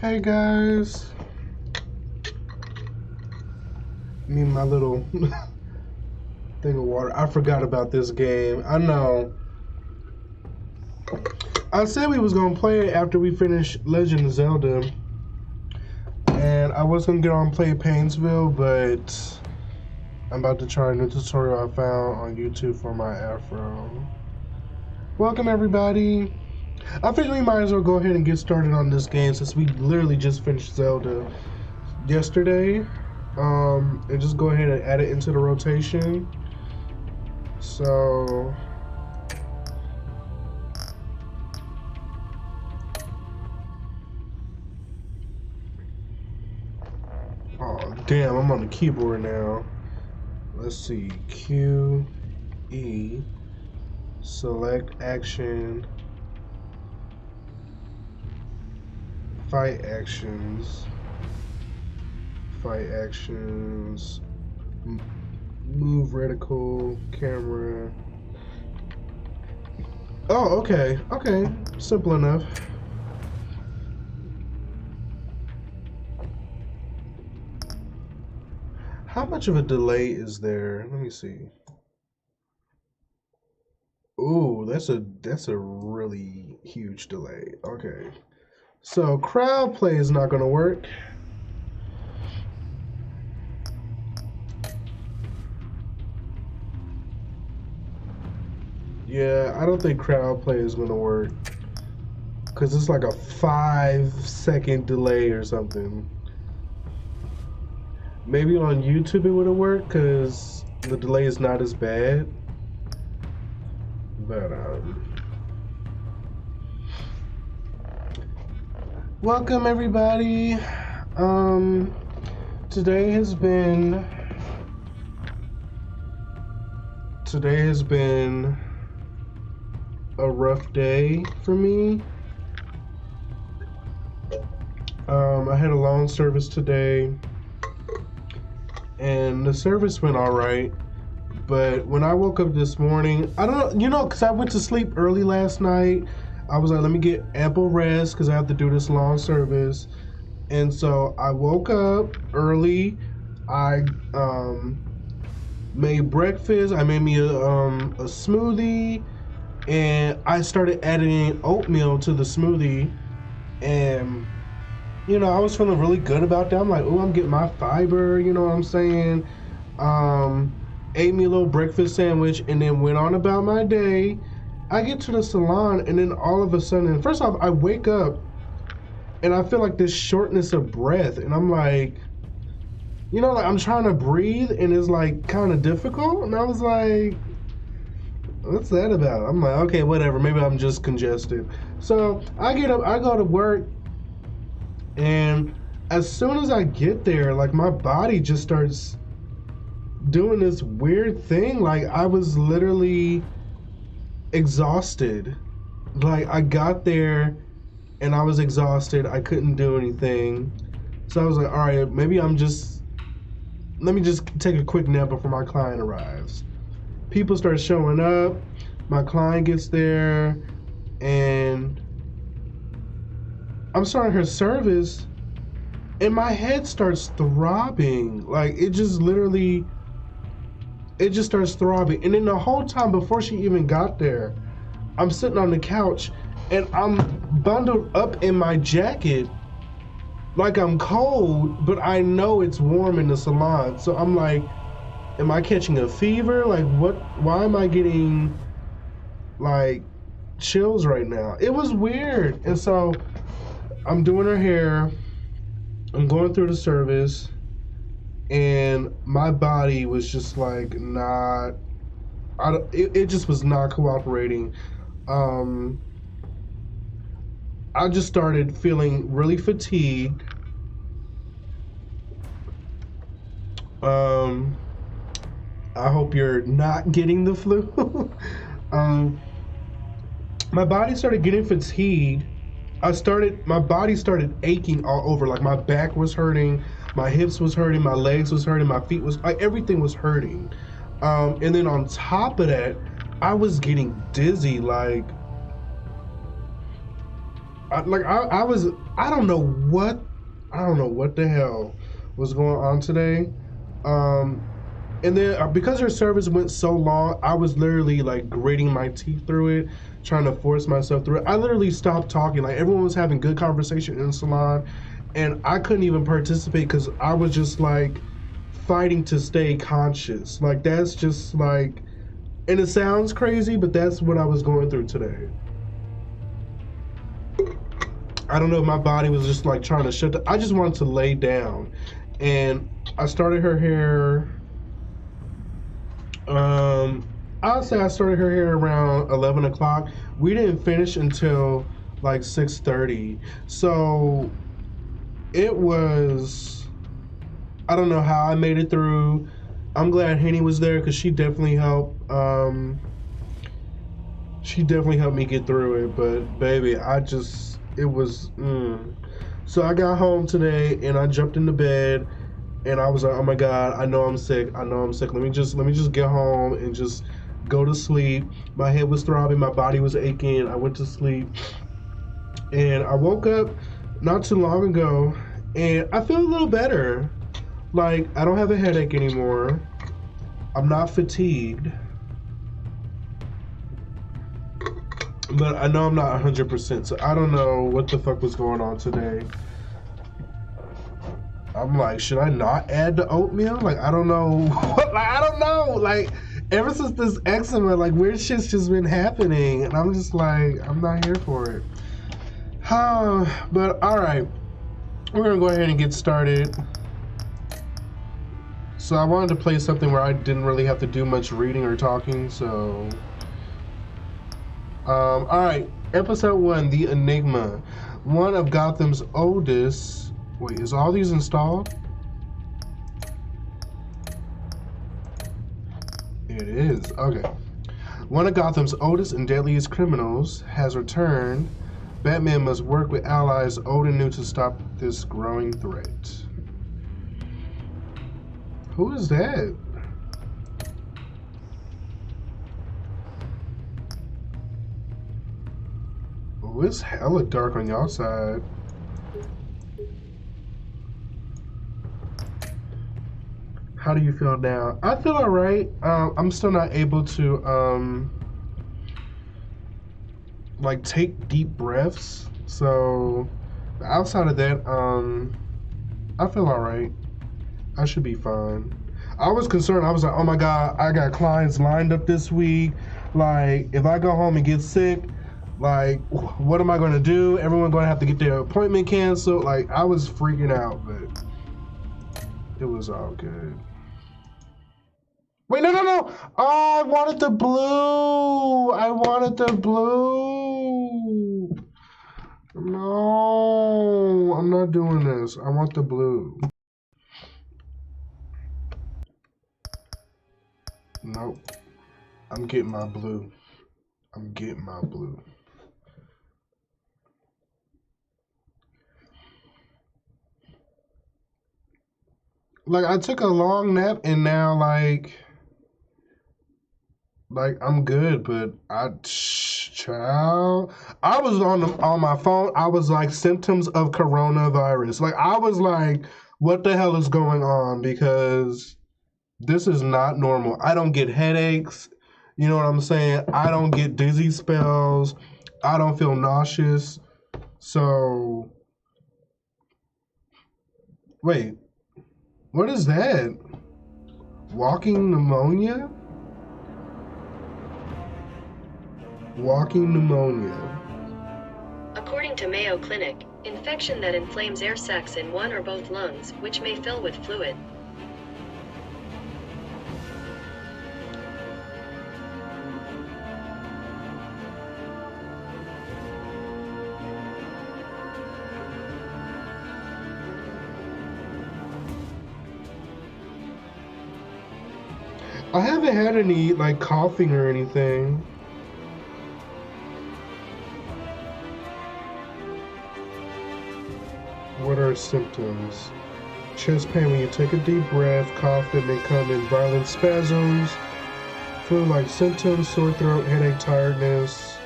Hey guys, need my little thing of water. I forgot about this game. I know. I said we was gonna play it after we finished Legend of Zelda, and I was gonna get on play Painesville, but I'm about to try a new tutorial I found on YouTube for my afro. Welcome everybody. I think we might as well go ahead and get started on this game since we literally just finished Zelda yesterday. And just go ahead and add it into the rotation. So oh damn, I'm on the keyboard now. Let's see, Q, E, select action, fight actions, move reticle, camera. Oh, okay, simple enough. How much of a delay is there? Let me see. Ooh, that's a really huge delay. Okay. So crowd play is not gonna work. Yeah, I don't think crowd play is gonna work. Cause it's like a 5-second delay or something. Maybe on YouTube it would have worked because the delay is not as bad. But welcome everybody. Today has been a rough day for me. I had a long service today, and the service went all right. But when I woke up this morning, I don't know, because I went to sleep early last night. I was like, let me get ample rest because I have to do this long service. And so I woke up early. I made breakfast. I made me a smoothie, and I started adding oatmeal to the smoothie. And you know, I was feeling really good about that. I'm like, oh, I'm getting my fiber. You know what I'm saying? Ate me a little breakfast sandwich and then went on about my day. I get to the salon and then all of a sudden, first off, I wake up and I feel like this shortness of breath, and I'm like, you know, like I'm trying to breathe and it's like kind of difficult, and I was like, what's that about? I'm like, okay, whatever, maybe I'm just congested. So I get up, I go to work, and as soon as I get there, like my body just starts doing this weird thing. Like I was literally exhausted. Like I got there and I was exhausted. I couldn't do anything. So I was like, all right, maybe let me just take a quick nap before my client arrives. People start showing up. My client gets there and I'm starting her service and my head starts throbbing. Like it just starts throbbing. And then the whole time before she even got there, I'm sitting on the couch and I'm bundled up in my jacket like I'm cold, but I know it's warm in the salon. So I'm like, am I catching a fever? Like why am I getting like chills right now? It was weird. And so I'm doing her hair, I'm going through the service, and my body was just like it just was not cooperating. I just started feeling really fatigued. I hope you're not getting the flu. My body started getting fatigued. My body started aching all over. Like my back was hurting, my hips was hurting, my legs was hurting, my feet was, like everything was hurting. And then on top of that, I was getting dizzy. Like I don't know what, the hell was going on today. Um, and then because her service went so long, I was literally like gritting my teeth through it, trying to force myself through it. I literally stopped talking. Like everyone was having good conversation in the salon, and I couldn't even participate because I was just like fighting to stay conscious. Like that's just like, and it sounds crazy, but that's what I was going through today. I don't know if my body was just like trying to shut down. I just wanted to lay down, and I started her hair. I'll say I started her hair around 11 o'clock. We didn't finish until like 6:30. So it was, I don't know how I made it through. I'm glad Henny was there because she definitely helped. She definitely helped me get through it. But baby, it was. So I got home today and I jumped into bed. And I was like, oh my God, I know I'm sick. Let me just get home and just go to sleep. My head was throbbing, my body was aching. I went to sleep. And I woke up not too long ago and I feel a little better. Like, I don't have a headache anymore. I'm not fatigued. But I know I'm not 100%, so I don't know what the fuck was going on today. I'm like, should I not add the oatmeal? Like, I don't know. I don't know. Like, ever since this eczema, like, weird shit's just been happening. And I'm just like, I'm not here for it. But, alright. We're going to go ahead and get started. So, I wanted to play something where I didn't really have to do much reading or talking, so... alright. Episode 1, The Enigma. One of Gotham's oldest... Wait, is all these installed? It is. Okay. One of Gotham's oldest and deadliest criminals has returned. Batman must work with allies old and new to stop this growing threat. Who is that? Oh, it's hella dark on y'all side. How do you feel now? I feel alright. I'm still not able to like take deep breaths. So outside of that, I feel alright. I should be fine. I was concerned. I was like, oh my God, I got clients lined up this week. Like, if I go home and get sick, like, what am I gonna do? Everyone gonna have to get their appointment canceled. Like, I was freaking out, but it was all good. Wait, no. Oh, I wanted the blue. No, I'm not doing this. I want the blue. Nope. I'm getting my blue. Like, I took a long nap and now, like I'm good, but child, I was on my phone. I was like, symptoms of coronavirus. Like, I was like, what the hell is going on? Because this is not normal. I don't get headaches. You know what I'm saying? I don't get dizzy spells. I don't feel nauseous. So, wait, what is that? Walking pneumonia? Walking pneumonia. According to Mayo Clinic, infection that inflames air sacs in one or both lungs, which may fill with fluid. I haven't had any, like, coughing or anything. What are symptoms? Chest pain when you take a deep breath, cough that may come in violent spasms, flu-like symptoms, sore throat, headache, tiredness.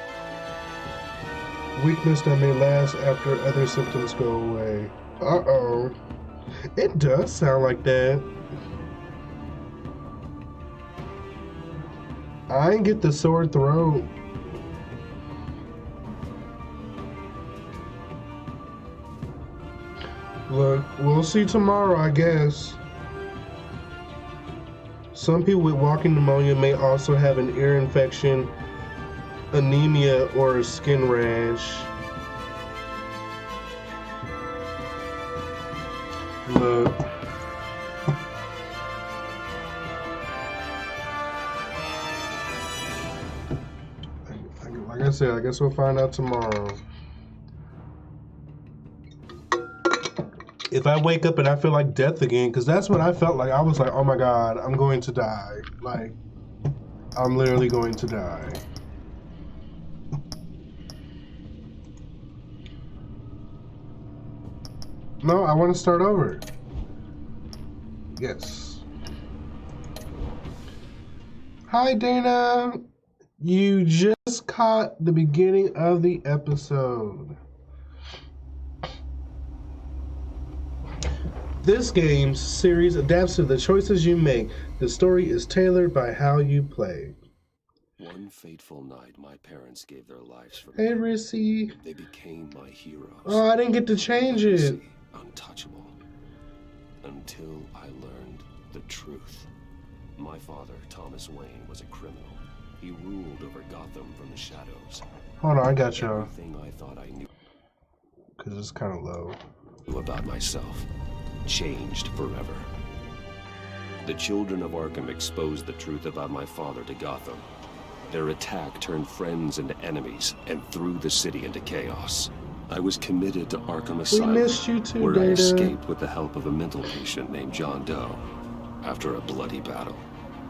Weakness that may last after other symptoms go away. Uh-oh. It does sound like that. I ain't get the sore throat. Look, we'll see tomorrow, I guess. Some people with walking pneumonia may also have an ear infection, anemia, or a skin rash. Look. Like I said, I guess we'll find out tomorrow. If I wake up and I feel like death again, because that's what I felt like. I was like, oh my God, I'm going to die. Like, I'm literally going to die. No, I want to start over. Yes. Hi, Dana. You just caught the beginning of the episode. This game's series adapts to the choices you make. The story is tailored by how you play. One fateful night, my parents gave their lives for me. Hey, Rissy. They became my heroes. Oh, I didn't get to change it. Untouchable. Until I learned the truth. My father, Thomas Wayne, was a criminal. He ruled over Gotham from the shadows. Hold on, I got y'all. Everything I thought I knew, because it's kind of low, about myself changed forever. The children of Arkham exposed the truth about my father to Gotham. Their attack turned friends into enemies and threw the city into chaos. I was committed to Arkham Asylum, we missed you too, where Data. I escaped with the help of a mental patient named John Doe. After a bloody battle,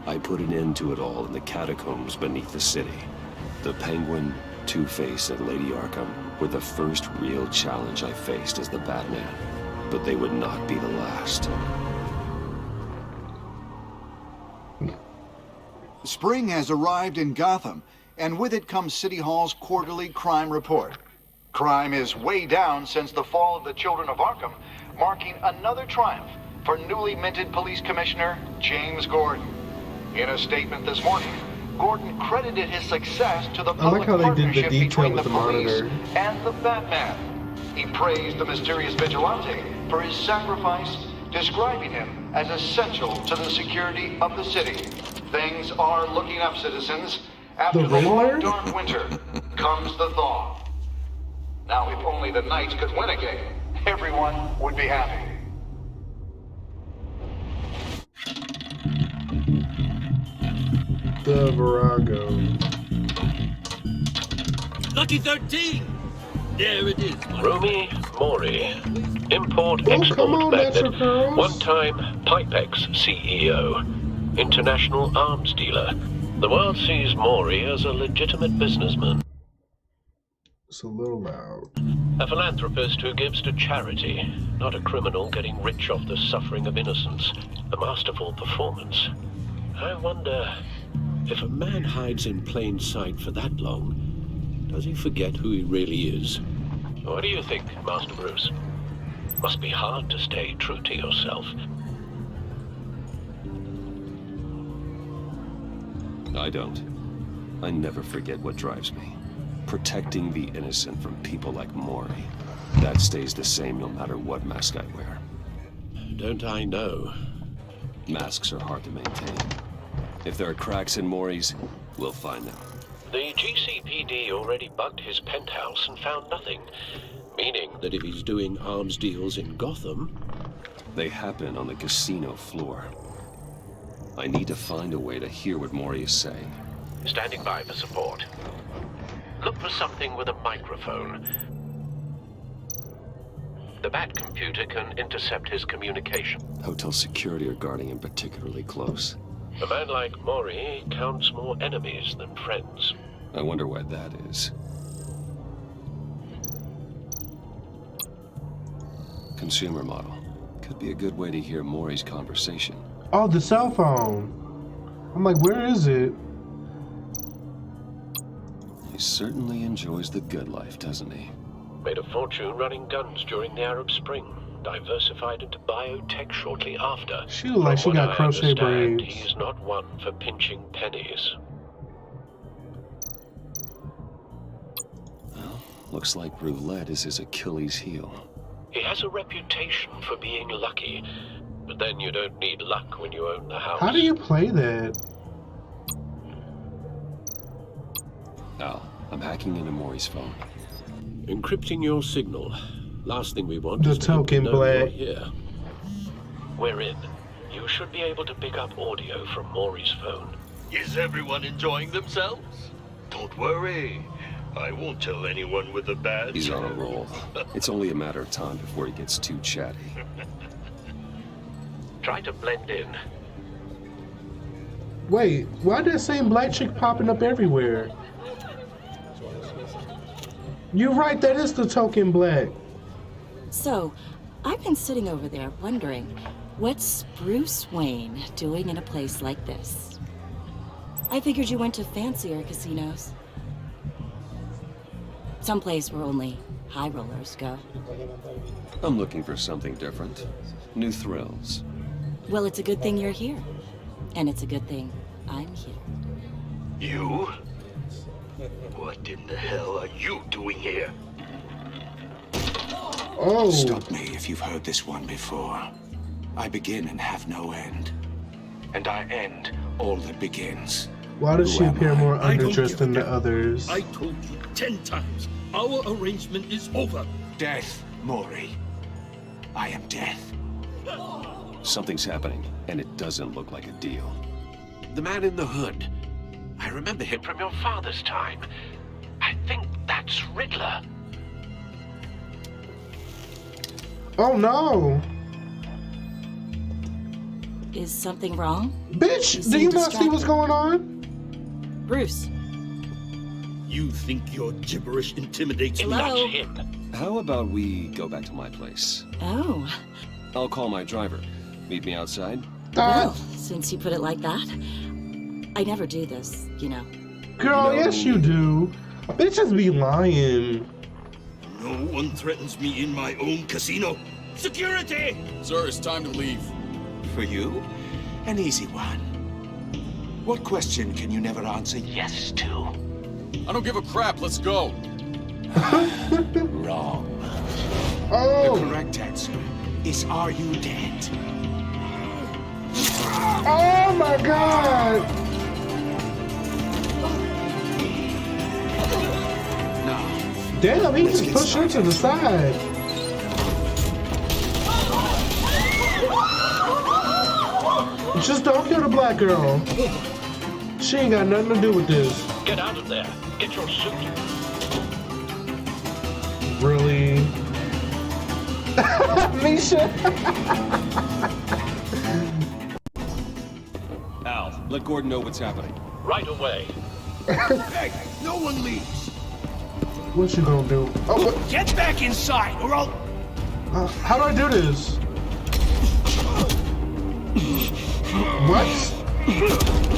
I put an end to it all in the catacombs beneath the city. The Penguin, Two-Face, and Lady Arkham were the first real challenge I faced as the Batman, but they would not be the last. Spring has arrived in Gotham, and with it comes City Hall's quarterly crime report. Crime is way down since the fall of the Children of Arkham, marking another triumph for newly minted Police Commissioner James Gordon. In a statement this morning, Gordon credited his success to the public partnership between the police and the Batman. He praised the mysterious vigilante for his sacrifice, describing him as essential to the security of the city. Things are looking up, citizens. After the long, dark winter comes the thaw. Now, if only the Knights could win a game, everyone would be happy. The Virago. Lucky 13! There it is. Romy Mori, Import-Export Magnet, one-time Pipex CEO, international arms dealer. The world sees Mori as a legitimate businessman. It's a little loud. A philanthropist who gives to charity, not a criminal getting rich off the suffering of innocence. A masterful performance. I wonder, if a man hides in plain sight for that long, does he forget who he really is? What do you think, Master Bruce? Must be hard to stay true to yourself. I don't. I never forget what drives me. Protecting the innocent from people like Mori. That stays the same no matter what mask I wear. Don't I know? Masks are hard to maintain. If there are cracks in Mori's, we'll find them. The GCPD already bugged his penthouse and found nothing. Meaning that if he's doing arms deals in Gotham... They happen on the casino floor. I need to find a way to hear what Mori is saying. Standing by for support. Look for something with a microphone. The Bat computer can intercept his communication. Hotel security are guarding him particularly close. A man like Mori counts more enemies than friends. I wonder why that is. Consumer model. Could be a good way to hear Mori's conversation. Oh, the cell phone. I'm like, where is it? He certainly enjoys the good life, doesn't he? Made a fortune running guns during the Arab Spring. Diversified into biotech shortly after. She look like she From what got I crochet understand, braids. he's not one for pinching pennies. Well, looks like roulette is his Achilles heel. He has a reputation for being lucky, but then you don't need luck when you own the house. How do you play that? Al, I'm hacking into Maury's phone. Encrypting your signal. Last thing we want The is for him to token know black. you're here. We're in. You should be able to pick up audio from Maury's phone. Is everyone enjoying themselves? Don't worry. I won't tell anyone with a badge. He's on a roll. It's only a matter of time before he gets too chatty. Try to blend in. Wait, why that same black chick popping up everywhere? You're right, that is the token black. So, I've been sitting over there wondering, what's Bruce Wayne doing in a place like this? I figured you went to fancier casinos. Someplace where only high rollers go. I'm looking for something different. New thrills. Well, it's a good thing you're here. And it's a good thing I'm here. You? What in the hell are you doing here? Oh, Stop me if you've heard this one before. I begin and have no end. And I end all that begins. why does she Who am appear I? more I don't underdressed give than a the damn. others? I told you 10 times. Our arrangement is over. Death, Maury. I am death. Something's happening, and it doesn't look like a deal. The man in the hood. I remember him from your father's time. I think that's Riddler. Oh no! Is something wrong? Bitch, You do seem you not see what's distracted. going on? Bruce, You think your gibberish intimidates me? Hello? That's him. How about we go back to my place? oh, I'll call my driver. Meet me outside? well, Ah, since you put it like that, I never do this, you know. girl, You know- yes you do. Bitches be lying. No one threatens me in my own casino. Security! Sir, it's time to leave. For you, an easy one. What question can you never answer yes to? I don't give a crap. Let's go. Wrong. The Oh, correct answer is, are you dead? oh my god! Now, Damn, he Let's just get pushed her to the side. Just don't kill the black girl. She ain't got nothing to do with this. Get out of there. Get your suit. Really? Misha? Al, let Gordon know what's happening. Right away. Hey, no one leaves. What you gonna do? Oh, what? Get back inside, or I'll... How do I do this? What?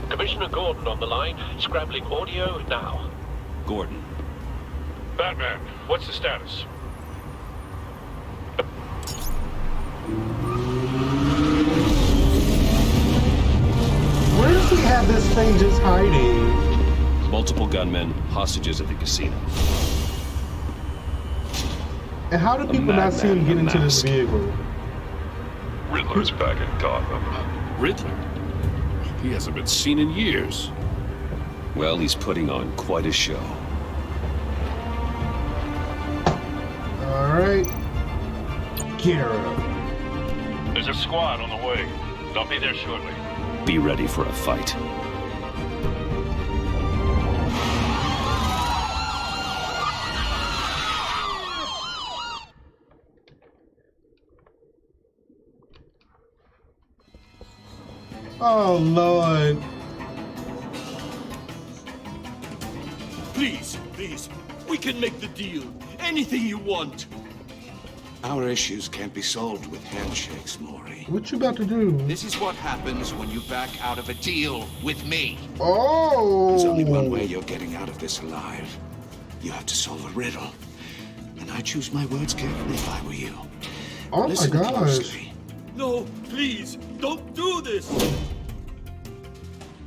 Commissioner Gordon on the line. Scrambling audio now. Gordon. Batman, what's the status? Where does he have this thing just hiding? Multiple gunmen, hostages at the casino. And how do people not see him get into this vehicle? Riddler's back in Gotham. Riddler? He hasn't been seen in years. Well, he's putting on quite a show. Alright. Get her up. There's a squad on the way. They'll be there shortly. Be ready for a fight. Oh, Lord. Please, please. We can make the deal. Anything you want. Our issues can't be solved with handshakes, Maury. What you about to do? This is what happens when you back out of a deal with me. Oh! There's only one way you're getting out of this alive. You have to solve a riddle. And I choose my words carefully if I were you. Oh Listen my gosh. closely. No, please, don't do this.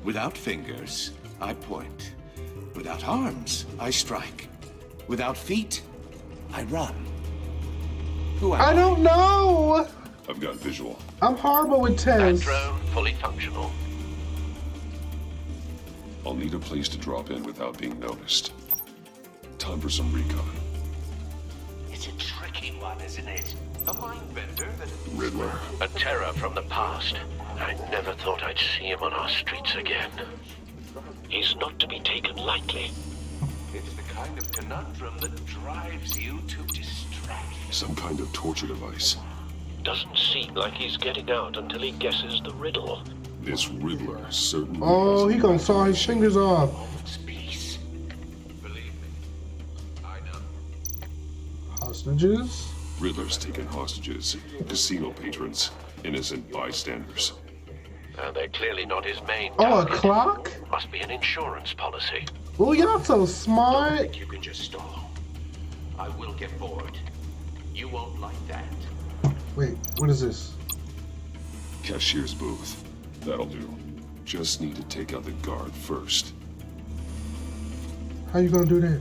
Without fingers, I point. Without arms, I strike. Without feet, I run. Who am I don't know! I've got visual. I'm horrible with tests. Drone fully functional. I'll need a place to drop in without being noticed. Time for some recon. It's a tricky one, isn't it? A mind bender that... Riddler. A terror from the past. I never thought I'd see him on our streets again. He's not to be taken lightly. It's the kind of conundrum that drives you to distract. Some kind of torture device. Doesn't seem like he's getting out until he guesses the riddle. This Riddler certainly... Oh, he gonna saw his fingers off. Peace. Believe me, I know. Hostages? Riddler's taken hostages. Casino patrons. Innocent bystanders. They're clearly not his main Oh, a target. clock? Must be an insurance policy. Oh, y'all so Don't smart. think you can just stall. I will get bored. You won't like that. Wait, what is this? Cashier's booth. That'll do. Just need to take out the guard first. How you gonna do that?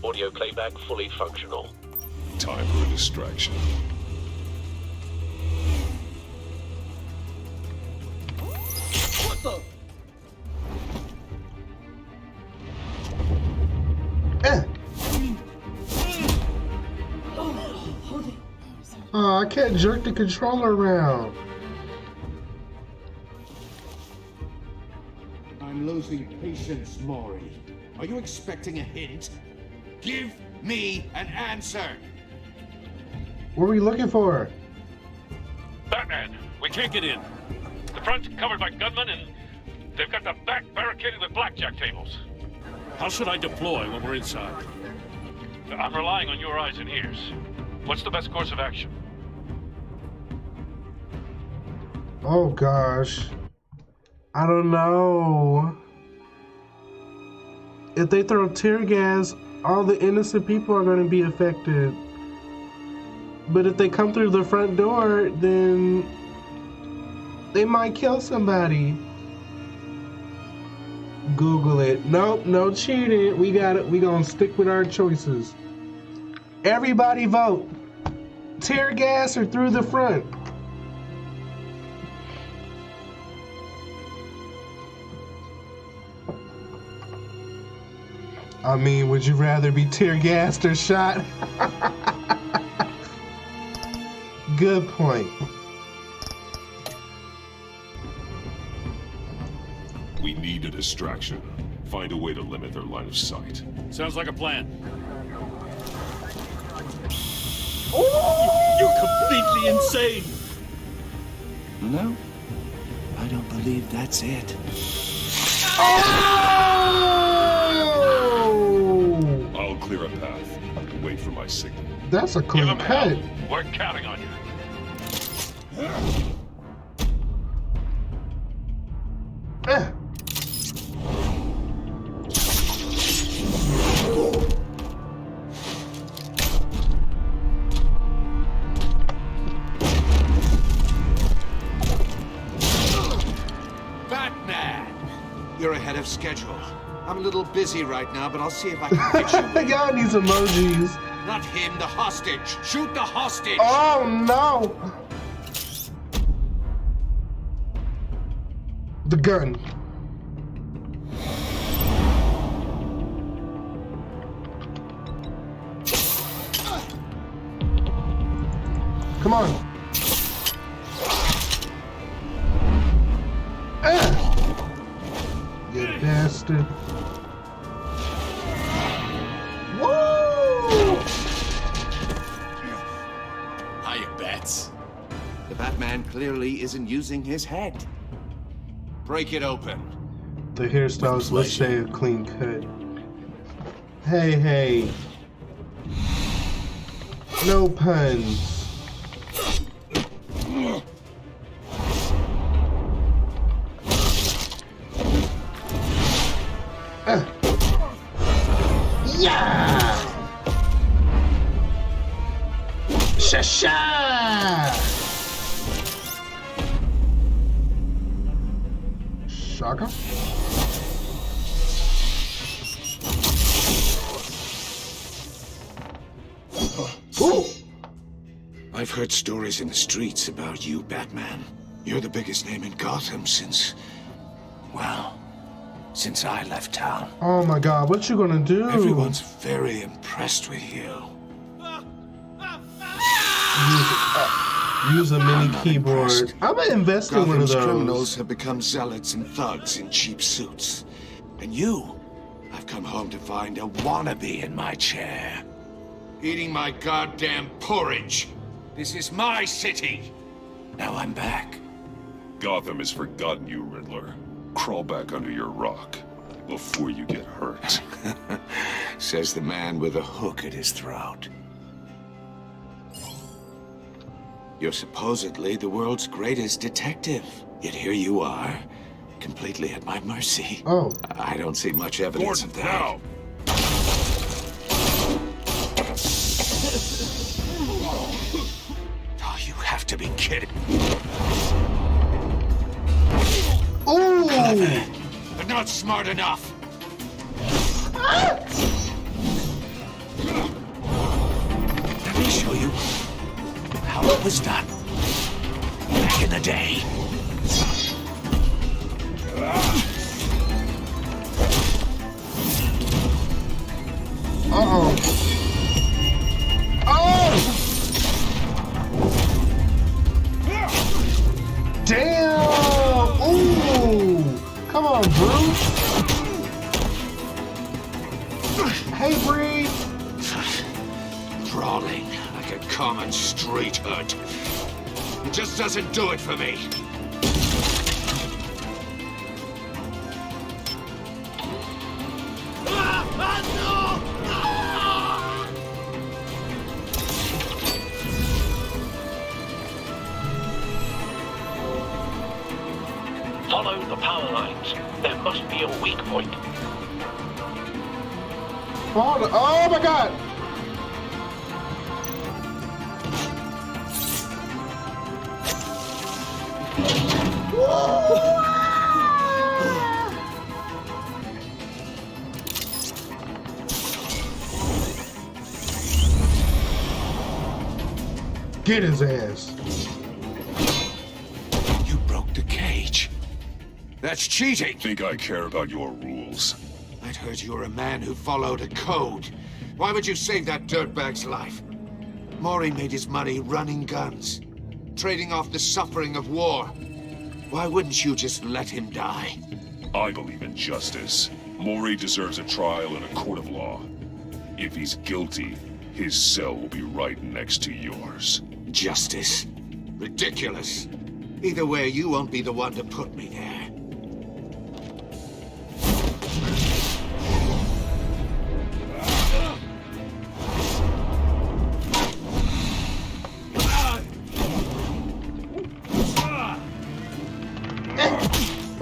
Audio playback fully functional. Time for a distraction. What the? Oh, I can't jerk the controller around. I'm losing patience, Maury. Are you expecting a hint? Give me an answer. What are we looking for? Batman, we can't get in. The front's covered by gunmen, and they've got the back barricaded with blackjack tables. How should I deploy when we're inside? I'm relying on your eyes and ears. What's the best course of action? Oh gosh. I don't know. If they throw tear gas, all the innocent people are going to be affected. But if they come through the front door, then they might kill somebody. Google it. Nope, no cheating. We got it. We gonna stick with our choices. Everybody vote. Tear gas or through the front? I mean, would you rather be tear gassed or shot? Good point. We need a distraction. Find a way to limit their line of sight. Sounds like a plan. Oh! You're completely insane! No, I don't believe that's it. Oh! I'll clear a path. Wait for my signal. That's a Give clean him cut. hell. We're counting on you. Eh. Batman! You're ahead of schedule. I'm a little busy right now, but I'll see if I can fix you. Y'all need emojis. Not him, the hostage. Shoot the hostage! Oh no! The gun. Come on. You bastard. Woo! Hiya, Bats. The Batman clearly isn't using his head. Break it open. The hairstyles, let's say a clean cut. Hey. No puns. Yeah! Shasha! Shaka? Ooh! I've heard stories in the streets about you, Batman. You're the biggest name in Gotham since I left town. Oh my god, what you gonna do? Everyone's very impressed with you. Use a mini keyboard. Impressed. I'm gonna invest in one of Gotham's those. criminals have become zealots and thugs in cheap suits. And you, I've come home to find a wannabe in my chair. Eating my goddamn porridge. This is my city. Now I'm back. Gotham has forgotten you, Riddler. Crawl back under your rock before you get hurt. Says the man with a hook at his throat. You're supposedly the world's greatest detective. Yet here you are, completely at my mercy. Oh. I don't see much evidence of that. Now! Oh, you have to be kidding. Ooh! Clever, but not smart enough. Let me show you how it was done back in the day. Uh-oh. Oh! Damn! Ooh! Come on, Bruce! Hey, Bree! Brawling like a common street hood. It just doesn't do it for me. Follow the power lines. There must be a weak point. Oh my god! Get his ass. You broke the cage. That's cheating. Think I care about your rules? I'd heard you were a man who followed a code. Why would you save that dirtbag's life? Maury made his money running guns, trading off the suffering of war. Why wouldn't you just let him die? I believe in justice. Maury deserves a trial in a court of law. If he's guilty, his cell will be right next to yours. Justice? Ridiculous. Either way, you won't be the one to put me there.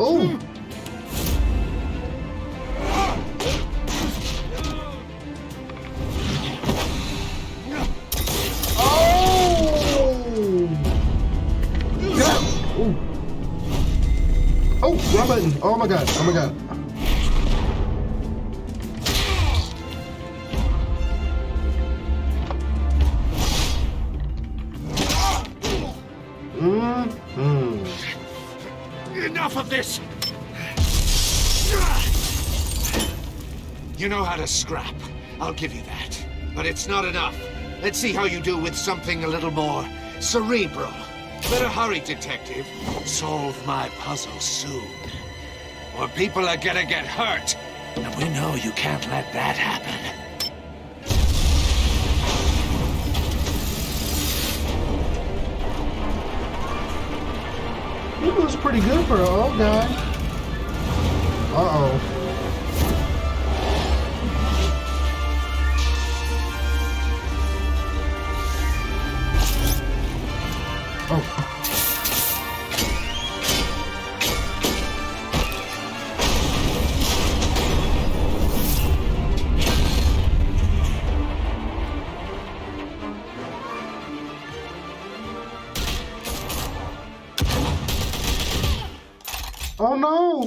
Oh! Oh, wrong button. Oh my god. Oh my god. Enough of this! You know how to scrap. I'll give you that. But it's not enough. Let's see how you do with something a little more cerebral. Better hurry, detective. Solve my puzzle soon. Or people are gonna get hurt. And we know you can't let that happen. He was pretty good for an old guy. Oh. Oh no!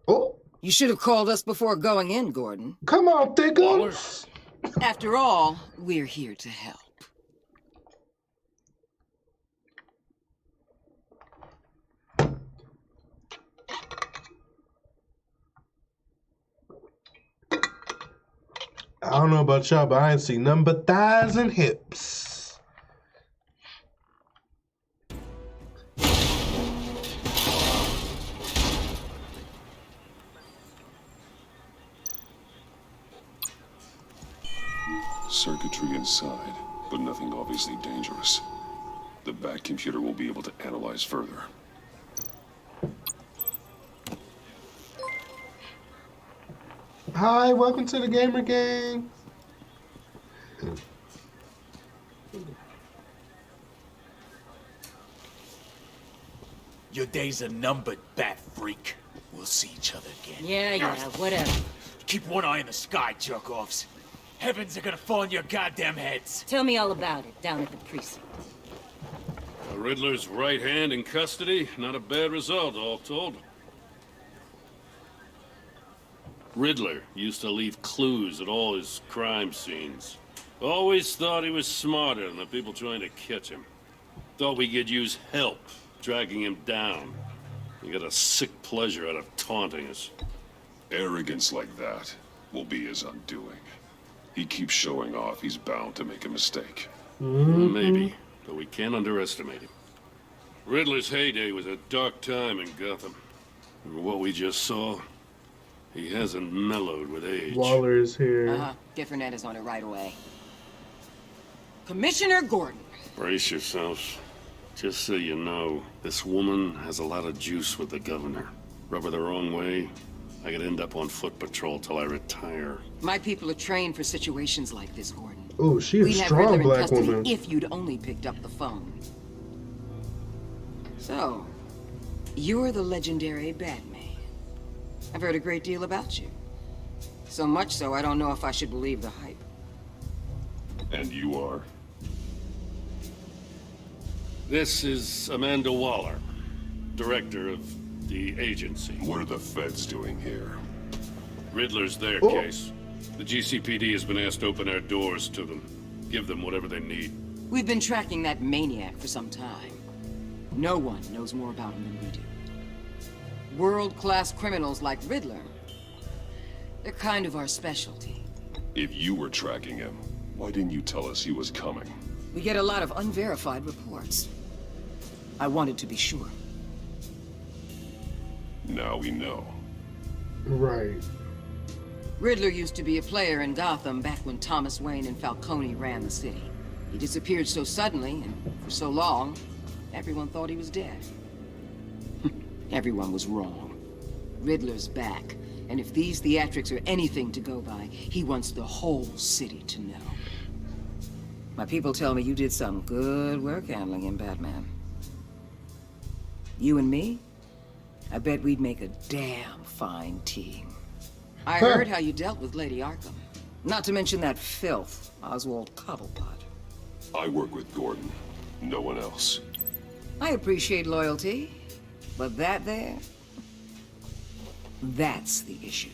Oh! You should have called us before going in, Gordon. Come on, Thickums! After all, we're here to help. I don't know about y'all, but I ain't seen nothing but thighs and hips. Circuitry inside, but nothing obviously dangerous. The back computer will be able to analyze further. Hi, welcome to the Gamer Gang. Your days are numbered, bat freak. We'll see each other again. Yeah, whatever. Keep one eye in the sky, jerk-offs. Heavens are gonna fall on your goddamn heads. Tell me all about it down at the precinct. The Riddler's right hand in custody. Not a bad result, all told. Riddler used to leave clues at all his crime scenes. Always thought he was smarter than the people trying to catch him. Thought we could use help dragging him down. He got a sick pleasure out of taunting us. Arrogance like that will be his undoing. He keeps showing off, he's bound to make a mistake. Maybe, but we can't underestimate him. Riddler's heyday was a dark time in Gotham. And what we just saw, he hasn't mellowed with age. Waller is here. Get Fernandez on it right away. Commissioner Gordon. Brace yourselves. Just so you know, this woman has a lot of juice with the governor. Rub her the wrong way, I could end up on foot patrol till I retire. My people are trained for situations like this, Gordon. Oh, she's a strong black woman. If you'd only picked up the phone. So, you're the legendary Batman. I've heard a great deal about you. So much so, I don't know if I should believe the hype. And you are? This is Amanda Waller, director of the agency. What are the feds doing here? Riddler's their case. The GCPD has been asked to open our doors to them. Give them whatever they need. We've been tracking that maniac for some time. No one knows more about him than we do. World-class criminals like Riddler, they're kind of our specialty. If you were tracking him, why didn't you tell us he was coming? We get a lot of unverified reports. I wanted to be sure. Now we know. Right. Riddler used to be a player in Gotham back when Thomas Wayne and Falcone ran the city. He disappeared so suddenly and for so long, everyone thought he was dead. Everyone was wrong. Riddler's back, and if these theatrics are anything to go by, he wants the whole city to know. My people tell me you did some good work handling him, Batman. You and me? I bet we'd make a damn fine team. I heard how you dealt with Lady Arkham. Not to mention that filth, Oswald Cobblepot. I work with Gordon. No one else. I appreciate loyalty, but that there... that's the issue.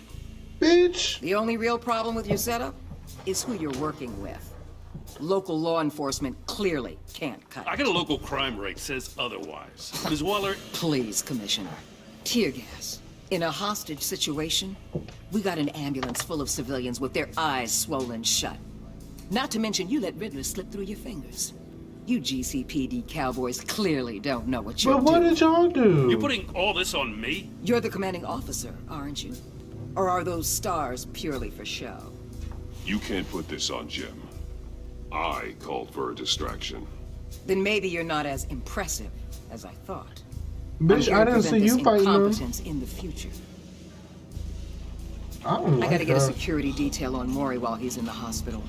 Bitch! The only real problem with your setup is who you're working with. Local law enforcement clearly can't cut it. I got a local crime rate says otherwise. Ms. Waller... Please, Commissioner. Tear gas. In a hostage situation, we got an ambulance full of civilians with their eyes swollen shut. Not to mention you let Riddler slip through your fingers. You GCPD cowboys clearly don't know what you're doing. But what did y'all do? You're putting all this on me? You're the commanding officer, aren't you? Or are those stars purely for show? You can't put this on Jim. I called for a distraction. Then maybe you're not as impressive as I thought. Bitch, I didn't see you fighting them. Incompetence in the future. I don't I gotta like get a that. security detail on Maury while he's in the hospital.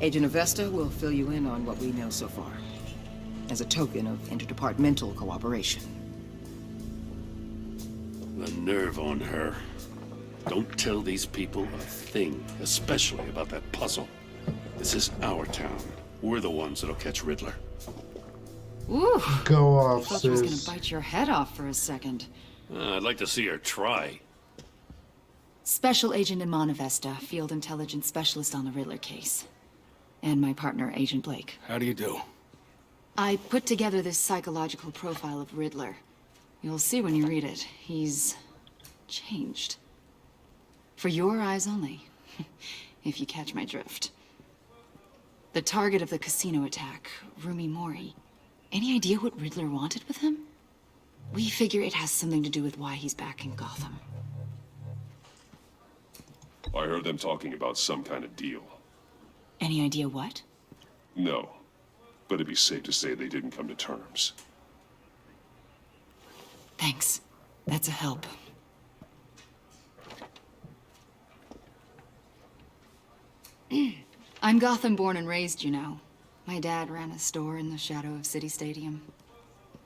Agent Avesta will fill you in on what we know so far, as a token of interdepartmental cooperation. The nerve on her. Don't tell these people a thing, especially about that puzzle. This is our town. We're the ones that'll catch Riddler. Ooh. Go I off, thought she was gonna sis. bite your head off for a second. I'd like to see her try. Special Agent Enigma Vesta, Field Intelligence Specialist on the Riddler case. And my partner, Agent Blake. How do you do? I put together this psychological profile of Riddler. You'll see when you read it. He's changed. For your eyes only, if you catch my drift. The target of the casino attack, Rumi Mori. Any idea what Riddler wanted with him? We figure it has something to do with why he's back in Gotham. I heard them talking about some kind of deal. Any idea what? No, but it'd be safe to say they didn't come to terms. Thanks. That's a help. I'm Gotham born and raised, you know. My dad ran a store in the shadow of City Stadium.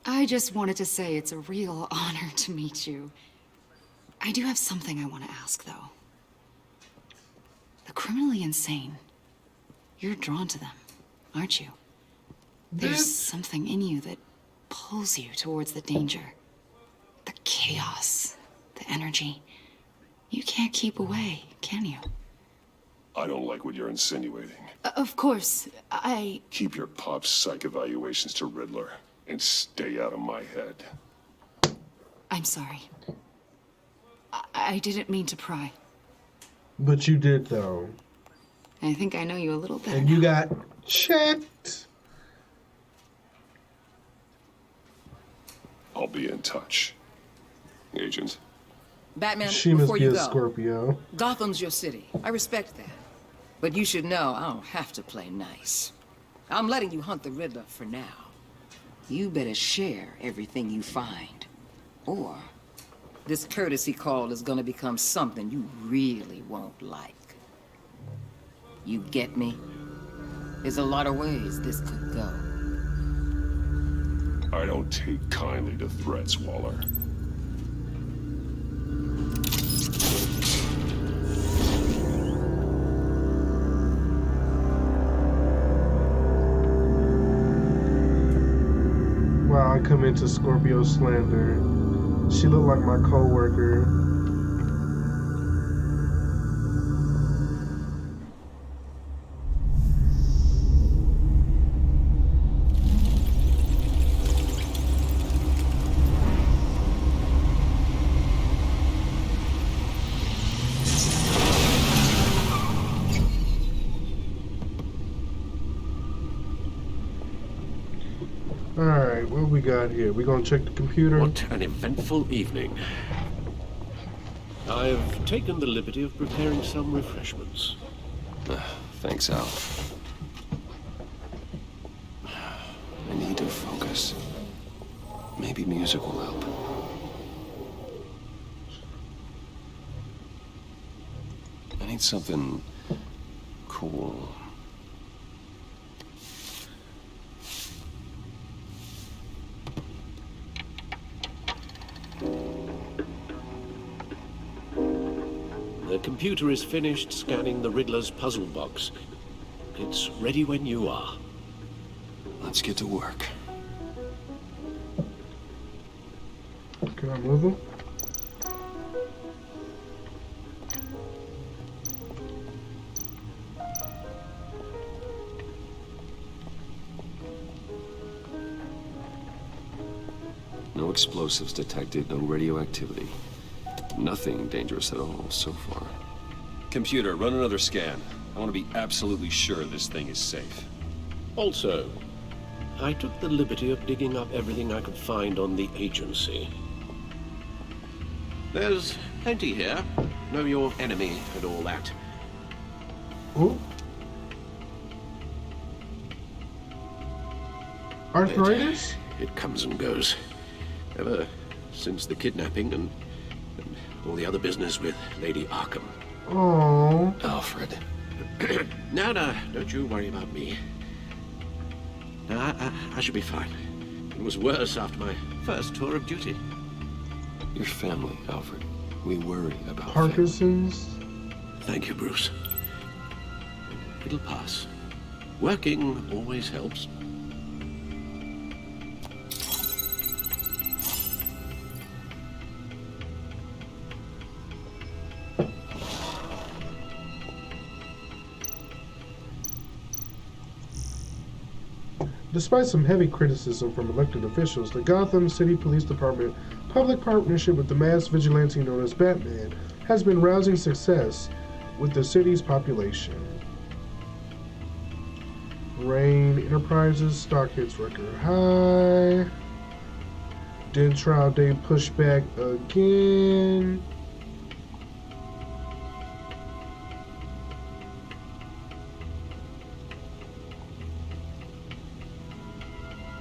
I just wanted to say it's a real honor to meet you. I do have something I want to ask, though. The criminally insane. You're drawn to them, aren't you? There's something in you that pulls you towards the danger. The chaos, the energy. You can't keep away, can you? I don't like what you're insinuating. Of course, I... Keep your pop's psych evaluations to Riddler and stay out of my head. I'm sorry. I didn't mean to pry. But you did, though. I think I know you a little bit. And you got checked. I'll be in touch. Agent. Batman, She must before be you a go, Scorpio. Gotham's your city. I respect that. But you should know I don't have to play nice. I'm letting you hunt the Riddler for now. You better share everything you find. Or this courtesy call is gonna become something you really won't like. You get me? There's a lot of ways this could go. I don't take kindly to threats, Waller. Wow, I come into Scorpio slander. She looked like my coworker. Alright, what we got here? We gonna check the computer? What an eventful evening. I've taken the liberty of preparing some refreshments. Thanks, Al. I need to focus. Maybe music will help. I need something cool. The computer is finished scanning the Riddler's puzzle box. It's ready when you are. Let's get to work. Can I move him? No explosives detected, no radioactivity. Nothing dangerous at all so far. Computer, run another scan. I want to be absolutely sure this thing is safe. Also, I took the liberty of digging up everything I could find on the agency. There's plenty here. Know your enemy and all that. Ooh. Arthritis? It comes and goes. Ever since the kidnapping and all the other business with Lady Arkham. Oh, Alfred. No, don't you worry about me. No, I should be fine. It was worse after my first tour of duty. Your family, Alfred. We worry about Parkinson's. Thank you, Bruce. It'll pass. Working always helps. Despite some heavy criticism from elected officials, the Gotham City Police Department public partnership with the mass vigilante known as Batman has been rousing success with the city's population. Rain Enterprises stock hits record high. Dent trial date pushed back again.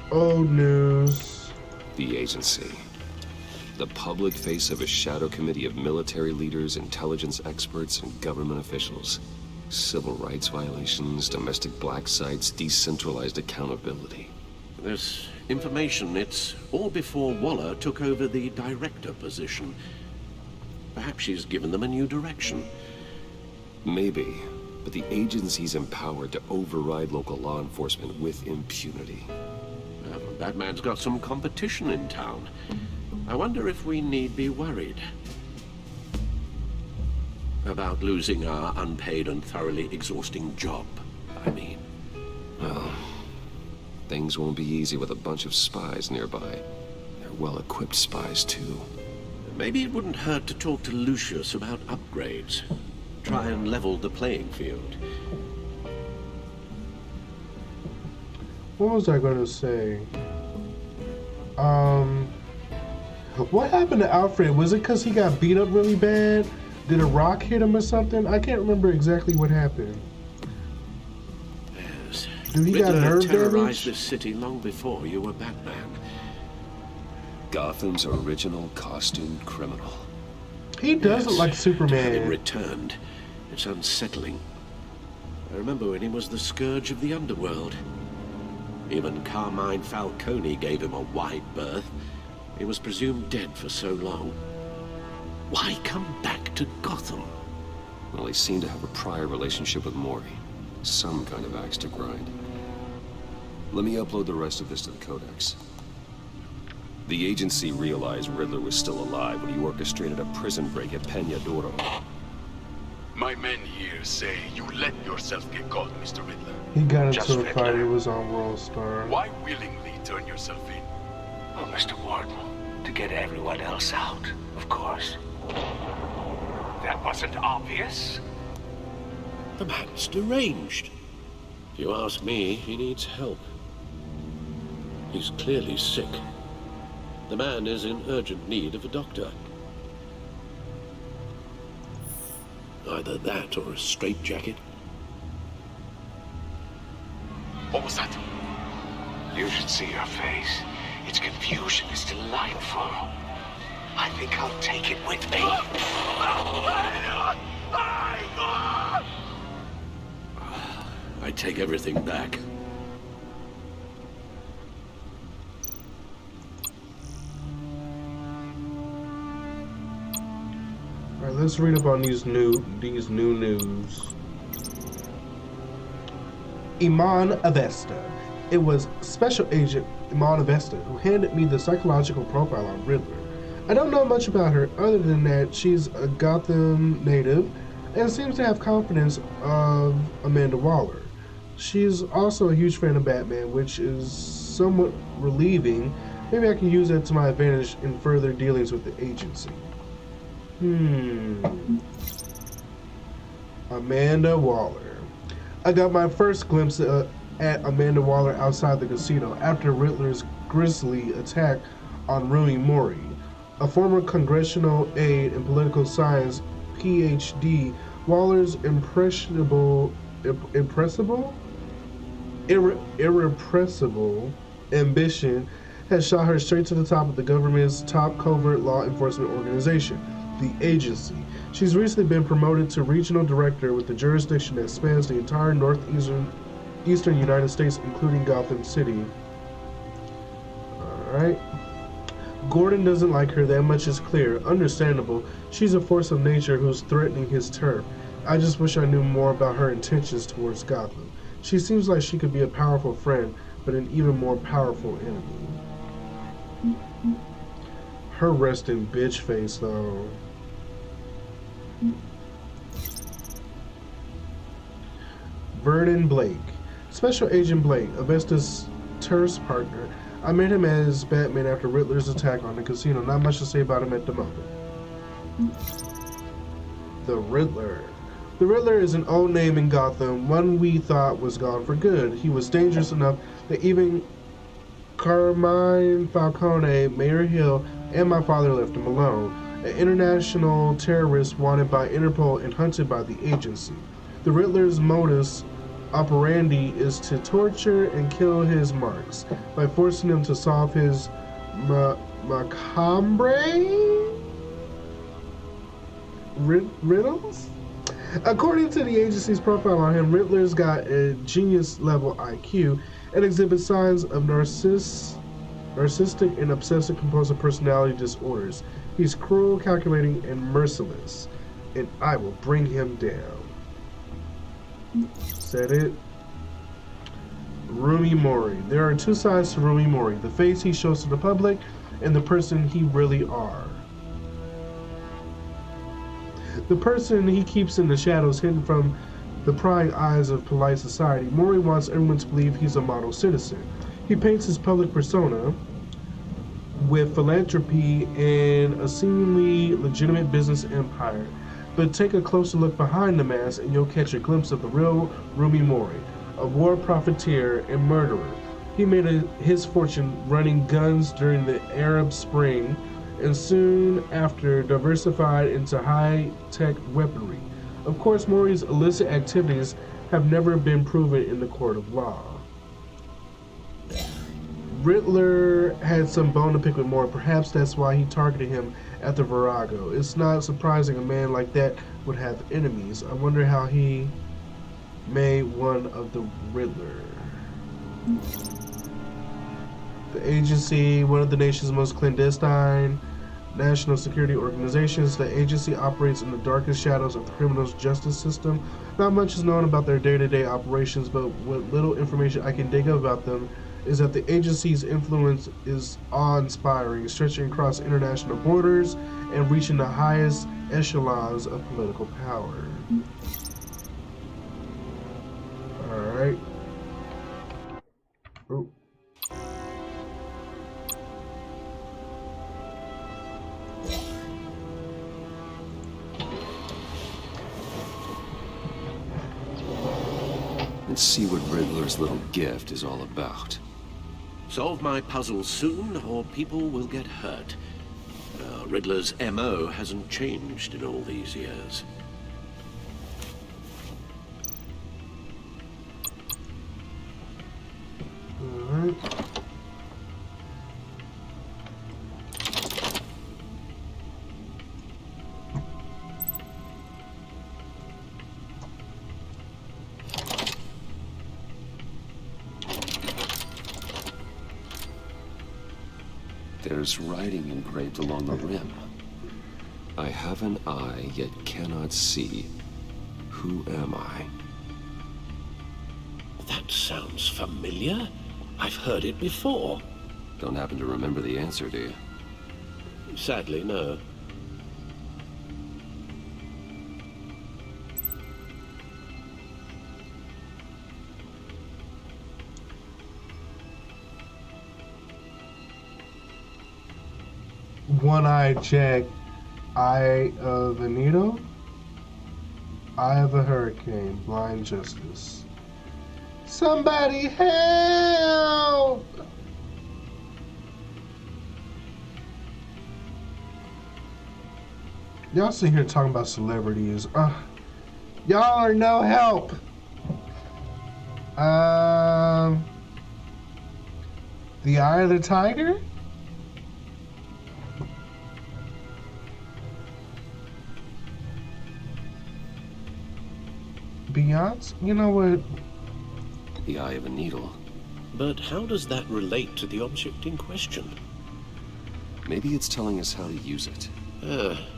Old news. The agency. The public face of a shadow committee of military leaders, intelligence experts, and government officials. Civil rights violations, domestic black sites, decentralized accountability. This information, it's all before Waller took over the director position. Perhaps she's given them a new direction. Maybe, but the agency's empowered to override local law enforcement with impunity. Batman's got some competition in town. I wonder if we need be worried about losing our unpaid and thoroughly exhausting job, I mean. Well, things won't be easy with a bunch of spies nearby. They're well-equipped spies, too. Maybe it wouldn't hurt to talk to Lucius about upgrades. Try and level the playing field. What was I going to say? What happened to Alfred? Was it because he got beat up really bad? Did a rock hit him or something? I can't remember exactly what happened. Yes. Dude, he got Riddler nerve terrorized damage? this city long before you were Batman. Gotham's original costumed criminal. He does look like To have him Superman. returned, it's unsettling. I remember when he was the scourge of the underworld. Even Carmine Falcone gave him a wide berth. He was presumed dead for so long. Why come back to Gotham? Well, he seemed to have a prior relationship with Mori. Some kind of axe to grind. Let me upload the rest of this to the Codex. The agency realized Riddler was still alive when he orchestrated a prison break at Peña Duro. My men here say you let yourself get caught, Mr. Riddler. He got Just into a fight. Riddler. It was on World Star. Why willingly turn yourself in? Oh, Mr. Warden, to get everyone else out, of course. That wasn't obvious. The man's deranged. If you ask me, he needs help. He's clearly sick. The man is in urgent need of a doctor. Either that or a straitjacket. What was that? You should see your face. Its confusion is delightful. I think I'll take it with me. I take everything back. Alright, let's read up on these new news. Iman Avesta. It was Special Agent Iman Avesta who handed me the psychological profile on Riddler. I don't know much about her other than that she's a Gotham native and seems to have confidence of Amanda Waller. She's also a huge fan of Batman, which is somewhat relieving. Maybe I can use that to my advantage in further dealings with the agency. Amanda Waller. I got my first glimpse at Amanda Waller outside the casino after Riddler's grisly attack on Rui Mori. A former congressional aide in political science, PhD, Waller's irrepressible ambition has shot her straight to the top of the government's top covert law enforcement organization. the agency. She's recently been promoted to regional director with the jurisdiction that spans the entire northeastern United States, including Gotham City. Alright. Gordon doesn't like her, that much is clear. Understandable. She's a force of nature who's threatening his turf. I just wish I knew more about her intentions towards Gotham. She seems like she could be a powerful friend, but an even more powerful enemy. Her resting bitch face, though. Vernon Blake. Special Agent Blake, Avesta's terse partner. I met him as Batman after Riddler's attack on the casino. Not much to say about him at the moment. The Riddler. The Riddler is an old name in Gotham, one we thought was gone for good. He was dangerous enough that even Carmine Falcone, Mayor Hill, and my father left him alone. An international terrorist wanted by Interpol and hunted by the agency. The Riddler's modus operandi is to torture and kill his marks by forcing them to solve his macabre riddles. According to the agency's profile on him, Riddler's got a genius-level IQ and exhibits signs of narcissistic and obsessive-compulsive personality disorders. He's cruel, calculating, and merciless, and I will bring him down. Said it. Rumi Mori. There are two sides to Rumi Mori: the face he shows to the public and the person he really are. The person he keeps in the shadows, hidden from the prying eyes of polite society. Mori wants everyone to believe he's a model citizen. He paints his public persona with philanthropy and a seemingly legitimate business empire. But take a closer look behind the mask and you'll catch a glimpse of the real Rumi Mori, a war profiteer and murderer. He made his fortune running guns during the Arab Spring, and soon after diversified into high-tech weaponry. Of course, Mori's illicit activities have never been proven in the court of law. Riddler had some bone to pick with Mori. Perhaps that's why he targeted him at the Virago. It's not surprising a man like that would have enemies. I wonder how he made one of the Riddler. The agency, one of the nation's most clandestine national security organizations. The agency operates in the darkest shadows of the criminal justice system. Not much is known about their day-to-day operations, but what little information I can dig up about them is that the agency's influence is awe-inspiring, stretching across international borders and reaching the highest echelons of political power. Alright. Oh. Let's see what Riddler's little gift is all about. Solve my puzzle soon, or people will get hurt. Riddler's MO hasn't changed in all these years. Alright. There's writing engraved along the rim. I have an eye, yet cannot see. Who am I? That sounds familiar. I've heard it before. Don't happen to remember the answer, do you? Sadly, no. One-eyed Jack, Eye of a Needle, Eye of a Hurricane, Blind Justice. Somebody help! Y'all sit here talking about celebrities. Y'all are no help. The Eye of the Tiger? ambiance. You know what? The eye of a needle. But how does that relate to the object in question? Maybe it's telling us how to use it.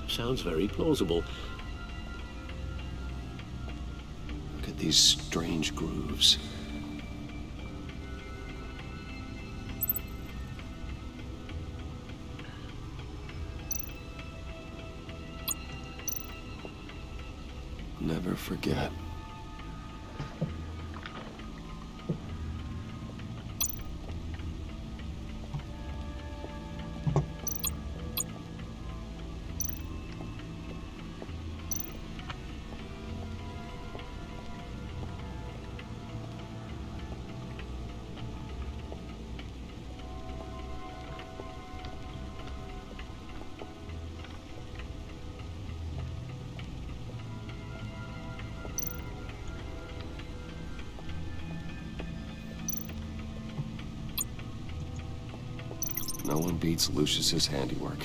Sounds very plausible. Look at these strange grooves. Never forget. No one beats Lucius's handiwork.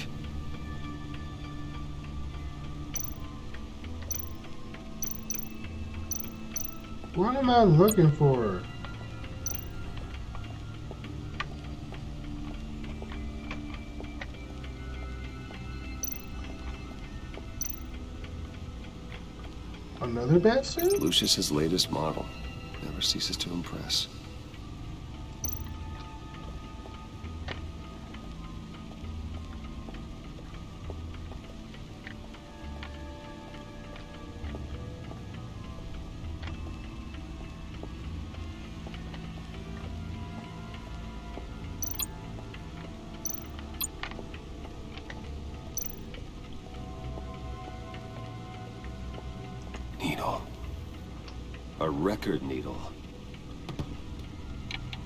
What am I looking for? Another bat suit? Lucius's latest model. Never ceases to impress. Needle. A record needle.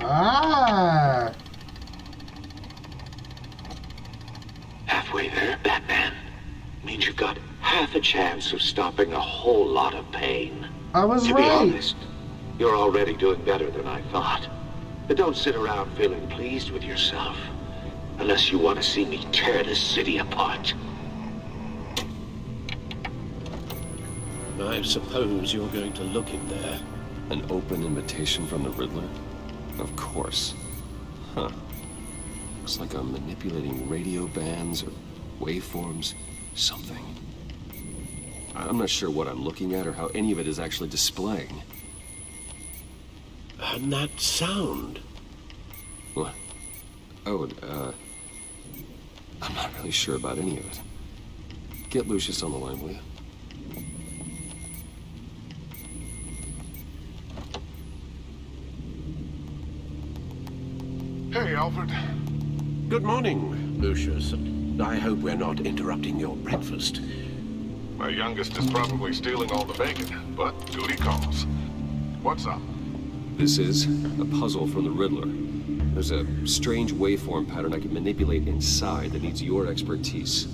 Ah! Halfway there, Batman. Means you've got half a chance of stopping a whole lot of pain. I was to right. be honest, you're already doing better than I thought. But don't sit around feeling pleased with yourself. Unless you want to see me tear this city apart. I suppose you're going to look in there. An open invitation from the Riddler? Of course. Huh. Looks like I'm manipulating radio bands or waveforms. Something. I'm not sure what I'm looking at or how any of it is actually displaying. And that sound. What? Oh, I'm not really sure about any of it. Get Lucius on the line, will you? Hey, Alfred. Good morning, Lucius. I hope we're not interrupting your breakfast. My youngest is probably stealing all the bacon, but duty calls. What's up? This is a puzzle from the Riddler. There's a strange waveform pattern I can manipulate inside that needs your expertise.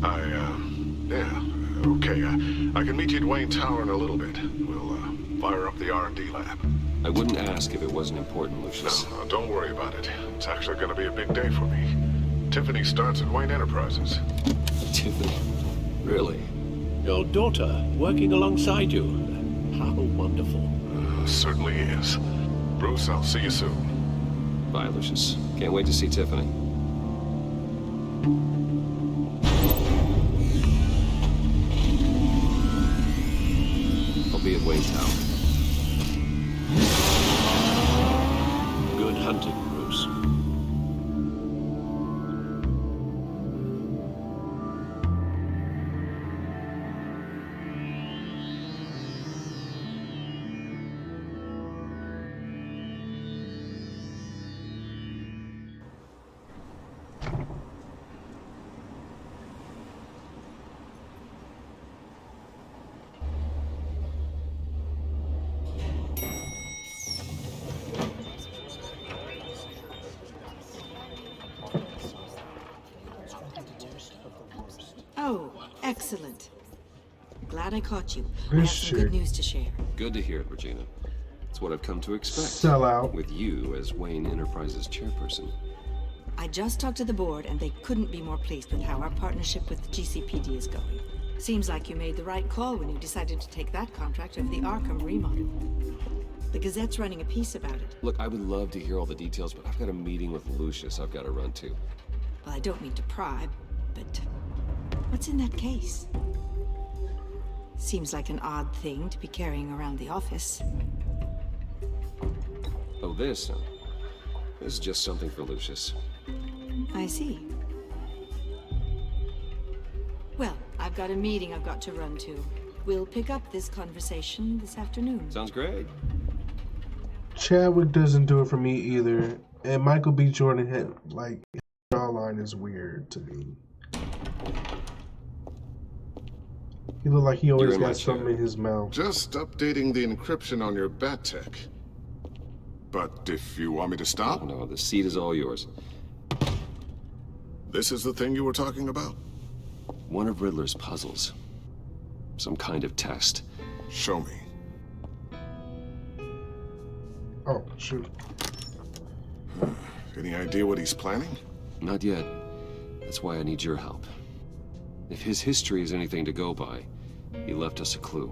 Yeah, okay. I can meet you at Wayne Tower in a little bit. We'll, fire up the R&D lab. I wouldn't ask if it wasn't important, Lucius. No, don't worry about it. It's actually going to be a big day for me. Tiffany starts at Wayne Enterprises. Tiffany? Really? Your daughter, working alongside you. How wonderful. Certainly is. Bruce, I'll see you soon. Bye, Lucius. Can't wait to see Tiffany. I'll be at Wayne Tower. Good hunting, Bruce. Oh, excellent. Glad I caught you. I This have some shit. good news to share. Good to hear it, Regina. It's what I've come to expect. Sell out. With you as Wayne Enterprises chairperson. I just talked to the board, and they couldn't be more pleased with how our partnership with GCPD is going. Seems like you made the right call when you decided to take that contract over the Arkham remodel. The Gazette's running a piece about it. Look, I would love to hear all the details, but I've got a meeting with Lucius I've got to run to. Well, I don't mean to pry, but what's in that case? Seems like an odd thing to be carrying around the office. Oh, this? This is just something for Lucius. I see. Well, I've got a meeting I've got to run to. We'll pick up this conversation this afternoon. Sounds great. Chadwick doesn't do it for me either. And Michael B. Jordan had, like, his jawline is weird to me. He looked like he always got something in his mouth. Just updating the encryption on your bat tech. But if you want me to stop? Oh, no, the seat is all yours. This is the thing you were talking about? One of Riddler's puzzles. Some kind of test. Show me. Oh, shoot. Any idea what he's planning? Not yet. That's why I need your help. If his history is anything to go by, he left us a clue.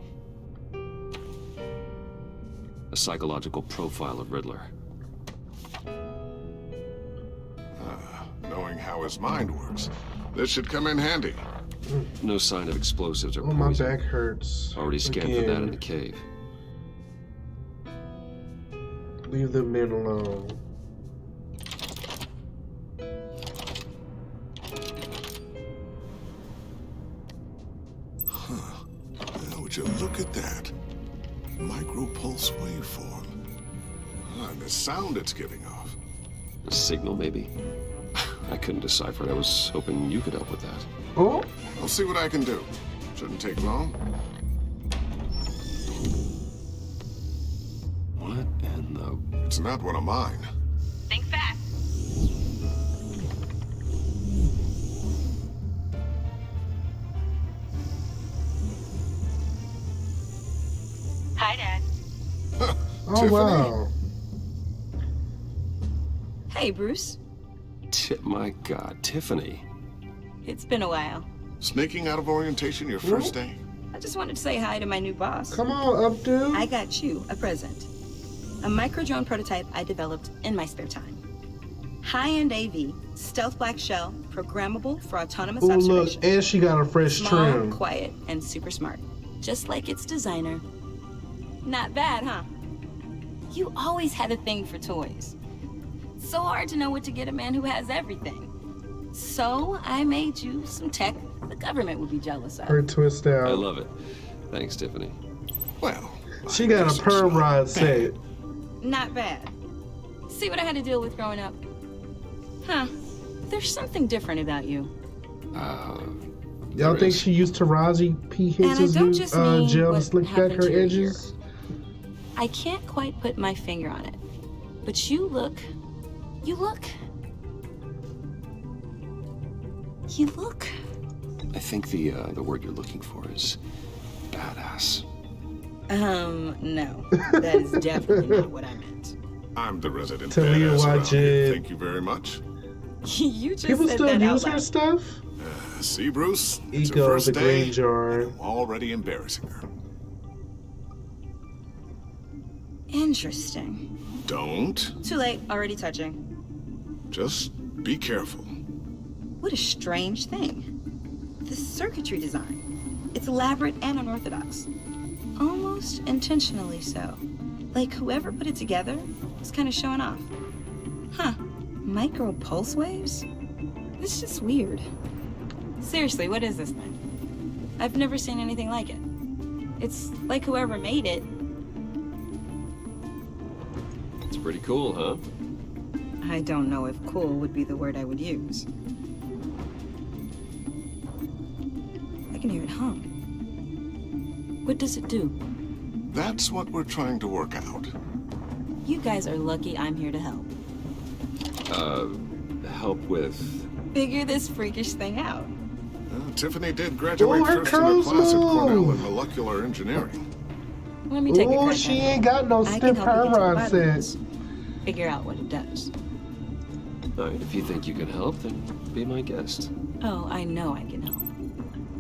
A psychological profile of Riddler. Knowing how his mind works, this should come in handy. No sign of explosives or Oh, my poison. back hurts. Already scanned for that in the cave. Leave the men alone. Now, would you look at that? Micro-pulse waveform. And the sound it's giving off. A signal, maybe? I couldn't decipher it. I was hoping you could help with that. Oh? I'll see what I can do. Shouldn't take long. What in the... It's not one of mine. Think fast. Hi, Dad. Oh, Tiffany? wow. Hey, Bruce. My God, Tiffany. It's been a while. Sneaking out of orientation your first day? I just wanted to say hi to my new boss. Come on, up, dude. I got you a present. A micro-drone prototype I developed in my spare time. High-end AV, stealth black shell, programmable for autonomous Ooh, observation. look, and she got a fresh Small, trim. quiet, and super smart. Just like its designer. Not bad, huh? You always had a thing for toys. So hard to know what to get a man who has everything. So I made you some tech the government would be jealous of. Her twist out. I love it. Thanks, Tiffany. Well, she got a perm rod set. Not bad. See what I had to deal with growing up? Huh. There's something different about you. Y'all think she used Taraji P. Hicks's gel to slick back her edges? I can't quite put my finger on it. But you look... I think the word you're looking for is badass. No. That is definitely not what I meant. I'm the resident Talia, badass around watch here. it. Thank you very much. You just People said still that out use her loud. stuff? See, Bruce? It's her Ego, first the day. green jar. I'm already embarrassing her. Interesting. Don't. Too late. Already touching. Just be careful. What a strange thing. The circuitry design. It's elaborate and unorthodox. Almost intentionally so. Like whoever put it together was kind of showing off. Huh. Micro pulse waves? This is just weird. Seriously, what is this thing? I've never seen anything like it. It's like whoever made it. It's pretty cool, huh? I don't know if cool would be the word I would use. I can hear it hum. What does it do? That's what we're trying to work out. You guys are lucky I'm here to help. Help with... Figure this freakish thing out. Tiffany did graduate her first in her curls class at Cornell move. in molecular engineering. Let me take a Ooh, crack she at it. ain't got no I stiff can help you perm get to the rod bottom of set. this. Figure out what it does. All right, if you think you can help, then be my guest. Oh, I know I can help.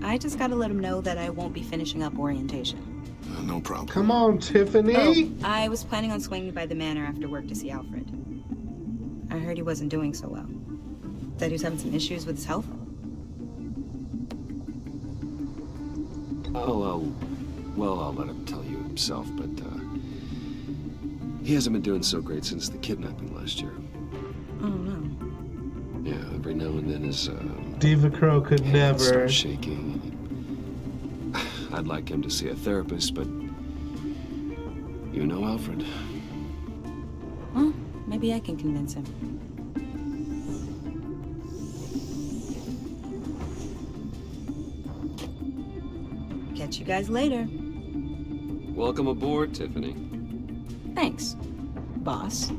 I just gotta let him know that I won't be finishing up orientation. No problem. Come on, Tiffany. Oh, I was planning on swinging by the manor after work to see Alfred. I heard he wasn't doing so well. That he was having some issues with his health. Oh, well, I'll let him tell you himself, but, he hasn't been doing so great since the kidnapping last year. Oh, no. Yeah, every now and then his, Diva Crow could never. Start shaking. I'd like him to see a therapist, but you know Alfred. Well, maybe I can convince him. Catch you guys later. Welcome aboard, Tiffany. Thanks, boss.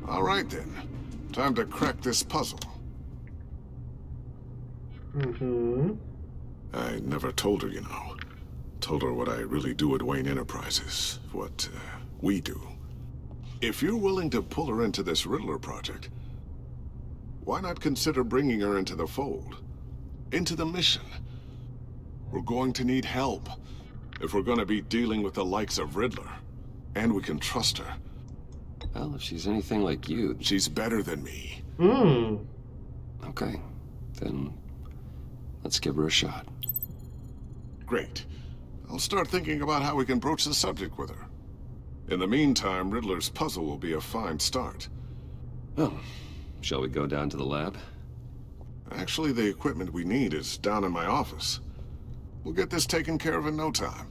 All right, then. Time to crack this puzzle. I never told her, you know. Told her what I really do at Wayne Enterprises. What, we do. If you're willing to pull her into this Riddler project, why not consider bringing her into the fold? Into the mission? We're going to need help if we're going to be dealing with the likes of Riddler. And we can trust her. Well, if she's anything like you... She's better than me. Okay, then let's give her a shot. Great. I'll start thinking about how we can broach the subject with her. In the meantime, Riddler's puzzle will be a fine start. Oh, shall we go down to the lab? Actually, the equipment we need is down in my office. We'll get this taken care of in no time.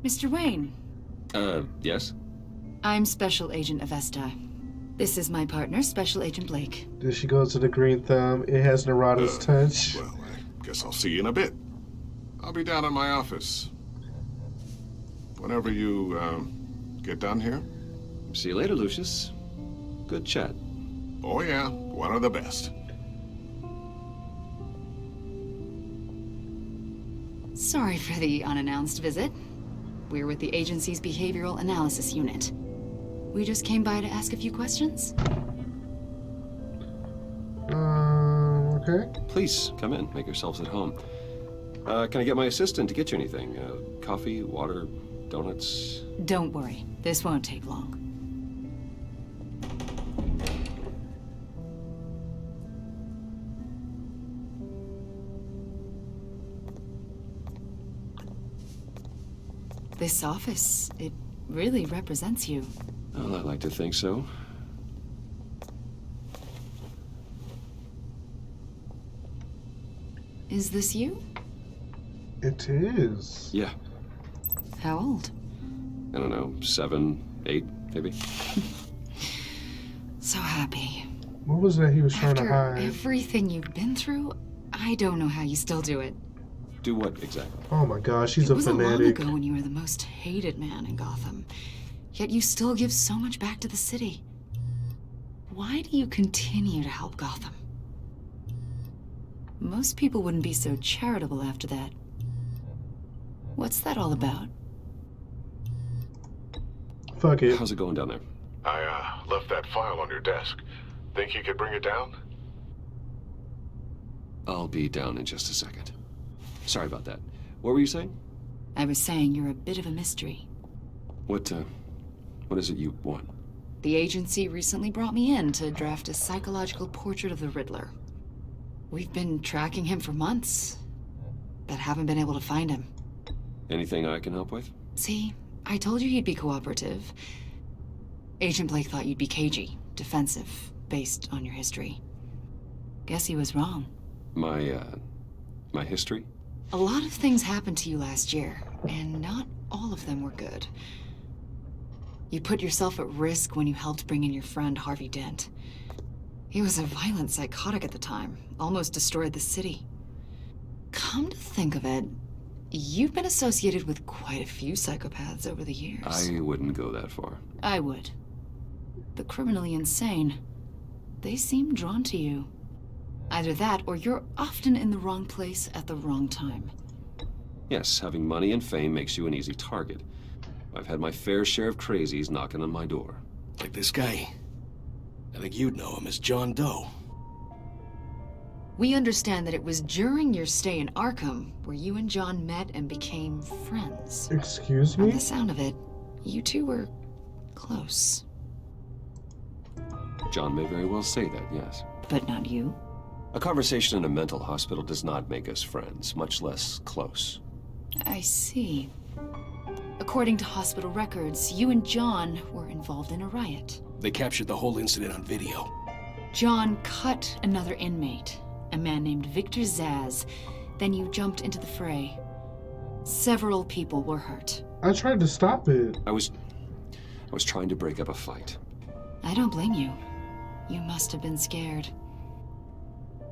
Mr. Wayne. Yes? I'm Special Agent Avesta. This is my partner, Special Agent Blake. Did she go to the green thumb? It has Narada's touch. Well, I guess I'll see you in a bit. I'll be down in my office. Whenever you, get done here. See you later, Lucius. Good chat. Oh yeah, one of the best. Sorry for the unannounced visit. We're with the agency's behavioral analysis unit. We just came by to ask a few questions. Okay. Please, come in. Make yourselves at home. Can I get my assistant to get you anything? Coffee, water, donuts? Don't worry. This won't take long. This office, it really represents you. Well, I like to think so. Is this you? It is. Yeah. How old? I don't know, 7, 8, maybe? So happy. What was that he was trying to After hide? everything you've been through, I don't know how you still do it. Do what exactly? Oh my gosh, she's a It was fanatic. long ago when you were the most hated man in Gotham. Yet you still give so much back to the city. Why do you continue to help Gotham? Most people wouldn't be so charitable after that. What's that all about? Fuck it. How's it going down there? I, left that file on your desk. Think you could bring it down? I'll be down in just a second. Sorry about that. What were you saying? I was saying you're a bit of a mystery. What is it you want? The agency recently brought me in to draft a psychological portrait of the Riddler. We've been tracking him for months, but haven't been able to find him. Anything I can help with? See, I told you he'd be cooperative. Agent Blake thought you'd be cagey, defensive, based on your history. Guess he was wrong. My history? A lot of things happened to you last year, and not all of them were good. You put yourself at risk when you helped bring in your friend Harvey Dent. He was a violent psychotic at the time, almost destroyed the city. Come to think of it, you've been associated with quite a few psychopaths over the years. I wouldn't go that far. I would. The criminally insane. They seem drawn to you. Either that, or you're often in the wrong place at the wrong time. Yes, having money and fame makes you an easy target. I've had my fair share of crazies knocking on my door. Like this guy. I think you'd know him as John Doe. We understand that it was during your stay in Arkham where you and John met and became friends. Excuse me? From the sound of it, you two were close. John may very well say that, yes. But not you? A conversation in a mental hospital does not make us friends, much less close. I see. According to hospital records, you and John were involved in a riot. They captured the whole incident on video. John cut another inmate, a man named Victor Zaz. Then you jumped into the fray. Several people were hurt. I tried to stop it. I was trying to break up a fight. I don't blame you. You must have been scared.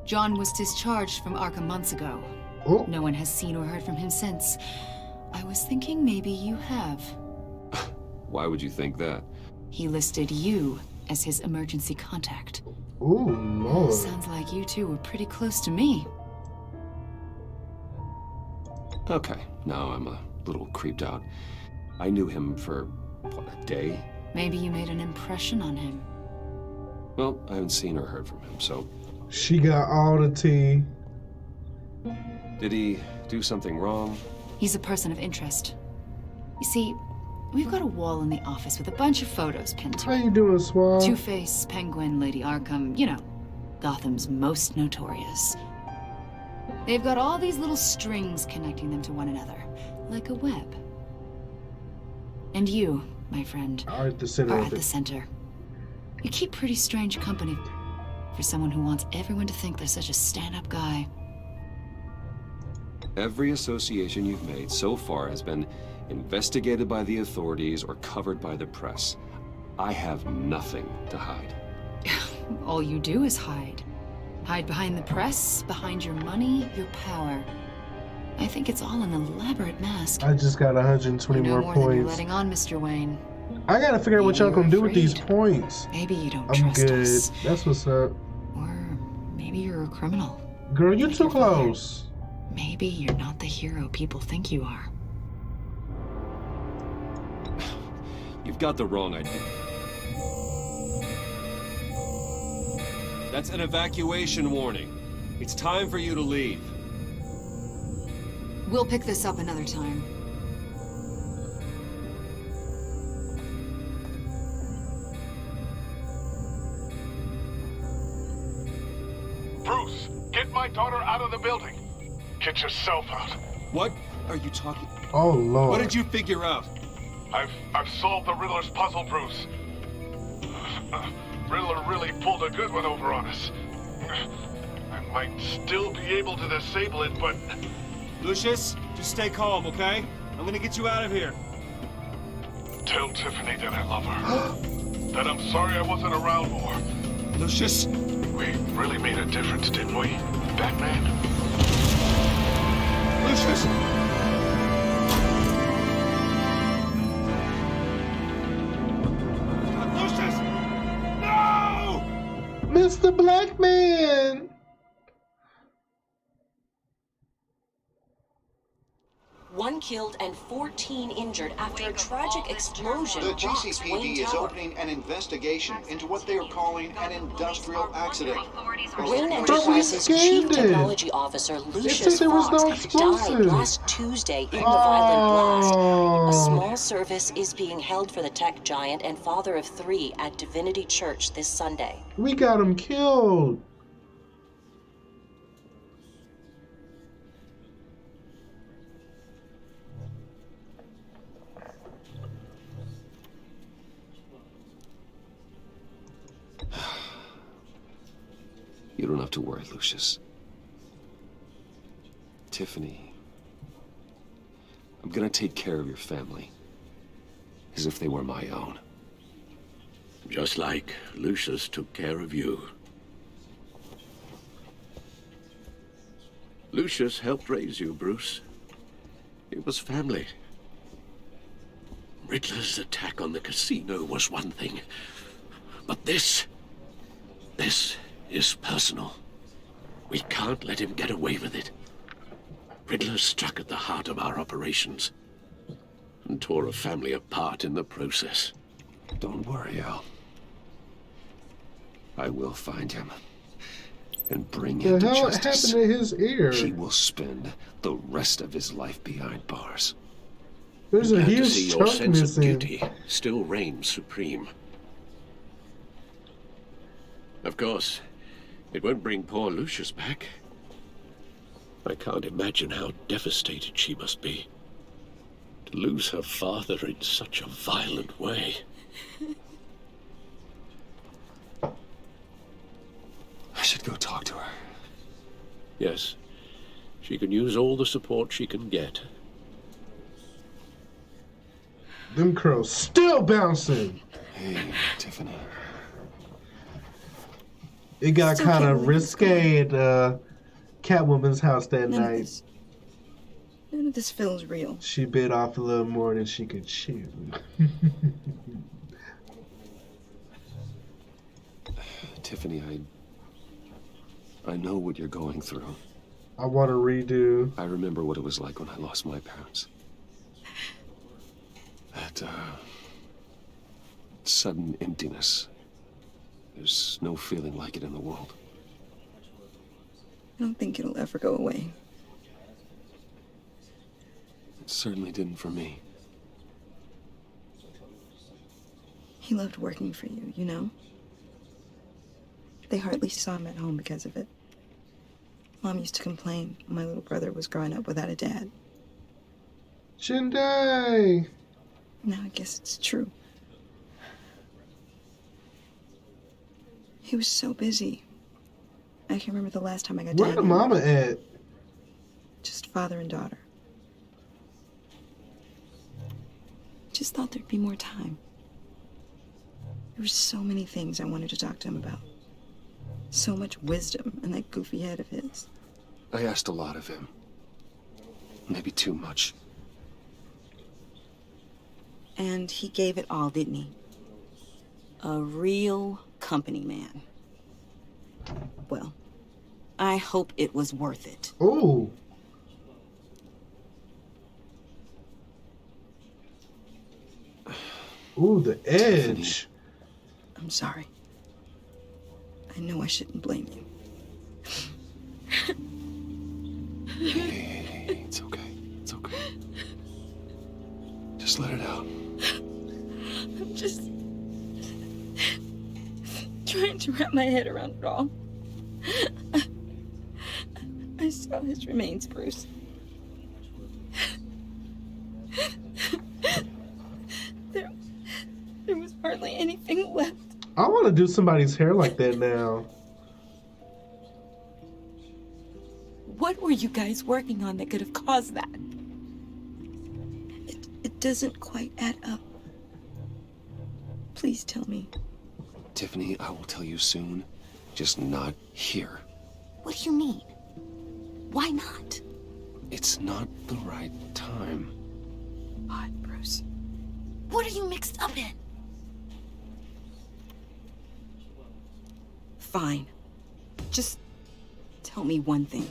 John was discharged from Arkham months ago. Oh. No one has seen or heard from him since. I was thinking maybe you have. Why would you think that? He listed you as his emergency contact. Ooh, Lord. Sounds like you two were pretty close to me. Okay, now I'm a little creeped out. I knew him for, what, a day? Maybe you made an impression on him. Well, I haven't seen or heard from him, so... She got all the tea. Did he do something wrong? He's a person of interest. You see, we've got a wall in the office with a bunch of photos pinned to it. How you doing, Swab? Two-Face, Penguin, Lady Arkham, you know, Gotham's most notorious. They've got all these little strings connecting them to one another, like a web. And you, my friend, are at the center of it. center. You keep pretty strange company for someone who wants everyone to think they're such a stand-up guy. Every association you've made so far has been investigated by the authorities or covered by the press. I have nothing to hide. All you do is hide. Hide behind the press, behind your money, your power. I think it's all an elaborate mask. I just got 120 you know more more than you're points. letting on, Mr. Wayne. I gotta figure out what y'all gonna do with these points. Maybe you don't I'm trust good. us. That's what's up. Or maybe you're a criminal. Girl, you're Like too your father. close. Maybe you're not the hero people think you are. You've got the wrong idea. That's an evacuation warning. It's time for you to leave. We'll pick this up another time. Bruce, get my daughter out of the building. Get yourself out. What are you talking? Oh, Lord. What did you figure out? I've solved the Riddler's puzzle, Bruce. Riddler really pulled a good one over on us. I might still be able to disable it, but... Lucius, just stay calm, okay? I'm gonna get you out of here. Tell Tiffany that I love her. That I'm sorry I wasn't around more. Lucius? We really made a difference, didn't we, Batman? Lucius! Lucius! No! Mr. Black Man! One killed and 14 injured after a tragic explosion The rocks GCPD Wayne is Tower. opening an investigation into what they are calling an industrial accident. Wayne But we Enterprises Chief scanned it. Technology Officer said Lucius there was no Fox died explosive. last Tuesday in the violent blast. Oh. A small service is being held for the tech giant and father of 3 at Divinity Church this Sunday. We got him killed. You don't have to worry, Lucius. Tiffany, I'm gonna take care of your family. As if they were my own. Just like Lucius took care of you. Lucius helped raise you, Bruce. It was family. Riddler's attack on the casino was one thing. But this is personal. We can't let him get away with it. Riddler struck at the heart of our operations and tore a family apart in the process. Don't worry, Al. I will find him and bring him to hell justice. happened to his ear? He will spend the rest of his life behind bars. There's a Glad to huge see your chunk sense of missing. duty still reigns supreme. Of course, it won't bring poor Lucius back. I can't imagine how devastated she must be. To lose her father in such a violent way. I should go talk to her. Yes, she can use all the support she can get. Them curls still bouncing. Hey, Tiffany. It got Still kind can't of believe it's risque at Catwoman's house that night. None of this feels real. She bit off a little more than she could chew. Tiffany, I know what you're going through. I want to redo. I remember what it was like when I lost my parents. That sudden emptiness. There's no feeling like it in the world. I don't think it'll ever go away. It certainly didn't for me. He loved working for you, you know? They hardly saw him at home because of it. Mom used to complain my little brother was growing up without a dad. Shindai! Now I guess it's true. He was so busy. I can remember the last time I got Where to the mama at? Just father and daughter. Just thought there'd be more time. There were so many things I wanted to talk to him about. So much wisdom in that goofy head of his. I asked a lot of him. Maybe too much. And he gave it all, didn't he? A real company man. Well, I hope it was worth it. Ooh. Ooh, the edge. I'm sorry. I know I shouldn't blame you. Hey, it's okay. It's okay. Just let it out. I'm just trying to wrap my head around it all. I saw his remains, Bruce. There was hardly anything left. I want to do somebody's hair like that now. What were you guys working on that could have caused that? It doesn't quite add up. Please tell me. Tiffany, I will tell you soon. Just not here. What do you mean? Why not? It's not the right time. What, Bruce? What are you mixed up in? Fine. Just tell me one thing.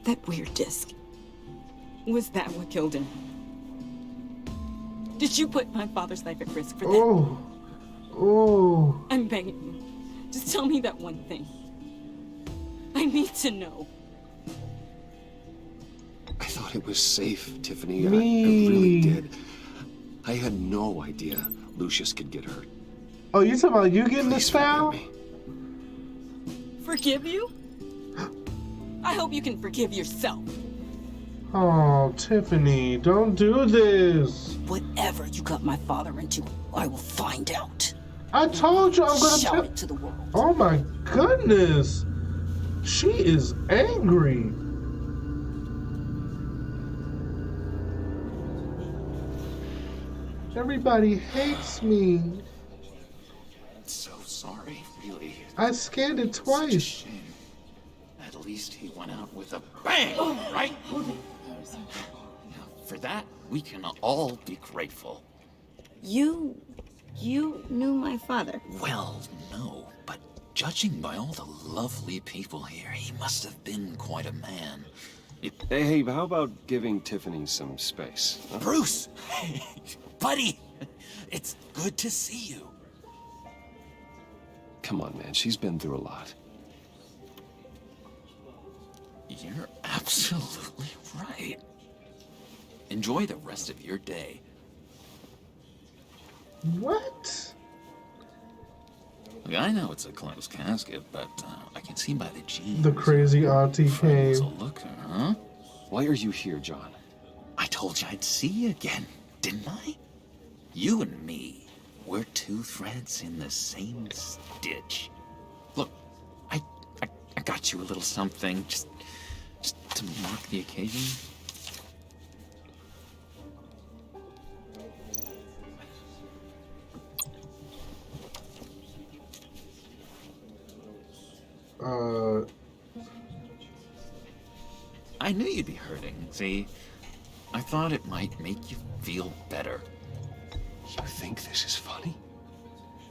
That weird disc. Was that what killed him? Did you put my father's life at risk for that? Oh. Oh. I'm begging you. Just tell me that one thing. I need to know. I thought it was safe, Tiffany. I Me. really did. I had no idea Lucius could get hurt. Oh, you talking about you getting this foul? Forgive you? I hope you can forgive yourself. Oh, Tiffany, don't do this. Whatever you got my father into, I will find out. I told you I'm gonna shout it to the world. Oh my goodness. She is angry. Everybody hates me. So sorry, really. I scanned it twice. At least he went out with a bang, right? Now, for that, we can all be grateful. You knew my father. Well, no, but judging by all the lovely people here, he must have been quite a man. Hey, how about giving Tiffany some space? Huh? Bruce! Buddy! It's good to see you. Come on, man. She's been through a lot. You're absolutely right. Enjoy the rest of your day. What? Look, I know it's a closed casket, but I can see by the jeans. The crazy auntie Friend's a came. looker, huh? Why are you here, John? I told you I'd see you again, didn't I? You and me, we're two threads in the same stitch. Look, I got you a little something, just to mark the occasion. I knew you'd be hurting, see? I thought it might make you feel better. You think this is funny?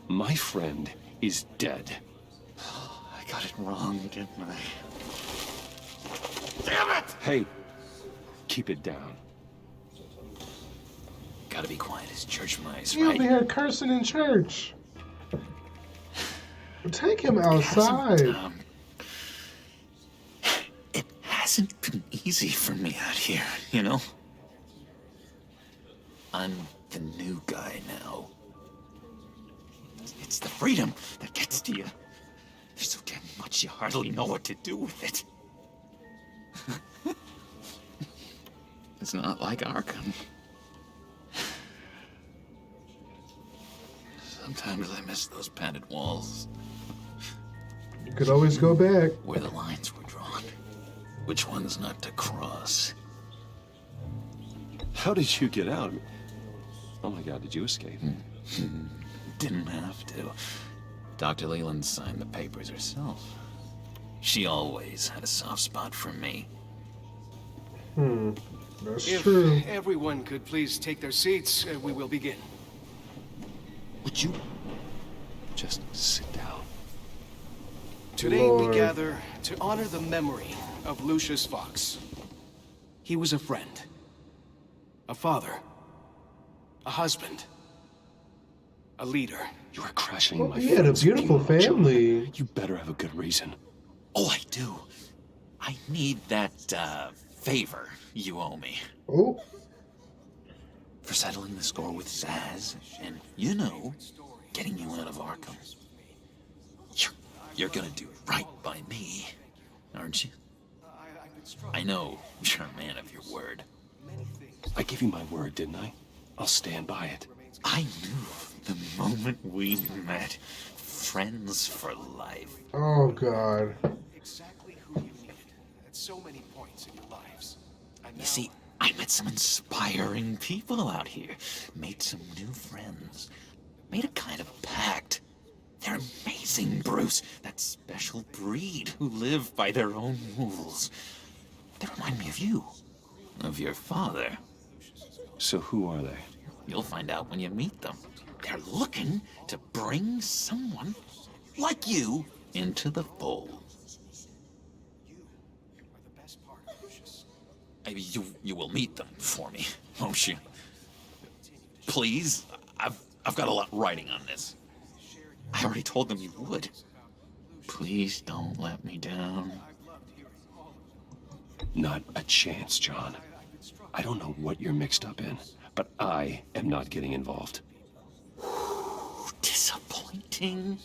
My friend is dead. I got it wrong, didn't I? Damn it! Hey, keep it down. Gotta be quiet as church mice, You right? over here cursing in church. Take him outside. It hasn't been easy for me out here, you know? I'm the new guy now. It's the freedom that gets to you. There's so damn much you hardly know what to do with it. It's not like Arkham. Sometimes I miss those padded walls. You could always go back. Where the lines were drawn. Which ones not to cross. How did you get out? Oh my God, did you escape? Didn't have to. Dr. Leland signed the papers herself. She always had a soft spot for me. That's if true. everyone could please take their seats, we will begin. Would you just sit down? Today Lord. we gather to honor the memory of Lucius Fox. He was a friend, a father, a husband, a leader. You are crashing Well, my he had a friend's beautiful funeral, John. family. You better have a good reason. Oh, I do. I need that, favor you owe me. Oh. For settling the score with Zaz, and, you know, getting you out of Arkham. You're gonna do right by me, aren't you? I know you're a man of your word. I gave you my word, didn't I? I'll stand by it. I knew the moment we met. Friends for life. Oh, God. Exactly who you needed at so many points in your lives. You see, I met some inspiring people out here. Made some new friends. Made a kind of pact. They're amazing, Bruce. That special breed who live by their own rules. They remind me of you. Of your father. So who are they? You'll find out when you meet them. They're looking to bring someone like you into the fold. You will meet them for me, won't you? Please, I've got a lot riding on this. I already told them you would. Please don't let me down. Not a chance, John. I don't know what you're mixed up in, but I am not getting involved. Disappointing.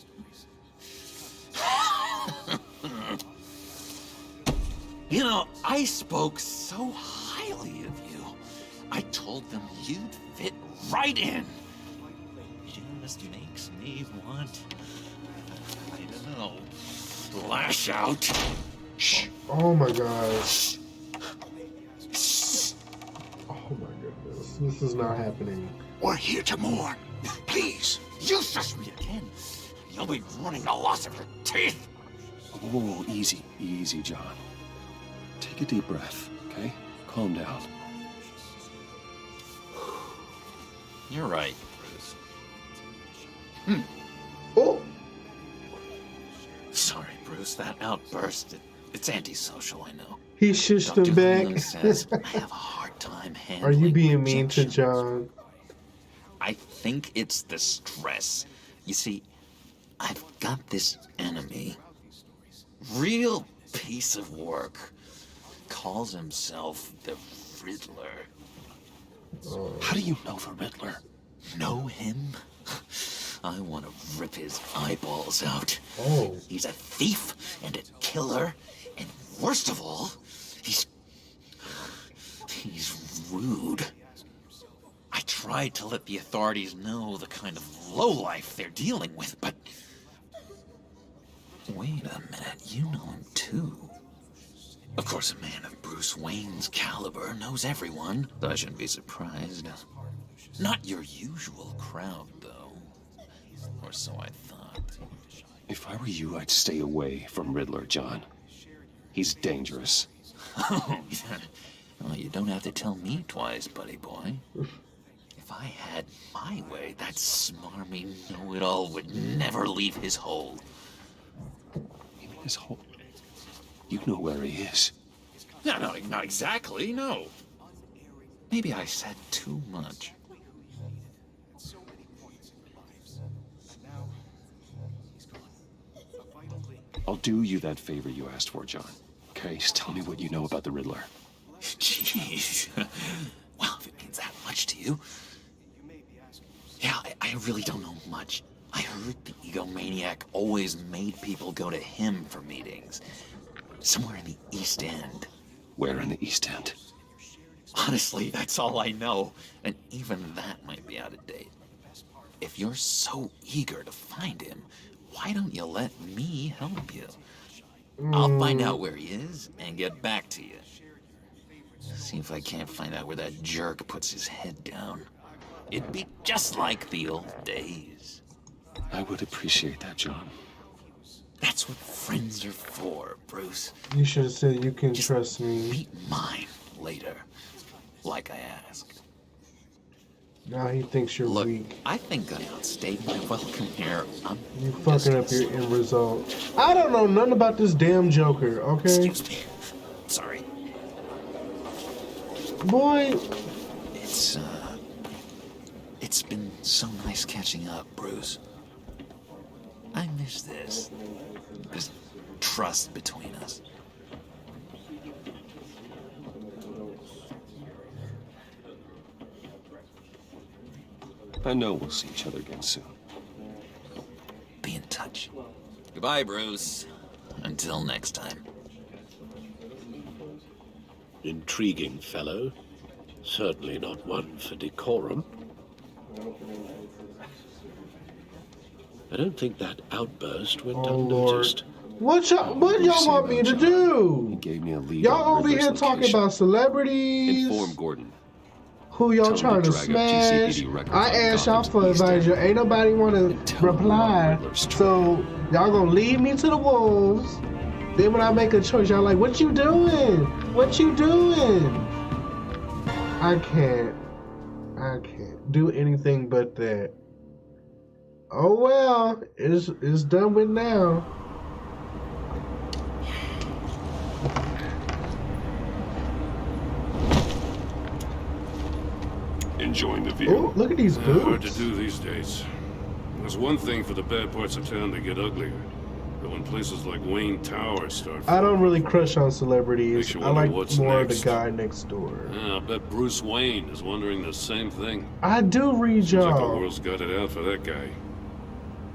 You know, I spoke so highly of you. I told them you'd fit right in. Just makes me want, I don't know, lash out. Shh. Oh, my gosh. Oh, my goodness. This is not happening. We're here to mourn. Please. You shush me again. You'll be mourning the loss of your teeth. Whoa, easy, easy, John. Take a deep breath, okay? Calm down. You're right, Bruce. Oh! Sorry, Bruce, that outburst, it's antisocial, I know. He shushed Dr. him back. Leland says I have a hard time handling Are you being mean to rejection. John? I think it's the stress. You see, I've got this enemy. Real piece of work. Calls himself the Riddler. How do you know the Riddler? Know him? I want to rip his eyeballs out. Oh. He's a thief and a killer, and worst of all, he's rude. I tried to let the authorities know the kind of lowlife they're dealing with, but... Wait a minute, you know him too. Of course, a man of Bruce Wayne's caliber knows everyone, so I shouldn't be surprised. Not your usual crowd, though. Or so I thought. If I were you, I'd stay away from Riddler, John. He's dangerous. Oh, yeah. Well, you don't have to tell me twice, buddy boy. If I had my way, that smarmy know-it-all would never leave his hole. You mean his hole? You know where he is. No, not exactly, no. Maybe I said too much. I'll do you that favor you asked for, John. Okay, just tell me what you know about the Riddler. Jeez. Well, if it means that much to you. Yeah, I really don't know much. I heard the egomaniac always made people go to him for meetings. Somewhere in the East End. Where in the East End? Honestly, that's all I know. And even that might be out of date. If you're so eager to find him, why don't you let me help you? I'll find out where he is and get back to you. See if I can't find out where that jerk puts his head down. It'd be just like the old days. I would appreciate that, John. That's what friends are for, Bruce. You should have said you can trust me. Meet mine later, like I asked. Now he thinks you're weak. I think I outstayed my welcome here. You fucking up your end result. I don't know nothing about this damn Joker, okay? Excuse me. Sorry. Boy. It's been so nice catching up, Bruce. I miss this. This trust between us. I know we'll see each other again soon. Be in touch. Goodbye, Bruce. Until next time. Intriguing fellow. Certainly not one for decorum. I don't think that outburst went unnoticed. What y'all want me to do? He gave me a lead. Y'all over here talking about celebrities. Inform Gordon. Who y'all trying to smash? I asked y'all for advice. Ain't nobody want to reply. So y'all gonna leave me to the wolves. Then when I make a choice, y'all like, what you doing? What you doing? I can't do anything but that. Oh well, it's done with now. Enjoying the view. Ooh, look at these boots. Hard to do these days. There's one thing for the bad parts of town to get uglier. But when places like Wayne Tower start... I don't really crush on celebrities. I like more next. the guy next door. Yeah, I bet Bruce Wayne is wondering the same thing. I do read Seems like the y'all. world's got it out for that guy.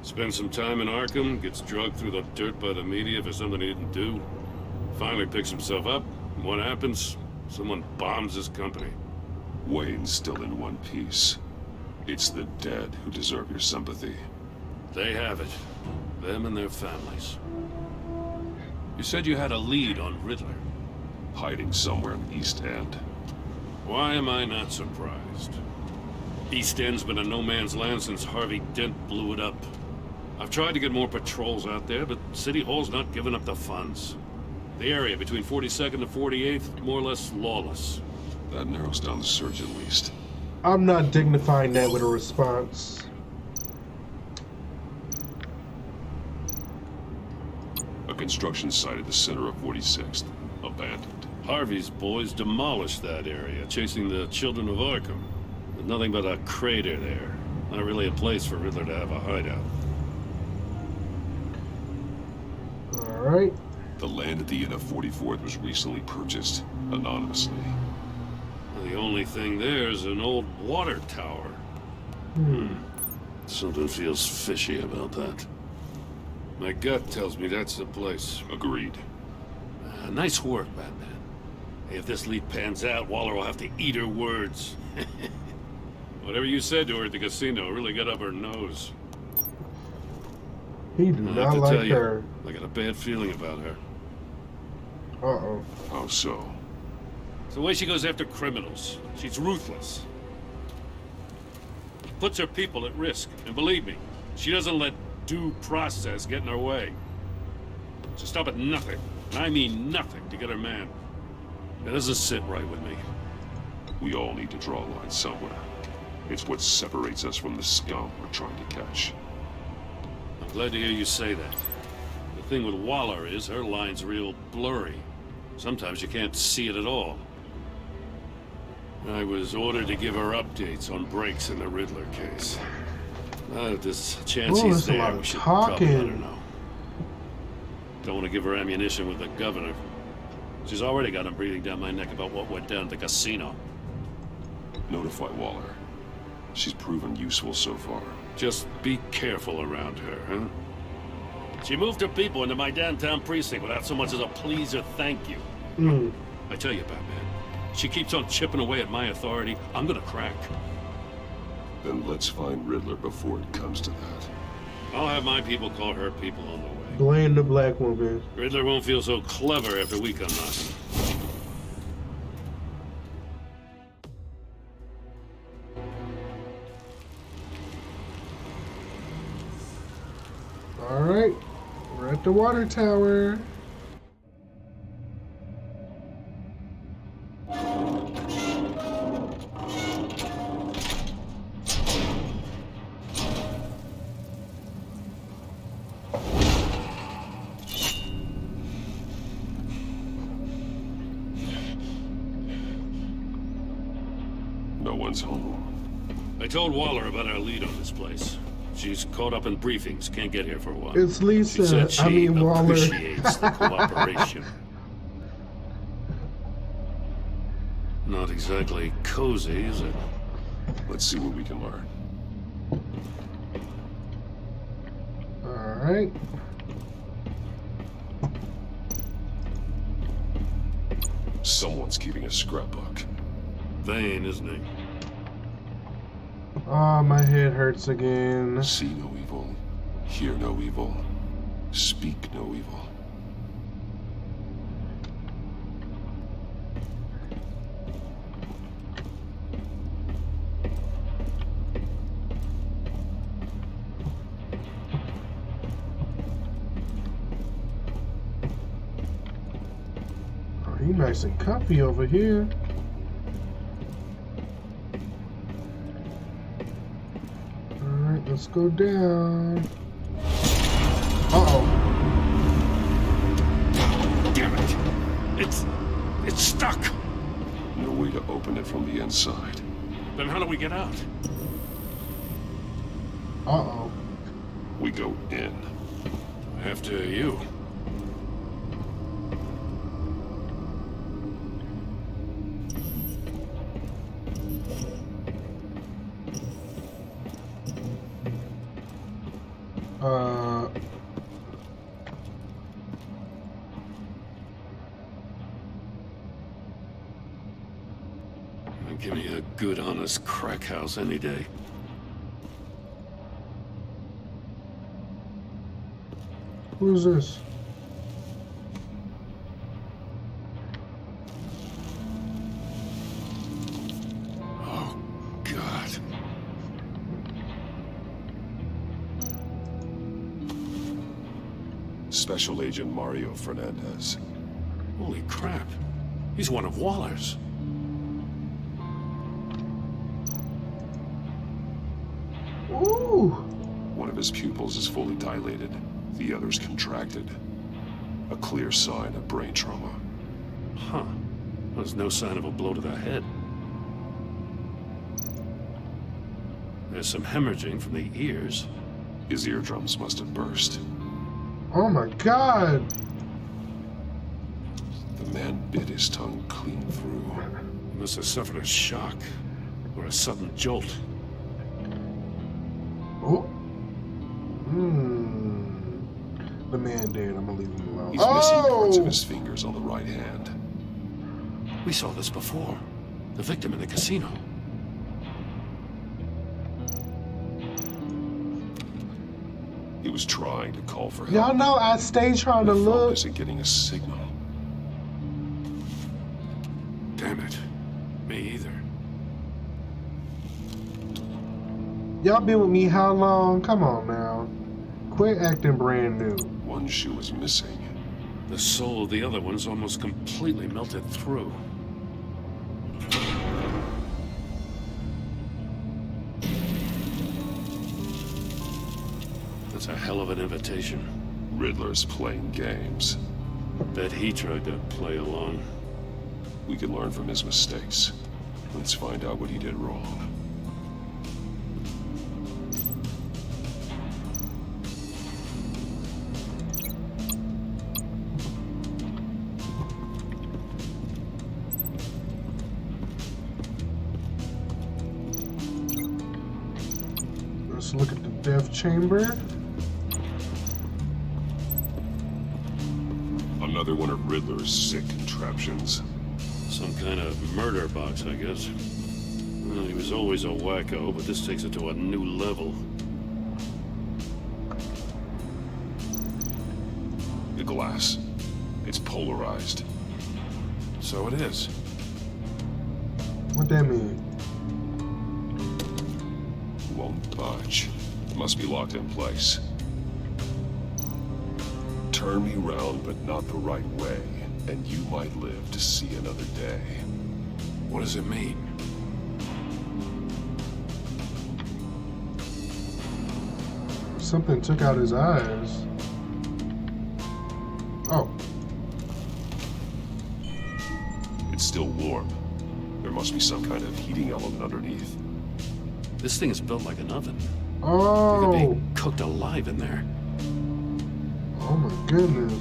Spends some time in Arkham, gets drugged through the dirt by the media for something he didn't do. Finally picks himself up, and what happens? Someone bombs his company. Wayne's still in one piece. It's the dead who deserve your sympathy. They have it. Them and their families. You said you had a lead on Riddler. Hiding somewhere in the East End. Why am I not surprised? East End's been a no-man's land since Harvey Dent blew it up. I've tried to get more patrols out there, but City Hall's not giving up the funds. The area between 42nd and 48th, more or less lawless. That narrows down the search at least. I'm not dignifying that with a response. A construction site at the center of 46th. Abandoned. Harvey's boys demolished that area, chasing the children of Arkham. There's nothing but a crater there. Not really a place for Riddler to have a hideout. Alright. The land at the end of 44th was recently purchased, anonymously. The only thing there is an old water tower. Something feels fishy about that. My gut tells me that's the place. Agreed. Nice work, Batman. Hey, if this lead pans out, Waller will have to eat her words. Whatever you said to her at the casino really got up her nose. He do not like her. I got a bad feeling about her. Uh-oh. How so? It's the way she goes after criminals. She's ruthless. Puts her people at risk. And believe me, she doesn't let due process get in her way. She'll stop at nothing, and I mean nothing, to get her man. That doesn't sit right with me. We all need to draw a line somewhere. It's what separates us from the scum we're trying to catch. I'm glad to hear you say that. The thing with Waller is her line's real blurry. Sometimes you can't see it at all. I was ordered to give her updates on breaks in the Riddler case. If there's a chance he's there, we should probably let her know. Don't want to give her ammunition with the governor. She's already got him breathing down my neck about what went down at the casino. Notify Waller. She's proven useful so far. Just be careful around her, huh? She moved her people into my downtown precinct without so much as a please or thank you. I tell you, Batman, she keeps on chipping away at my authority, I'm gonna crack. Then let's find Riddler before it comes to that. I'll have my people call her people on the way. Blame the black woman. Riddler won't feel so clever after we come knocking. Alright. We're at the water tower. No one's home. I told Waller about our lead on this place. She's caught up in briefings, can't get here for a while. It's Lisa. She said she Waller. appreciates the cooperation. Not exactly cozy, is it? Let's see what we can learn. Alright. Someone's keeping a scrapbook. Vain, isn't he? Oh, my head hurts again. See no evil, hear no evil, speak no evil. Oh, he nice and comfy over here. Let's go down. Uh-oh. Damn it! It's stuck! No way to open it from the inside. Then how do we get out? Uh-oh. We go in. After you. Give me a good, honest crack house any day. Who's this? Oh, God. Special Agent Mario Fernandez. Holy crap. He's one of Waller's. Ooh. One of his pupils is fully dilated. The other's contracted. A clear sign of brain trauma. Huh. There's no sign of a blow to the head. There's some hemorrhaging from the ears. His eardrums must have burst. Oh my god! The man bit his tongue clean through. He must have suffered a shock or a sudden jolt. Oh. The man dead. I'm gonna leave him alone. He's missing parts of his fingers on the right hand. We saw this before. The victim in the casino. He was trying to call for help. Y'all know I stay trying to The phone look. isn't getting a signal. Damn it. Me either. Y'all been with me how long? Come on now. Quit acting brand new. One shoe is missing. The soul of the other one's almost completely melted through. That's a hell of an invitation. Riddler's playing games. Bet he tried to play along. We can learn from his mistakes. Let's find out what he did wrong. Let's look at the death chamber. Another one of Riddler's sick contraptions. Some kind of murder box, I guess. Well, he was always a wacko, but this takes it to a new level. The glass. It's polarized. So it is. What that mean? Won't budge. It must be locked in place. Turn me round, but not the right way, and you might live to see another day. What does it mean? Something took out his eyes. Oh. It's still warm. There must be some kind of heating element underneath. This thing is built like an oven. Oh. It could be cooked alive in there. Oh my goodness.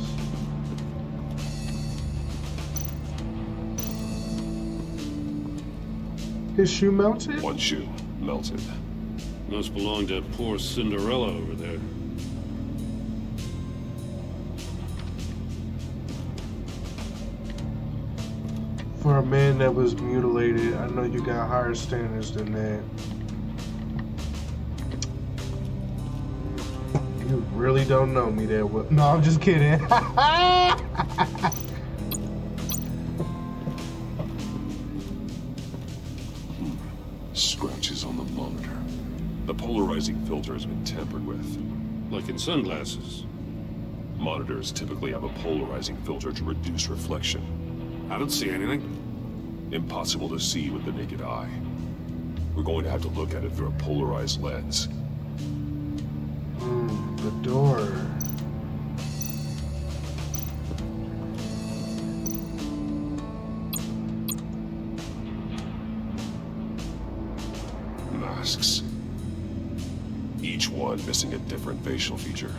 His shoe melted? One shoe melted. Must belong to poor Cinderella over there. For a man that was mutilated, I know you got higher standards than that. You really don't know me that well. No, I'm just kidding. Scratches on the monitor. The polarizing filter has been tampered with. Like in sunglasses. Monitors typically have a polarizing filter to reduce reflection. I don't see anything. Impossible to see with the naked eye. We're going to have to look at it through a polarized lens. The door. Masks. Each one missing a different facial feature.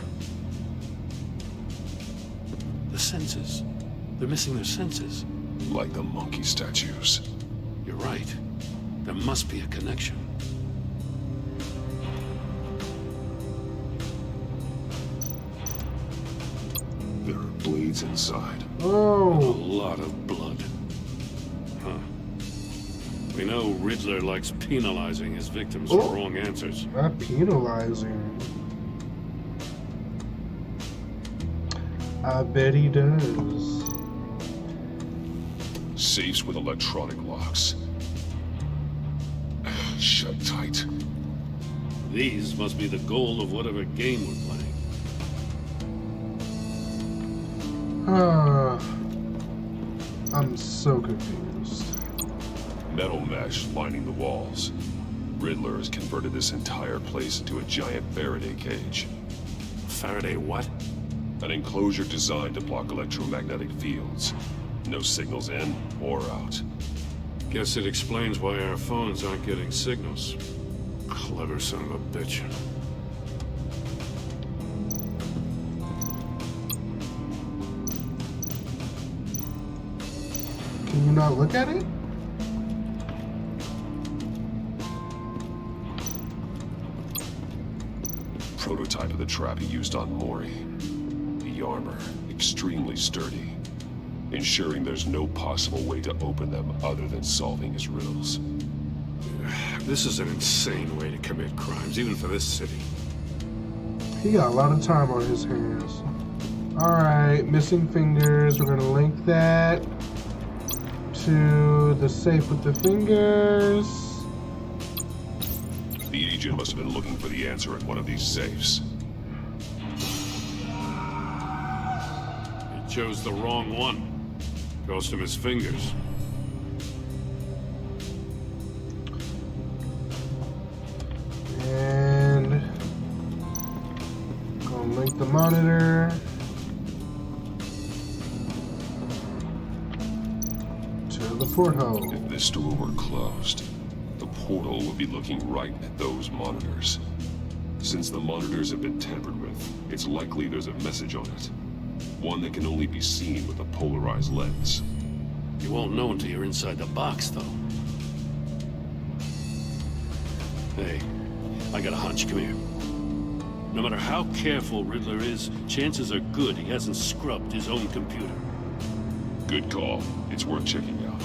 The senses. They're missing their senses. Like the monkey statues. You're right. There must be a connection. There are blades inside. Oh. And a lot of blood. Huh. We know Riddler likes penalizing his victims for wrong answers. Not penalizing. I bet he does. Safes with electronic locks. Shut tight. These must be the goal of whatever game we're playing. I'm so confused. Metal mesh lining the walls. Riddler has converted this entire place into a giant Faraday cage. Faraday what? An enclosure designed to block electromagnetic fields. No signals in or out. Guess it explains why our phones aren't getting signals. Clever son of a bitch. Can you not look at it? Prototype of the trap he used on Mori. The armor, extremely sturdy, ensuring there's no possible way to open them other than solving his riddles. This is an insane way to commit crimes, even for this city. He got a lot of time on his hands. Alright, missing fingers. We're gonna link that to the safe with the fingers. The agent must have been looking for the answer in one of these safes. He chose the wrong one. Cost him his fingers. And gonna link the monitor to the porthole. If this door were closed, the portal would be looking right at those monitors. Since the monitors have been tampered with, it's likely there's a message on it. One that can only be seen with a polarized lens. You won't know until you're inside the box, though. Hey, I got a hunch. Come here. No matter how careful Riddler is, chances are good he hasn't scrubbed his own computer. Good call. It's worth checking out.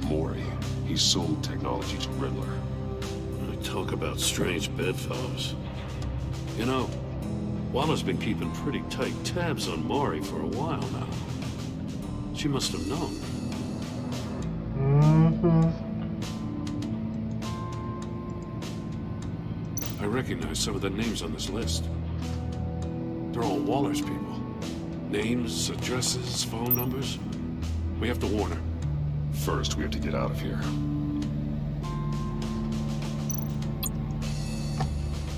Mori, he sold technology to Riddler. Talk about strange bedfellows. You know, Waller's been keeping pretty tight tabs on Mori for a while now. She must have known. I recognize some of the names on this list. They're all Waller's people. Names, addresses, phone numbers. We have to warn her. First, we have to get out of here.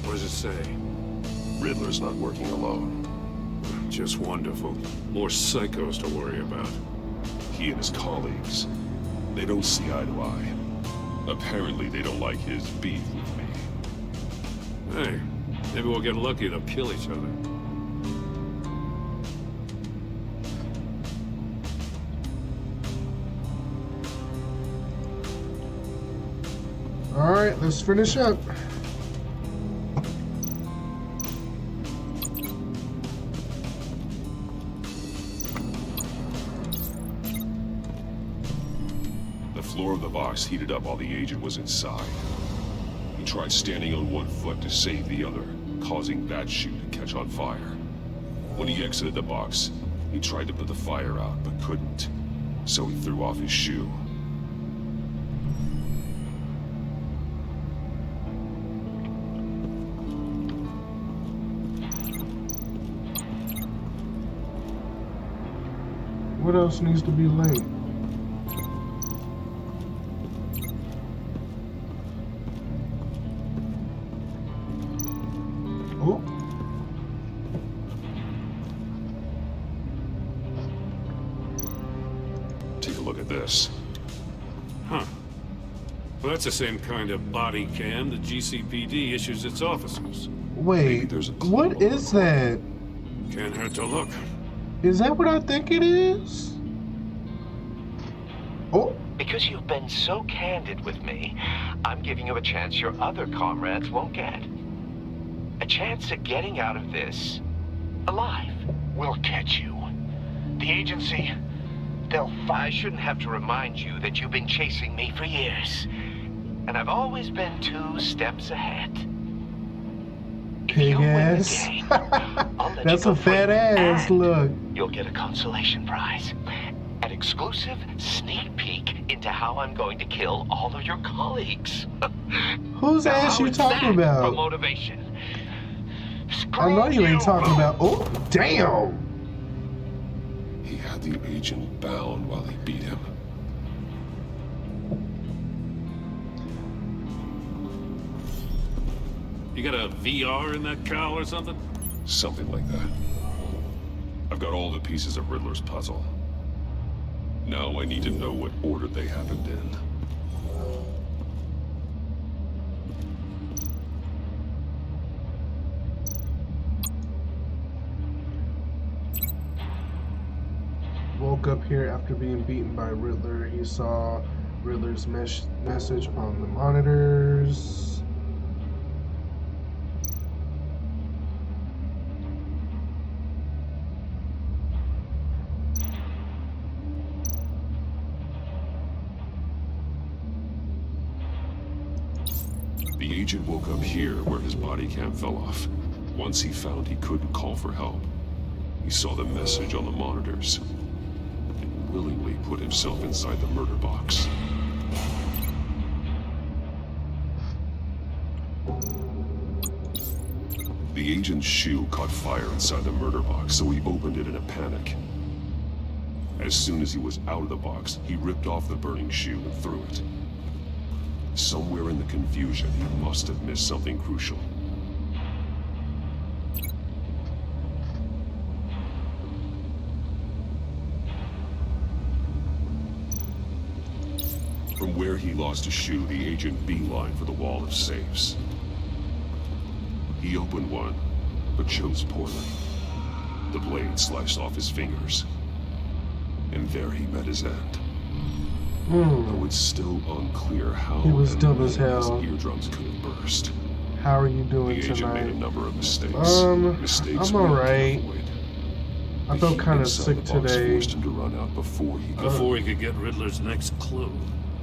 What does it say? Riddler's not working alone. Just wonderful. More psychos to worry about. He and his colleagues, they don't see eye to eye. Apparently, they don't like his beef with me. Hey, maybe we'll get lucky to kill each other. Alright, let's finish up. The floor of the box heated up while the agent was inside. He tried standing on one foot to save the other, causing that shoe to catch on fire. When he exited the box, he tried to put the fire out, but couldn't. So he threw off his shoe. What else needs to be linked? Oh. Take a look at this. Huh. Well, that's the same kind of body cam the GCPD issues its officers. Wait, what is that? Can't hurt to look. Is that what I think it is? Oh. Because you've been so candid with me, I'm giving you a chance your other comrades won't get. A chance at getting out of this alive. We'll catch you. The agency, I shouldn't have to remind you that you've been chasing me for years. And I've always been 2 steps ahead. Pig ass. That's a fat ass, look. You'll get a consolation prize. An exclusive sneak peek into how I'm going to kill all of your colleagues. Whose ass you talking about? For motivation. I know you ain't talking about. Oh, damn. He had the agent bound while he beat him. You got a VR in that cowl or something? Something like that. I've got all the pieces of Riddler's puzzle. Now I need to know what order they happened in. Woke up here after being beaten by Riddler. He saw Riddler's message on the monitors. The agent woke up here where his body cam fell off. Once he found he couldn't call for help, he saw the message on the monitors and willingly put himself inside the murder box. The agent's shoe caught fire inside the murder box, so he opened it in a panic. As soon as he was out of the box, he ripped off the burning shoe and threw it. Somewhere in the confusion, he must have missed something crucial. From where he lost a shoe, the agent beelined for the wall of safes. He opened one, but chose poorly. The blade sliced off his fingers. And there he met his end. Though it's still unclear how he was dumb as his hell. eardrums could have burst. How are you doing The agent tonight? made a number of mistakes. I'm alright. I felt kind of sick today. Forced him to run out before he could get Riddler's next clue.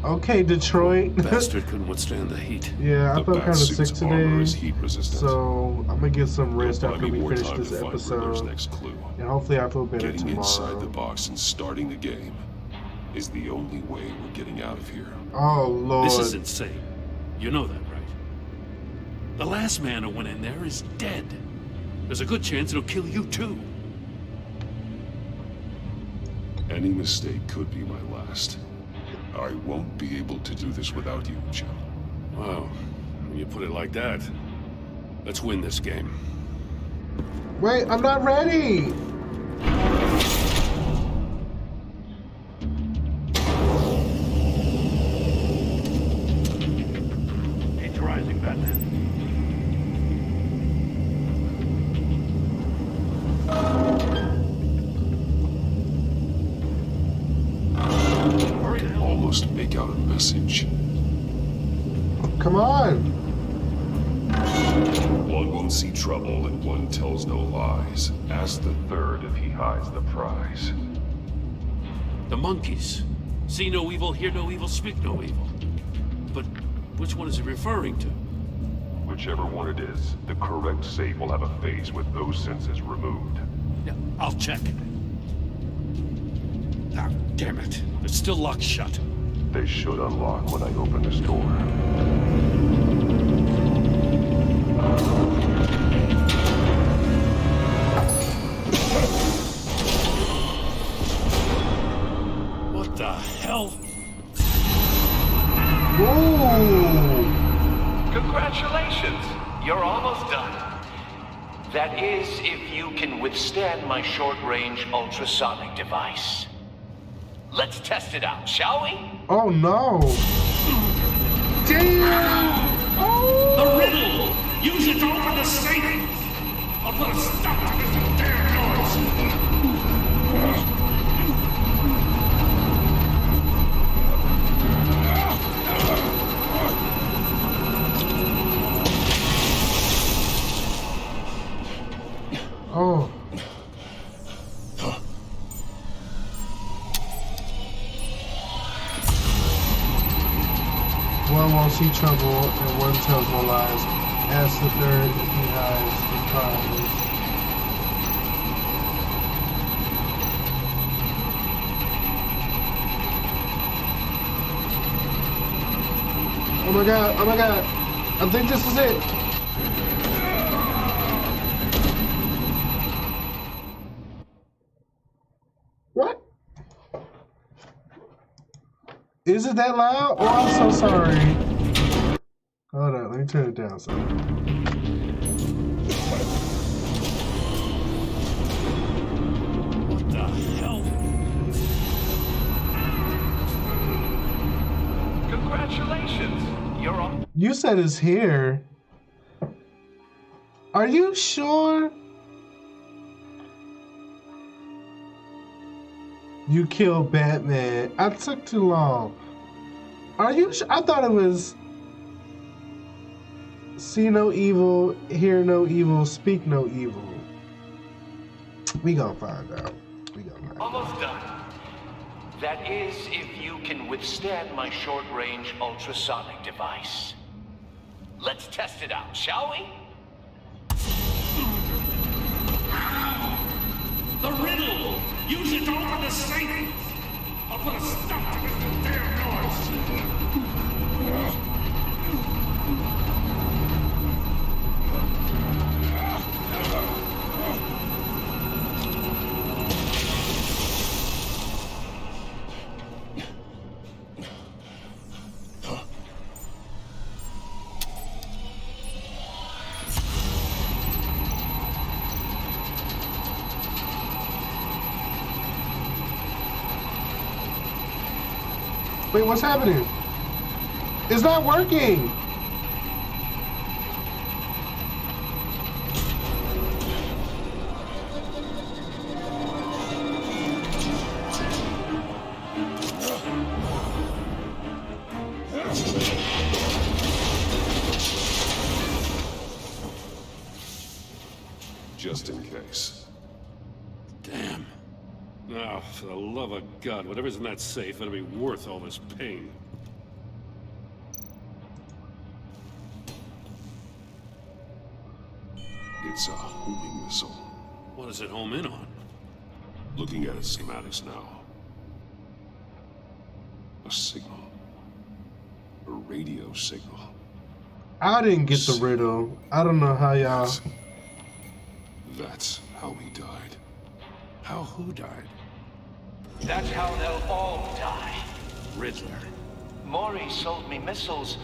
Okay, Detroit. Bastard couldn't withstand the heat. Yeah, I felt kind of sick today. Heat resistant. So I'm gonna get some rest There'll after be we more finish time this to find episode, Riddler's next clue. and hopefully I feel better Getting tomorrow. inside the box and starting the game is the only way we're getting out of here. Oh Lord! This is insane. You know that, right? The last man who went in there is dead. There's a good chance it'll kill you too. Any mistake could be my last. I won't be able to do this without you, Joe. Wow, when you put it like that, let's win this game. Wait, I'm not ready. It's rising, Batman. Almost make out a message. Come on. One won't see trouble and one tells no lies. Ask the third if he hides the prize. The monkeys. See no evil, hear no evil, speak no evil. But which one is he referring to? Whichever one it is, the correct safe will have a phase with those senses removed. Yeah, I'll check. Ah, damn it. It's still locked shut. They should unlock when I open this door. What the hell? Whoa! Congratulations! You're almost done. That is, if you can withstand my short-range ultrasonic device. Let's test it out, shall we? Oh no! Damn! Oh! The riddle! Use it to open the safe! I'll put a stop to this damn noise! Oh. One won't see trouble and one tells no lies. Ask the third if he hides the prize. Oh my god, oh my god. I think this is it. What? Is it that loud? Oh, I'm so sorry. Hold on, let me turn it down some. You said his hair. Are you sure? You killed Batman. I took too long. Are you sure? I thought it was see no evil, hear no evil, speak no evil. We gonna find out. We gonna find out. Almost done. That is, if you can withstand my short-range ultrasonic device. Let's test it out, shall we? The riddle! Use it to open the safe! I'll put a stop to this damn noise! Wait, what's happening? It's not working. Just in case. Damn. Oh, for the love of God, whatever's in that safe better be worth all this pain. It's a homing missile. What does it home in on? Looking at its schematics now. A signal. A radio signal. I didn't get the riddle. I don't know how y'all. That's how he died. How who died? That's how they'll all die. Riddler. Maury sold me missiles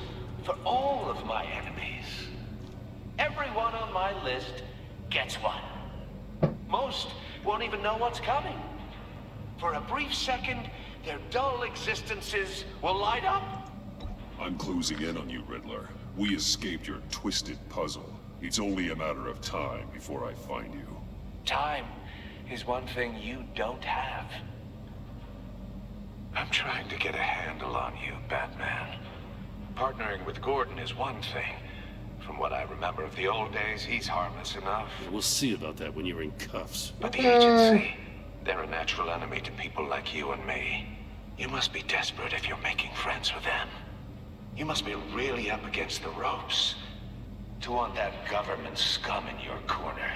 for all of my enemies. Everyone on my list gets one. Most won't even know what's coming. For a brief second, their dull existences will light up. I'm closing in on you, Riddler. We escaped your twisted puzzle. It's only a matter of time before I find you. Time is one thing you don't have. I'm trying to get a handle on you, Batman. Partnering with Gordon is one thing. From what I remember of the old days, he's harmless enough. We'll see about that when you're in cuffs. But the agency, they're a natural enemy to people like you and me. You must be desperate if you're making friends with them. You must be really up against the ropes to want that government scum in your corner.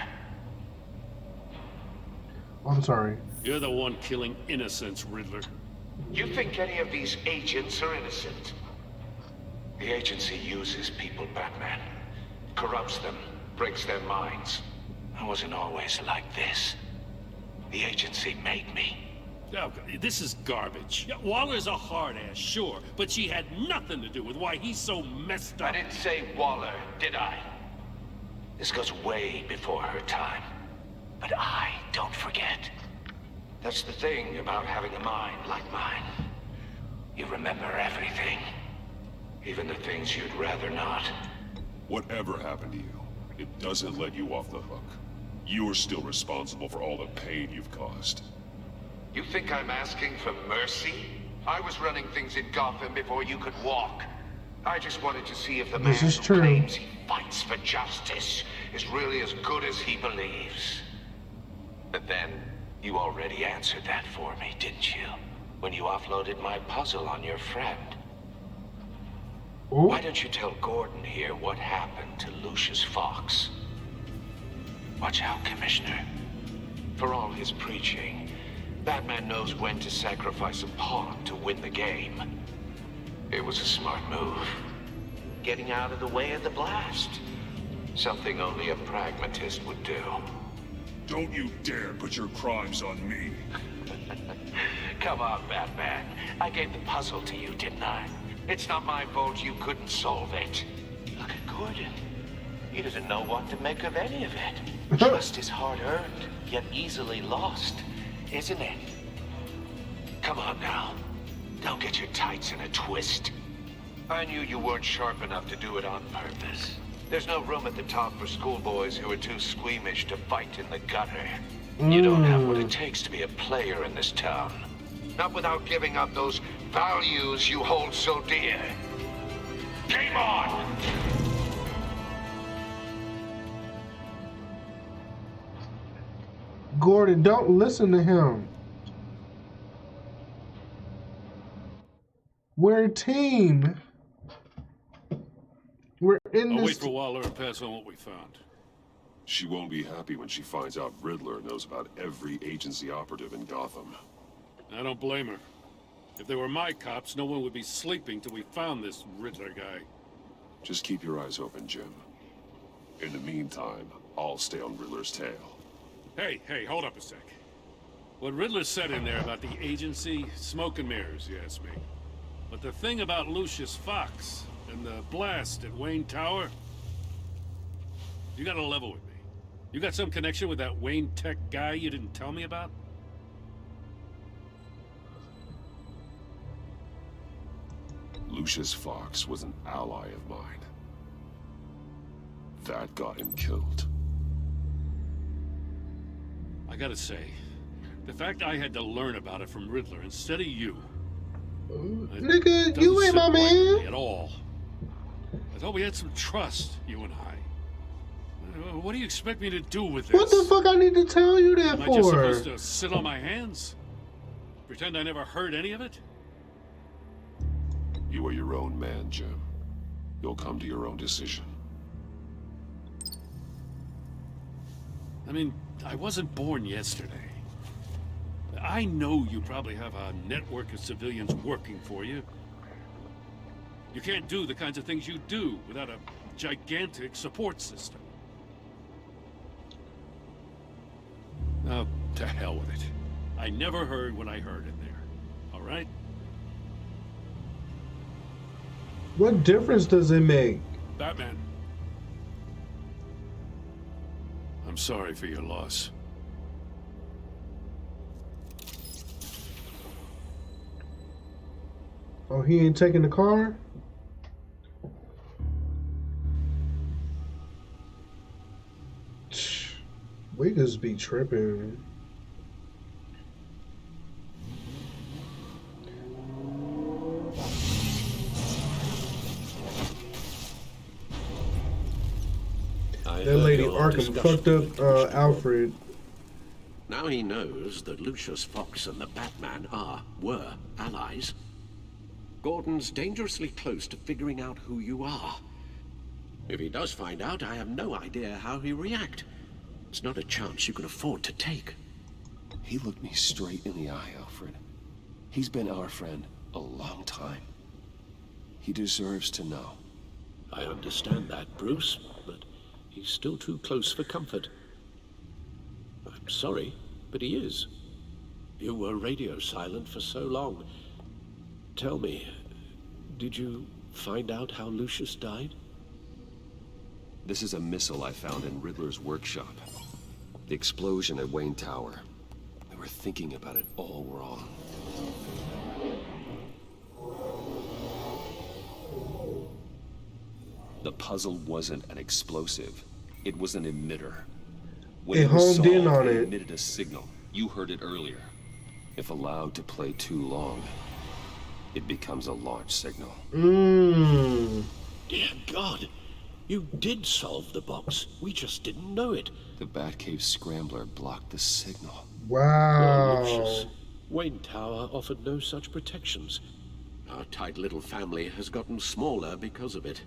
I'm sorry. You're the one killing innocents, Riddler. You think any of these agents are innocent? The agency uses people, Batman. Corrupts them, breaks their minds. I wasn't always like this. The agency made me. Oh, this is garbage. Yeah, Waller's a hard-ass, sure, but she had nothing to do with why he's so messed up. I didn't say Waller, did I? This goes way before her time. But I don't forget. That's the thing about having a mind like mine. You remember everything. Even the things you'd rather not. Whatever happened to you, it doesn't let you off the hook. You're still responsible for all the pain you've caused. You think I'm asking for mercy? I was running things in Gotham before you could walk. I just wanted to see if the man who claims he fights for justice is really as good as he believes. But then, you already answered that for me, didn't you? When you offloaded my puzzle on your friend. Why don't you tell Gordon here what happened to Lucius Fox? Watch out, Commissioner. For all his preaching, Batman knows when to sacrifice a pawn to win the game. It was a smart move. Getting out of the way of the blast. Something only a pragmatist would do. Don't you dare put your crimes on me. Come on, Batman. I gave the puzzle to you, didn't I? It's not my fault you couldn't solve it. Look at Gordon. He doesn't know what to make of any of it. Trust is hard-earned, yet easily lost, isn't it? Come on now. Don't get your tights in a twist. I knew you weren't sharp enough to do it on purpose. There's no room at the top for schoolboys who are too squeamish to fight in the gutter. You don't have what it takes to be a player in this town. Not without giving up those values you hold so dear. Game on! Gordon, don't listen to him. We're a team. We're in I'll this. wait for Waller and pass on what we found. She won't be happy when she finds out Riddler knows about every agency operative in Gotham. I don't blame her. If they were my cops, no one would be sleeping till we found this Riddler guy. Just keep your eyes open, Jim. In the meantime, I'll stay on Riddler's tail. Hey, hold up a sec. What Riddler said in there about the agency, smoke and mirrors, you ask me. But the thing about Lucius Fox and the blast at Wayne Tower, you gotta level with me. You got some connection with that Wayne Tech guy you didn't tell me about? Lucius Fox was an ally of mine. That got him killed. I gotta say, the fact I had to learn about it from Riddler instead of you... Nigga, you ain't my man. At all. I thought we had some trust, you and I. What do you expect me to do with this? What the fuck I need to tell you that Am for? I just supposed to sit on my hands? Pretend I never heard any of it? You are your own man, Jim. You'll come to your own decision. I mean, I wasn't born yesterday. I know you probably have a network of civilians working for you. You can't do the kinds of things you do without a gigantic support system. Oh, to hell with it. I never heard what I heard in there. All right? What difference does it make? Batman. I'm sorry for your loss. Oh, he ain't taking the car? We just be tripping. That lady Arkham fucked up Alfred. Now he knows that Lucius Fox and the Batman were allies. Gordon's dangerously close to figuring out who you are. If he does find out, I have no idea how he'll react. It's not a chance you can afford to take. He looked me straight in the eye, Alfred. He's been our friend a long time. He deserves to know. I understand that, Bruce, but he's still too close for comfort. I'm sorry, but he is. You were radio silent for so long. Tell me, did you find out how Lucius died? This is a missile I found in Riddler's workshop. The explosion at Wayne Tower. They were thinking about it all wrong. The puzzle wasn't an explosive. It was an emitter. When It it was homed in solved, on it it. emitted a signal. You heard it earlier. If allowed to play too long, it becomes a launch signal. Dear God, you did solve the box. We just didn't know it. The Batcave scrambler blocked the signal. Wow. Poor Lucius. Wayne Tower offered no such protections. Our tight little family has gotten smaller because of it.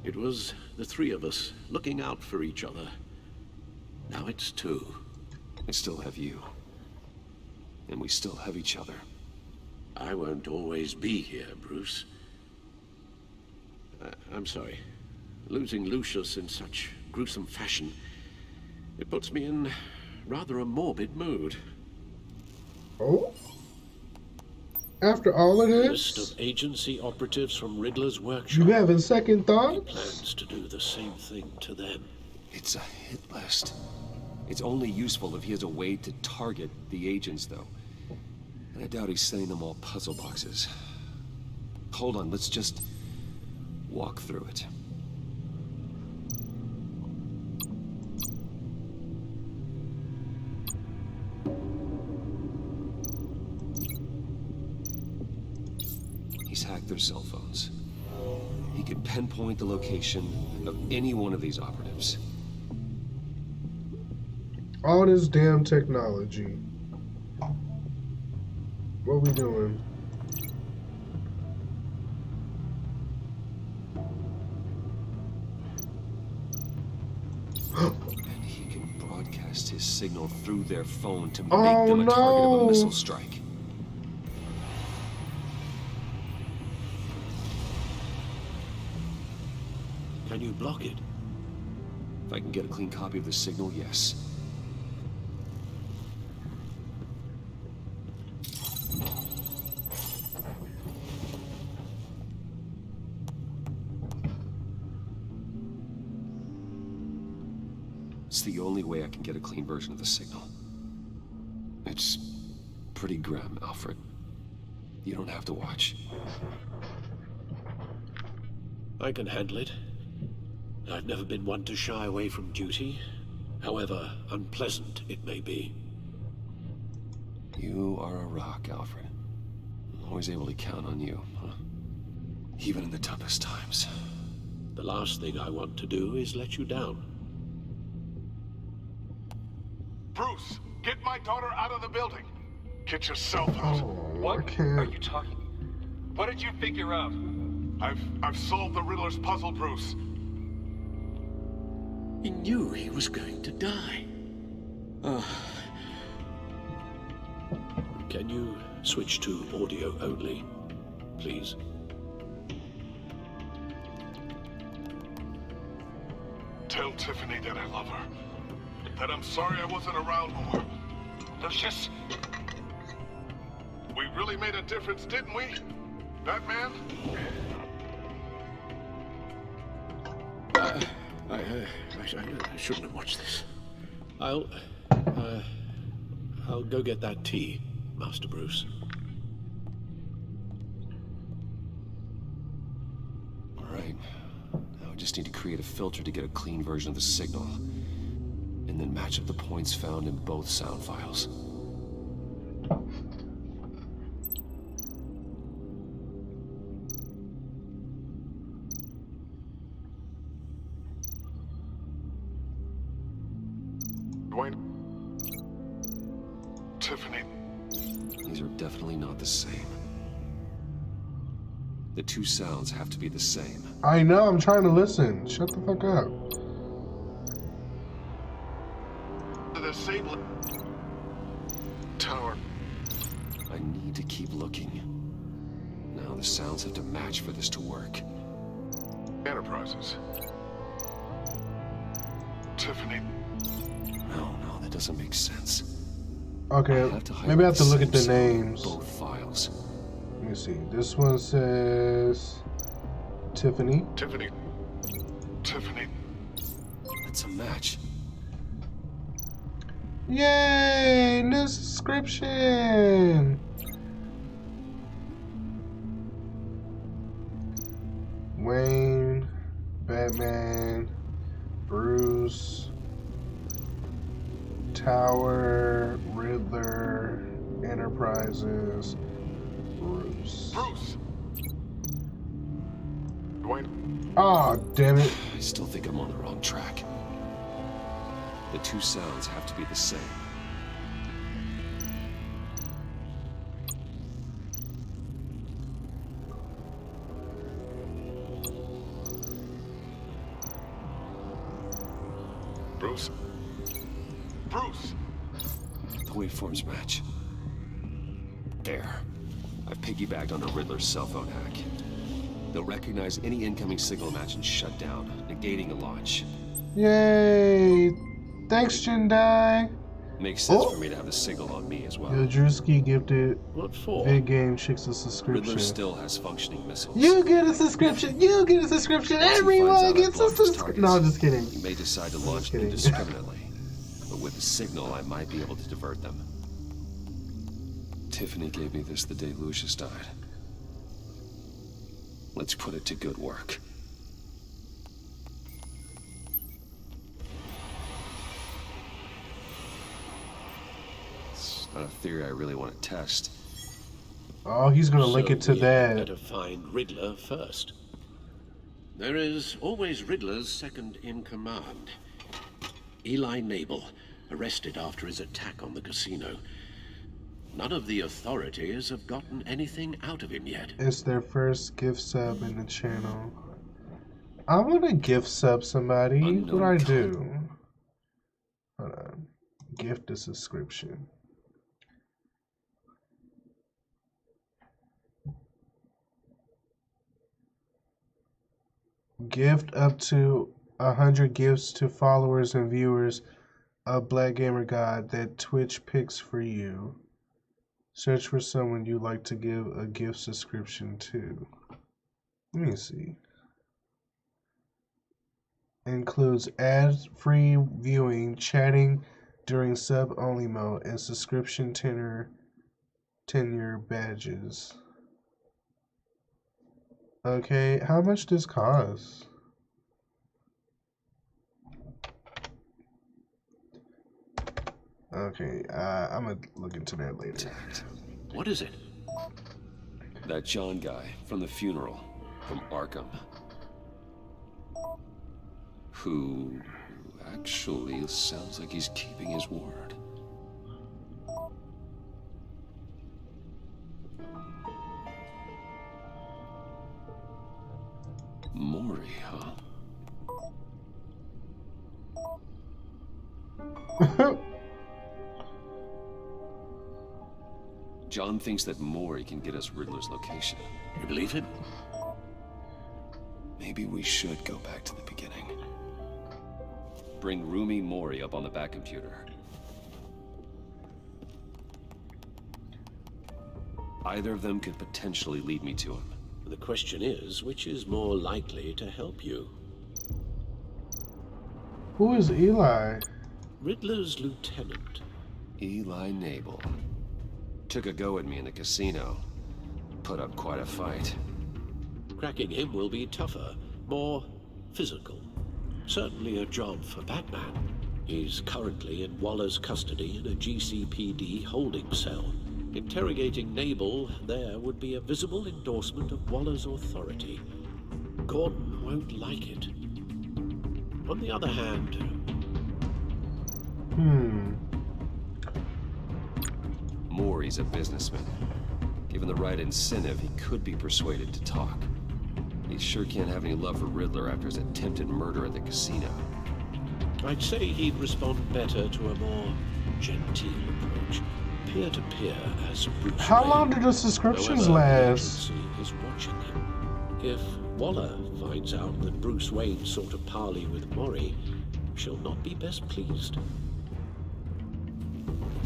It was the three of us looking out for each other. Now it's two. I still have you. And we still have each other. I won't always be here, Bruce. I'm sorry. Losing Lucius in such gruesome fashion, it puts me in rather a morbid mood. Oh? After all of List this? of agency operatives from Riddler's workshop. You having second He thoughts? plans to do the same thing to them. It's a hit list. It's only useful if he has a way to target the agents, though. And I doubt he's sending them all puzzle boxes. Hold on, let's just walk through it. He's hacked their cell phones. He can pinpoint the location of any one of these operatives. All this damn technology. What we doing? And he can broadcast his signal through their phone to make them a target of a missile strike. Can you block it? If I can get a clean copy of the signal, yes. It's the only way I can get a clean version of the signal. It's pretty grim, Alfred. You don't have to watch. I can handle it. I've never been one to shy away from duty, however unpleasant it may be. You are a rock, Alfred. I'm always able to count on you, huh? Even in the toughest times. The last thing I want to do is let you down. Bruce, get my daughter out of the building. Get yourself out. What are you talking? What did you figure out? I've solved the Riddler's puzzle, Bruce. He knew he was going to die. Can you switch to audio only, please? Tell Tiffany that I love her. That I'm sorry I wasn't around more. Lucius? We really made a difference, didn't we? Batman? I shouldn't have watched this. I'll go get that tea, Master Bruce. All right. Now I just need to create a filter to get a clean version of the signal. And then match up the points found in both sound files. Tiffany. These are definitely not the same. The two sounds have to be the same. I know, I'm trying to listen. Shut the fuck up. The Sable Tower. I need to keep looking. Now the sounds have to match for this to work. Enterprises. Tiffany. No, that doesn't make sense. Okay, maybe I have to look at the names. Both files. Let me see. This one says Tiffany. Tiffany. That's a match. Yay! New subscription! Wayne, Batman, Bruce, Tower, Riddler, Enterprises, Bruce. Dwayne. Ah, damn it. I still think I'm on the wrong track. The two sounds have to be the same. Bruce. The waveforms match. There. I've piggybacked on the Riddler's cell phone hack. They'll recognize any incoming signal match and shut down, negating a launch. Yay! Thanks, Jindai. Makes sense for me to have the signal on me as well. Yo, Drewski gifted What for? Big Game Chicks a subscription. Riddler still has functioning missiles. You get a subscription! You get a subscription! Everyone gets a subscription! No, I'm just kidding. He may decide to launch indiscriminately, but with the signal, I might be able to divert them. Tiffany gave me this the day Lucius died. Let's put it to good work. on a theory I really want to test. Oh, he's gonna link it to we that. better find Riddler first. There is always Riddler's second in command. Eli Nabel, arrested after his attack on the casino. None of the authorities have gotten anything out of him yet. It's their first gift sub in the channel. I want to gift sub somebody. What do I do? Hold on. Gift a subscription. Gift up to 100 gifts to followers and viewers of Black Gamer God that Twitch picks for you. Search for someone you'd like to give a gift subscription to. Let me see. Includes ad-free viewing, chatting during sub-only mode, and subscription tenure badges. Okay, how much does this cost? Okay, I'm gonna look into that later. What is it? That John guy from the funeral, from Arkham. Who actually sounds like he's keeping his word. Maury, huh? John thinks that Maury can get us Riddler's location. You believe him? Maybe we should go back to the beginning. Bring Rumi Maury up on the back computer. Either of them could potentially lead me to him. The question is, which is more likely to help you? Who is Eli? Riddler's lieutenant. Eli Nabel. Took a go at me in the casino. Put up quite a fight. Cracking him will be tougher, more physical. Certainly a job for Batman. He's currently in Waller's custody in a GCPD holding cell. Interrogating Nabel there would be a visible endorsement of Waller's authority. Gordon won't like it. On the other hand... Maury's a businessman. Given the right incentive, he could be persuaded to talk. He sure can't have any love for Riddler after his attempted murder at the casino. I'd say he'd respond better to a more genteel approach. Peer-to-peer as Bruce How Wayne. long do the subscriptions However, last? the agency is watching him. If Waller finds out that Bruce Wayne sought a parley with Maury, she'll not be best pleased.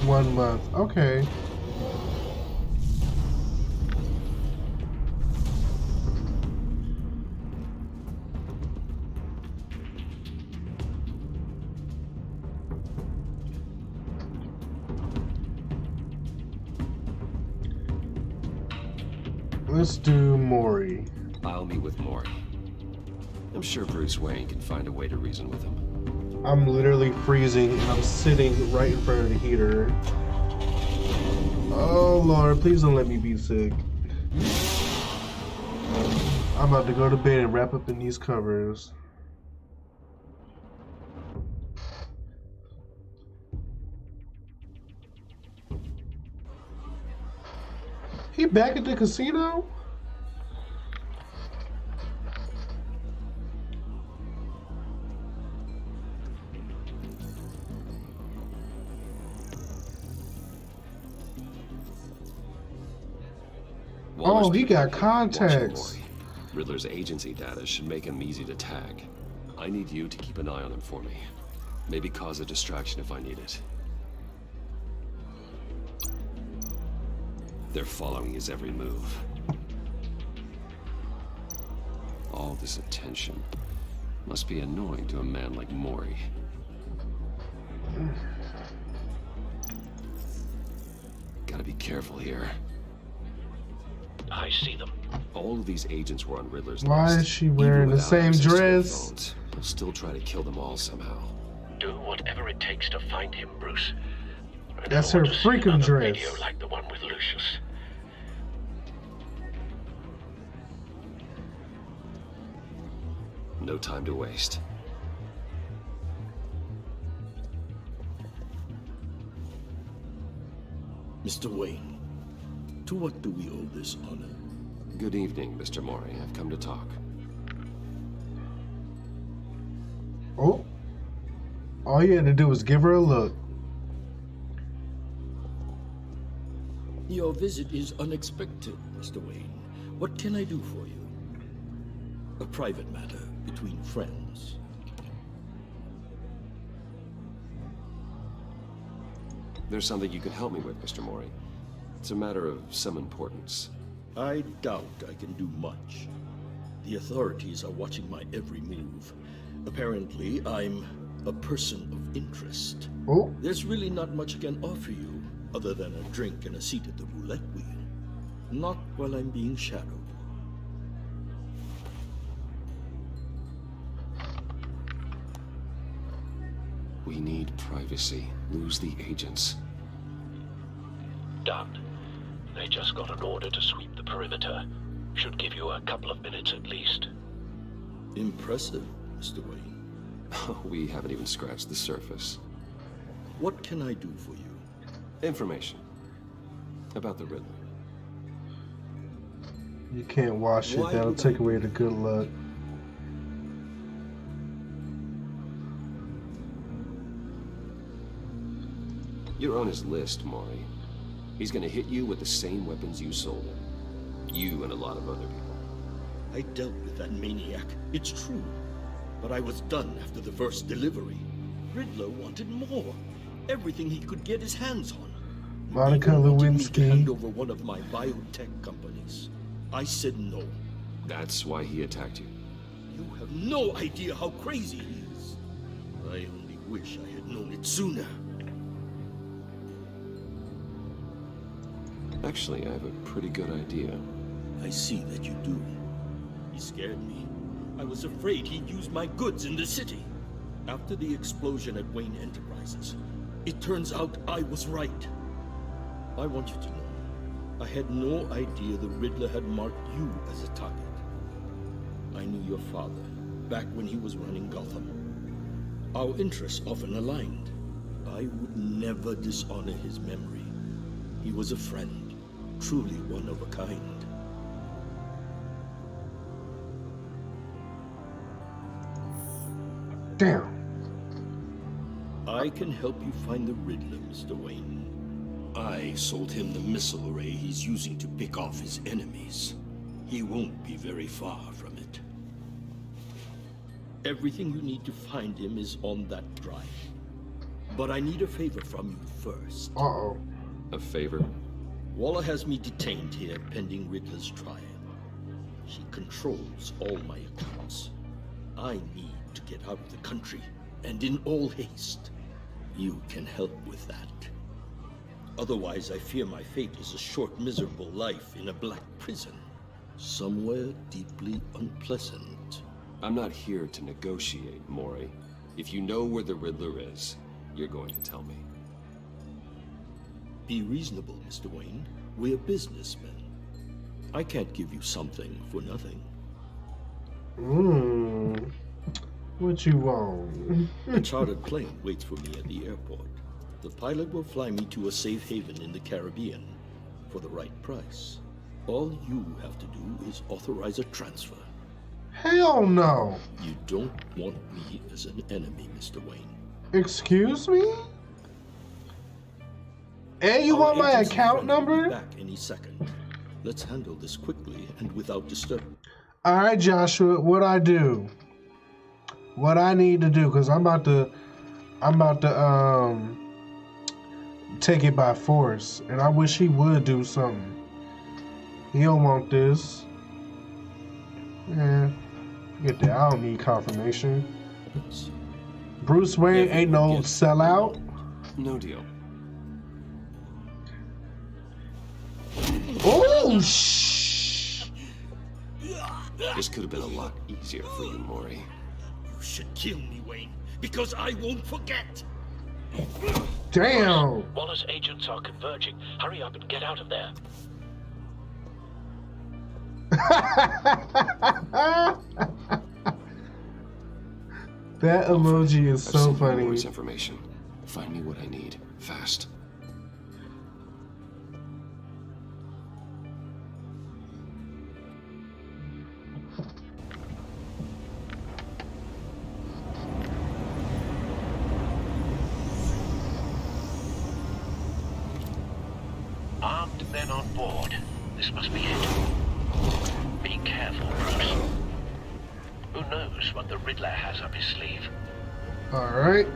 1 month. Okay. Let's do Maury. I'll meet with Maury. I'm sure Bruce Wayne can find a way to reason with him. I'm literally freezing and I'm sitting right in front of the heater. Oh Lord, please don't let me be sick. I'm about to go to bed and wrap up in these covers. He back at the casino? Waller's Oh, he got watching contacts. Maury. Riddler's agency data should make him easy to tag. I need you to keep an eye on him for me. Maybe cause a distraction if I need it. They're following his every move. All this attention must be annoying to a man like Maury. Gotta be careful here. I see them. All of these agents were on Riddler's Why list. is she wearing Even the without same access to their dress? phones, I'll still try to kill them all somehow. Do whatever it takes to find him, Bruce. That's her freaking dress. Video like the one with Lucius. No time to waste. Mr. Wayne, to what do we owe this honor? Good evening, Mr. Mori. I've come to talk. Oh. All you had to do was give her a look. Your visit is unexpected, Mr. Wayne. What can I do for you? A private matter between friends. There's something you can help me with, Mr. Mori. It's a matter of some importance. I doubt I can do much. The authorities are watching my every move. Apparently, I'm a person of interest. Oh. There's really not much I can offer you, other than a drink and a seat at the roulette wheel. Not while I'm being shadowed. We need privacy. Lose the agents. Done. They just got an order to sweep the perimeter. Should give you a couple of minutes at least. Impressive, Mr. Wayne. We haven't even scratched the surface. What can I do for you? Information. About the Riddler. You can't wash it. That'll take away the good luck. You're on his list, Mori. He's gonna hit you with the same weapons you sold him. You and a lot of other people. I dealt with that maniac. It's true. But I was done after the first delivery. Riddler wanted more. Everything he could get his hands on. Monica Lewinsky. Hand over one of my biotech companies. I said no. That's why he attacked you. You have no idea how crazy he is. I only wish I had known it sooner. Actually, I have a pretty good idea. I see that you do. He scared me. I was afraid he'd use my goods in the city. After the explosion at Wayne Enterprises, it turns out I was right. I want you to know, I had no idea the Riddler had marked you as a target. I knew your father, back when he was running Gotham. Our interests often aligned. I would never dishonor his memory. He was a friend, truly one of a kind. Damn. I can help you find the Riddler, Mr. Wayne. I sold him the missile array he's using to pick off his enemies. He won't be very far from it. Everything you need to find him is on that drive. But I need a favor from you first. Uh-oh. A favor? Waller has me detained here pending Riddler's trial. She controls all my accounts. I need to get out of the country, and in all haste. You can help with that. Otherwise, I fear my fate is a short, miserable life in a black prison. Somewhere deeply unpleasant. I'm not here to negotiate, Mori. If you know where the Riddler is, you're going to tell me. Be reasonable, Mr. Wayne. We're businessmen. I can't give you something for nothing. What you want? A chartered plane waits for me at the airport. The pilot will fly me to a safe haven in the Caribbean for the right price. All you have to do is authorize a transfer. Hell no. You don't want me as an enemy, Mr. Wayne. Excuse me? And you want my account number? Back any second. Let's handle this quickly and without disturbance. All right, Joshua, what I do? What I need to do? Because I'm about to take it by force, and I wish he would do something. He don't want this. Yeah, forget that. I don't need confirmation. Bruce Wayne ain't no sellout. No deal. Oh, shh! This could have been a lot easier for you, Mori. You should kill me, Wayne, because I won't forget. Damn! Bruce, Waller's agents are converging. Hurry up and get out of there. That emoji is so funny. Boy's information. Find me what I need. Fast. Armed men on board. This must be it. Be careful, Bruce. Who knows what the Riddler has up his sleeve? Alright.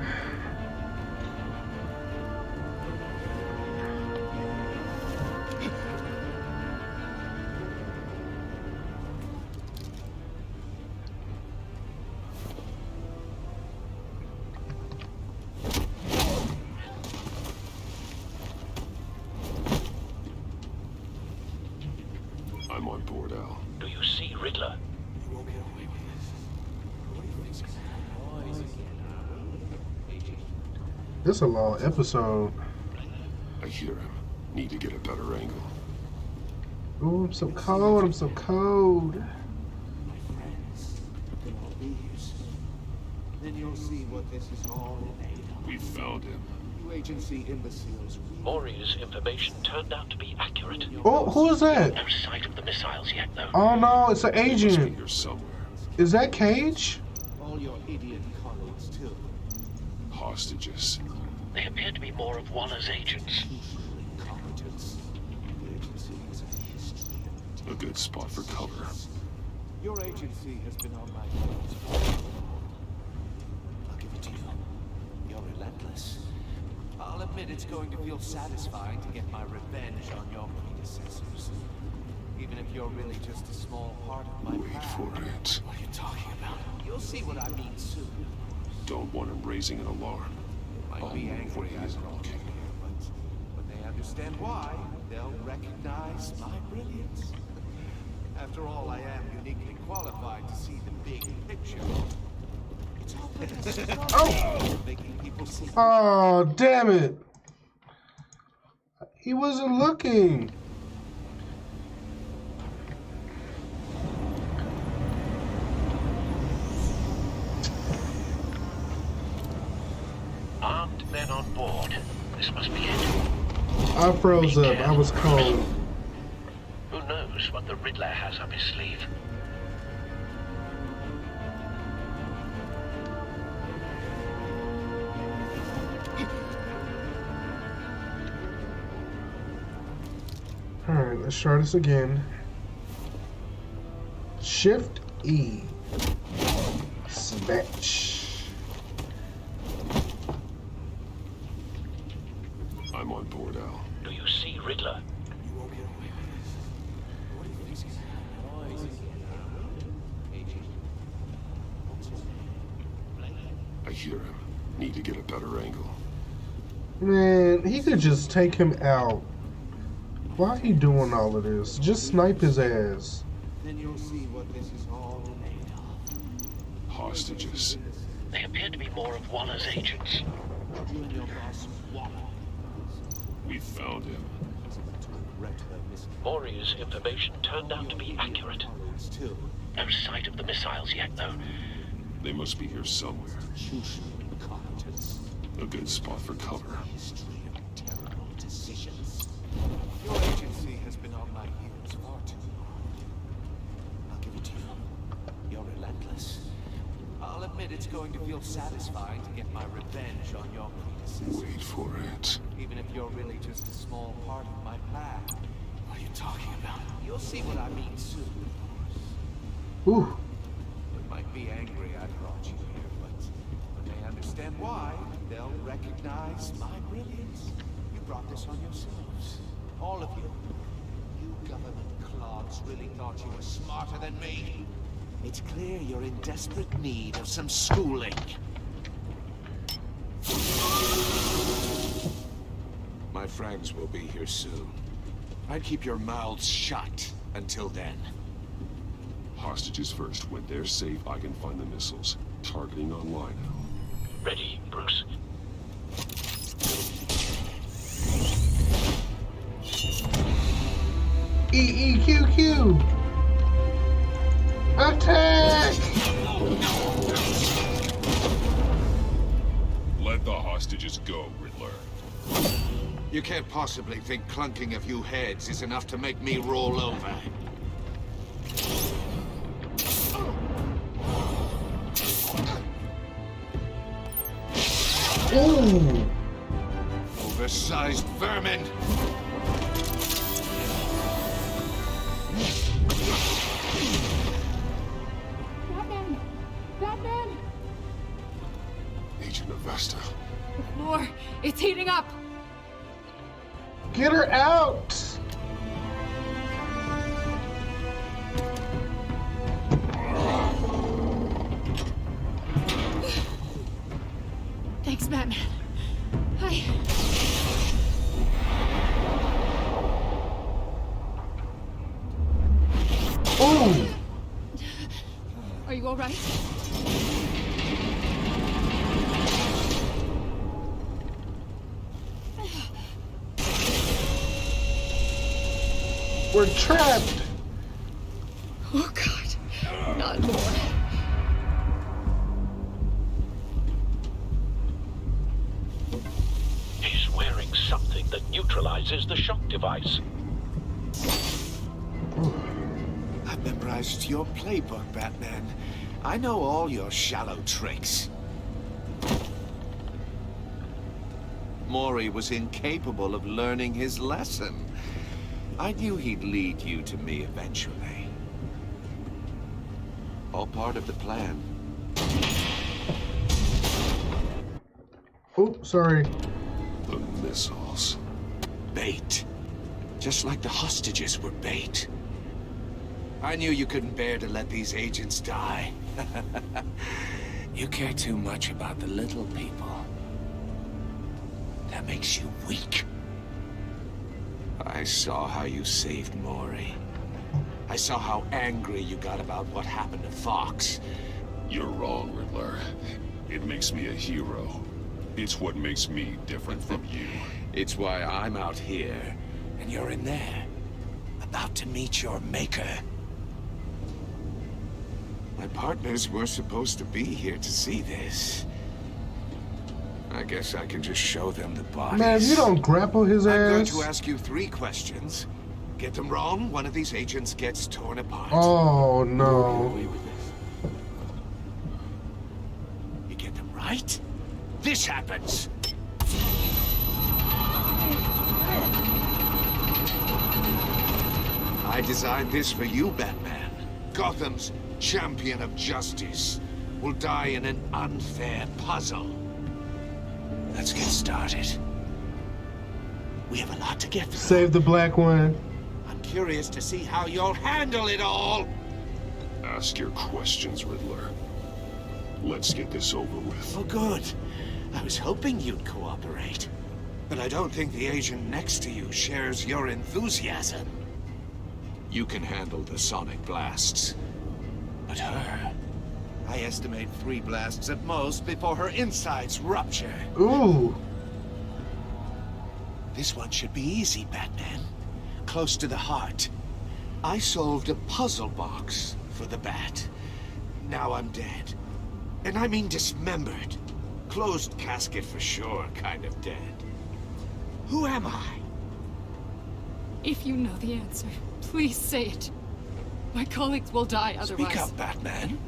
I'm on board, Al. Do you see Riddler? You won't get away with this. What do you think's This is a long episode. I hear him. Need to get a better angle. Ooh, I'm so cold. I'm so cold. Then you'll see what this is all in. We found him. You agency imbeciles. Maury's information turned out to be accurate. Oh, who is that? No sight of the missiles yet, though. Oh no, it's an He must be agent. here somewhere. Is that Cage? All your idiot colleagues, too. Hostages. They appear to be more of Waller's agents. Incompetence. The agency has a history of A good spot for cover. Your agency has been on my heels. I'll give it to you. You're relentless. I'll admit it's going to feel satisfying to get my revenge on your predecessors. Even if you're really just a small part of my Wait plan. for it. What are you talking about? You'll see what I mean soon. Don't want him raising an alarm. Might I'll be move angry when he I isn't brought you looking. here, but when they understand why, they'll recognize my brilliance. After all, I am uniquely qualified to see the big picture. It's all Oh! making people see. Oh, damn it. He wasn't looking. Armed men on board. This must be it. I froze up. I was cold. Who knows what the Riddler has up his sleeve? Alright, let's try this again. Shift E. Smash. I'm on board, Al. Do you see Riddler? You won't get away with this. What do you think's I hear him. Need to get a better angle. Man, he could just take him out. Why he doing all of this? Just snipe his ass. Then you'll see what this is all made of. Hostages. They appear to be more of Waller's agents. You and your boss, Waller. We found him. Maury's information turned out to be accurate. No sight of the missiles yet, though. They must be here somewhere. Incompetence. A good spot for cover. History of terrible decisions. Your agency has been on my heels far too long. I'll give it to you. You're relentless. I'll admit it's going to feel satisfying to get my revenge on your predecessors. Wait for it. Even if you're really just a small part of my plan. What are you talking about? You'll see what I mean soon. Ooh. They might be angry I brought you here, but when they understand why, they'll recognize my brilliance. You brought this on yourselves. All of you. You government clods really thought you were smarter than me. It's clear you're in desperate need of some schooling. My friends will be here soon. I'd keep your mouths shut until then. Hostages first. When they're safe, I can find the missiles. Targeting online. Ready, Bruce. EEQQ! Attack! Let the hostages go, Riddler. You can't possibly think clunking a few heads is enough to make me roll over. Ooh! Oversized vermin! Batman! Batman! Agent Avesta. The floor, it's heating up! Get her out! Thanks, Batman. Oh! Are you all right? We're trapped! Oh, God. Not more. He's wearing something that neutralizes the shock device. I've memorized your playbook, Batman. I know all your shallow tricks. Mori was incapable of learning his lesson. I knew he'd lead you to me eventually. All part of the plan. Oh, sorry. The missiles. Bait. Just like the hostages were bait. I knew you couldn't bear to let these agents die. You care too much about the little people. That makes you weak. I saw how you saved Mori. I saw how angry you got about what happened to Fox. You're wrong, Riddler. It makes me a hero. It's what makes me different from you. It's why I'm out here, and you're in there. About to meet your maker. My partners were supposed to be here to see this. I guess I can just show them the bodies. Man, if you don't grapple his I'm going ass. to ask you 3 questions. Get them wrong, one of these agents gets torn apart. Oh, no. You get them right, this happens. I designed this for you, Batman. Gotham's champion of justice will die in an unfair puzzle. Let's get started. We have a lot to get through. Save the black one. I'm curious to see how you'll handle it all. Ask your questions, Riddler. Let's get this over with. Oh, good. I was hoping you'd cooperate. But I don't think the agent next to you shares your enthusiasm. You can handle the sonic blasts. But her... I estimate 3 blasts at most before her insides rupture. Ooh. This one should be easy, Batman. Close to the heart. I solved a puzzle box for the Bat. Now I'm dead. And I mean dismembered. Closed casket for sure, kind of dead. Who am I? If you know the answer, please say it. My colleagues will die otherwise. Speak up, Batman.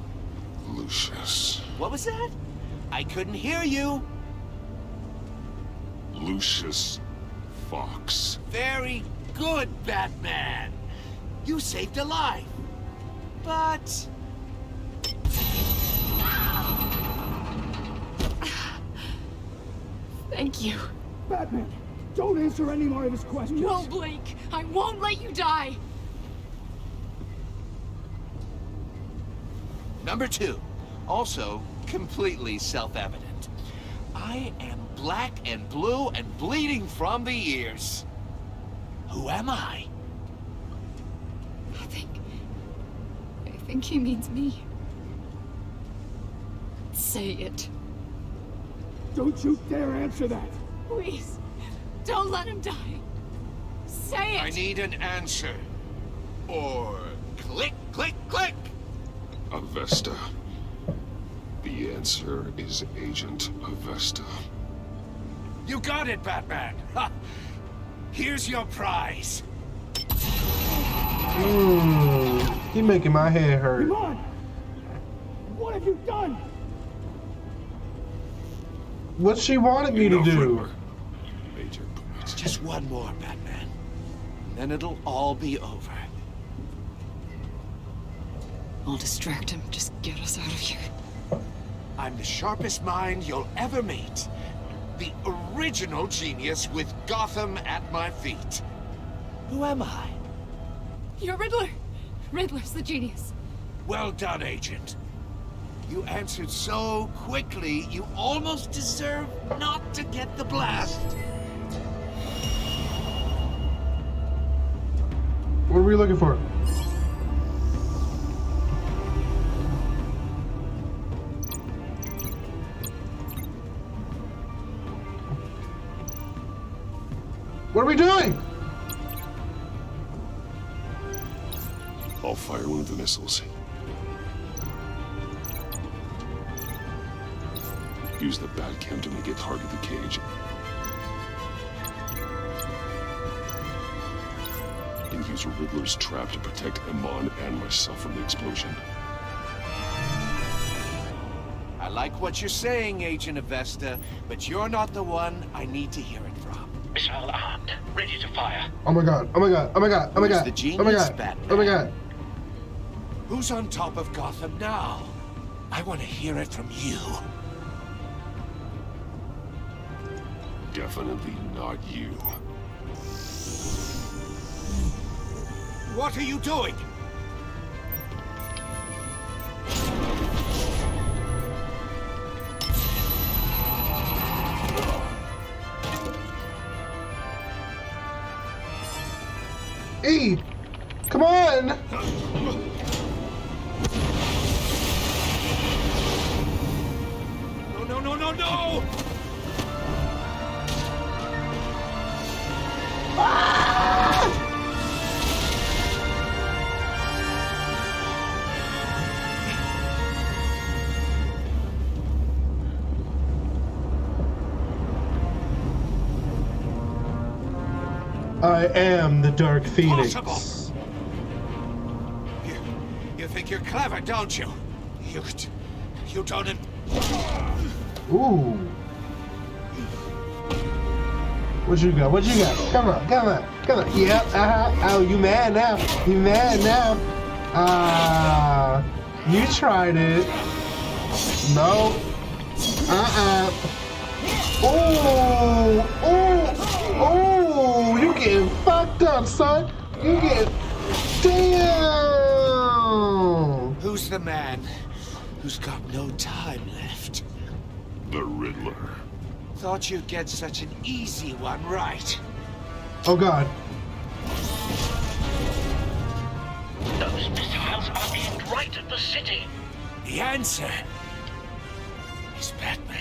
Lucius. What was that? I couldn't hear you. Lucius Fox. Very good, Batman. You saved a life. But... Thank you. Batman, don't answer any more of his questions. No, Blake. I won't let you die. Number 2, also completely self-evident. I am black and blue and bleeding from the ears. Who am I? I think he means me. Say it. Don't you dare answer that. Please, don't let him die. Say it. I need an answer. Or click, click, click? Avesta. The answer is Agent Avesta. You got it, Batman. Ha. Here's your prize. He making my head hurt. Come on! What have you done? What she wanted me to do. Just one more, Batman. Then it'll all be over. I'll distract him. Just get us out of here. I'm the sharpest mind you'll ever meet. The original genius with Gotham at my feet. Who am I? You're Riddler. Riddler's the genius. Well done, Agent. You answered so quickly, you almost deserve not to get the blast. What are we looking for? What are we doing? I'll fire one of the missiles. Use the Batcam to make it target the cage. And use Riddler's trap to protect Iman and myself from the explosion. I like what you're saying, Agent Avesta, but you're not the one I need to hear it from. Missile armed, ready to fire. Oh my god, oh my god, oh my god, oh my god, The genius, oh my god, Batman? oh my god. Who's on top of Gotham now? I want to hear it from you. Definitely not you. What are you doing? E! Come on! No, no, no, no, no! I am the Dark Phoenix. Impossible. You think you're clever, don't you? You don't... Ooh. What you got? What you got? Come on, come on, come on. Yep, Oh, you mad now? You mad now? You tried it. No. Oh, you getting fucked up, son. You get... Damn. Who's the man who's got no time left? The Riddler. Thought you'd get such an easy one right. Oh god. Those missiles are aimed right at the city. The answer is Batman.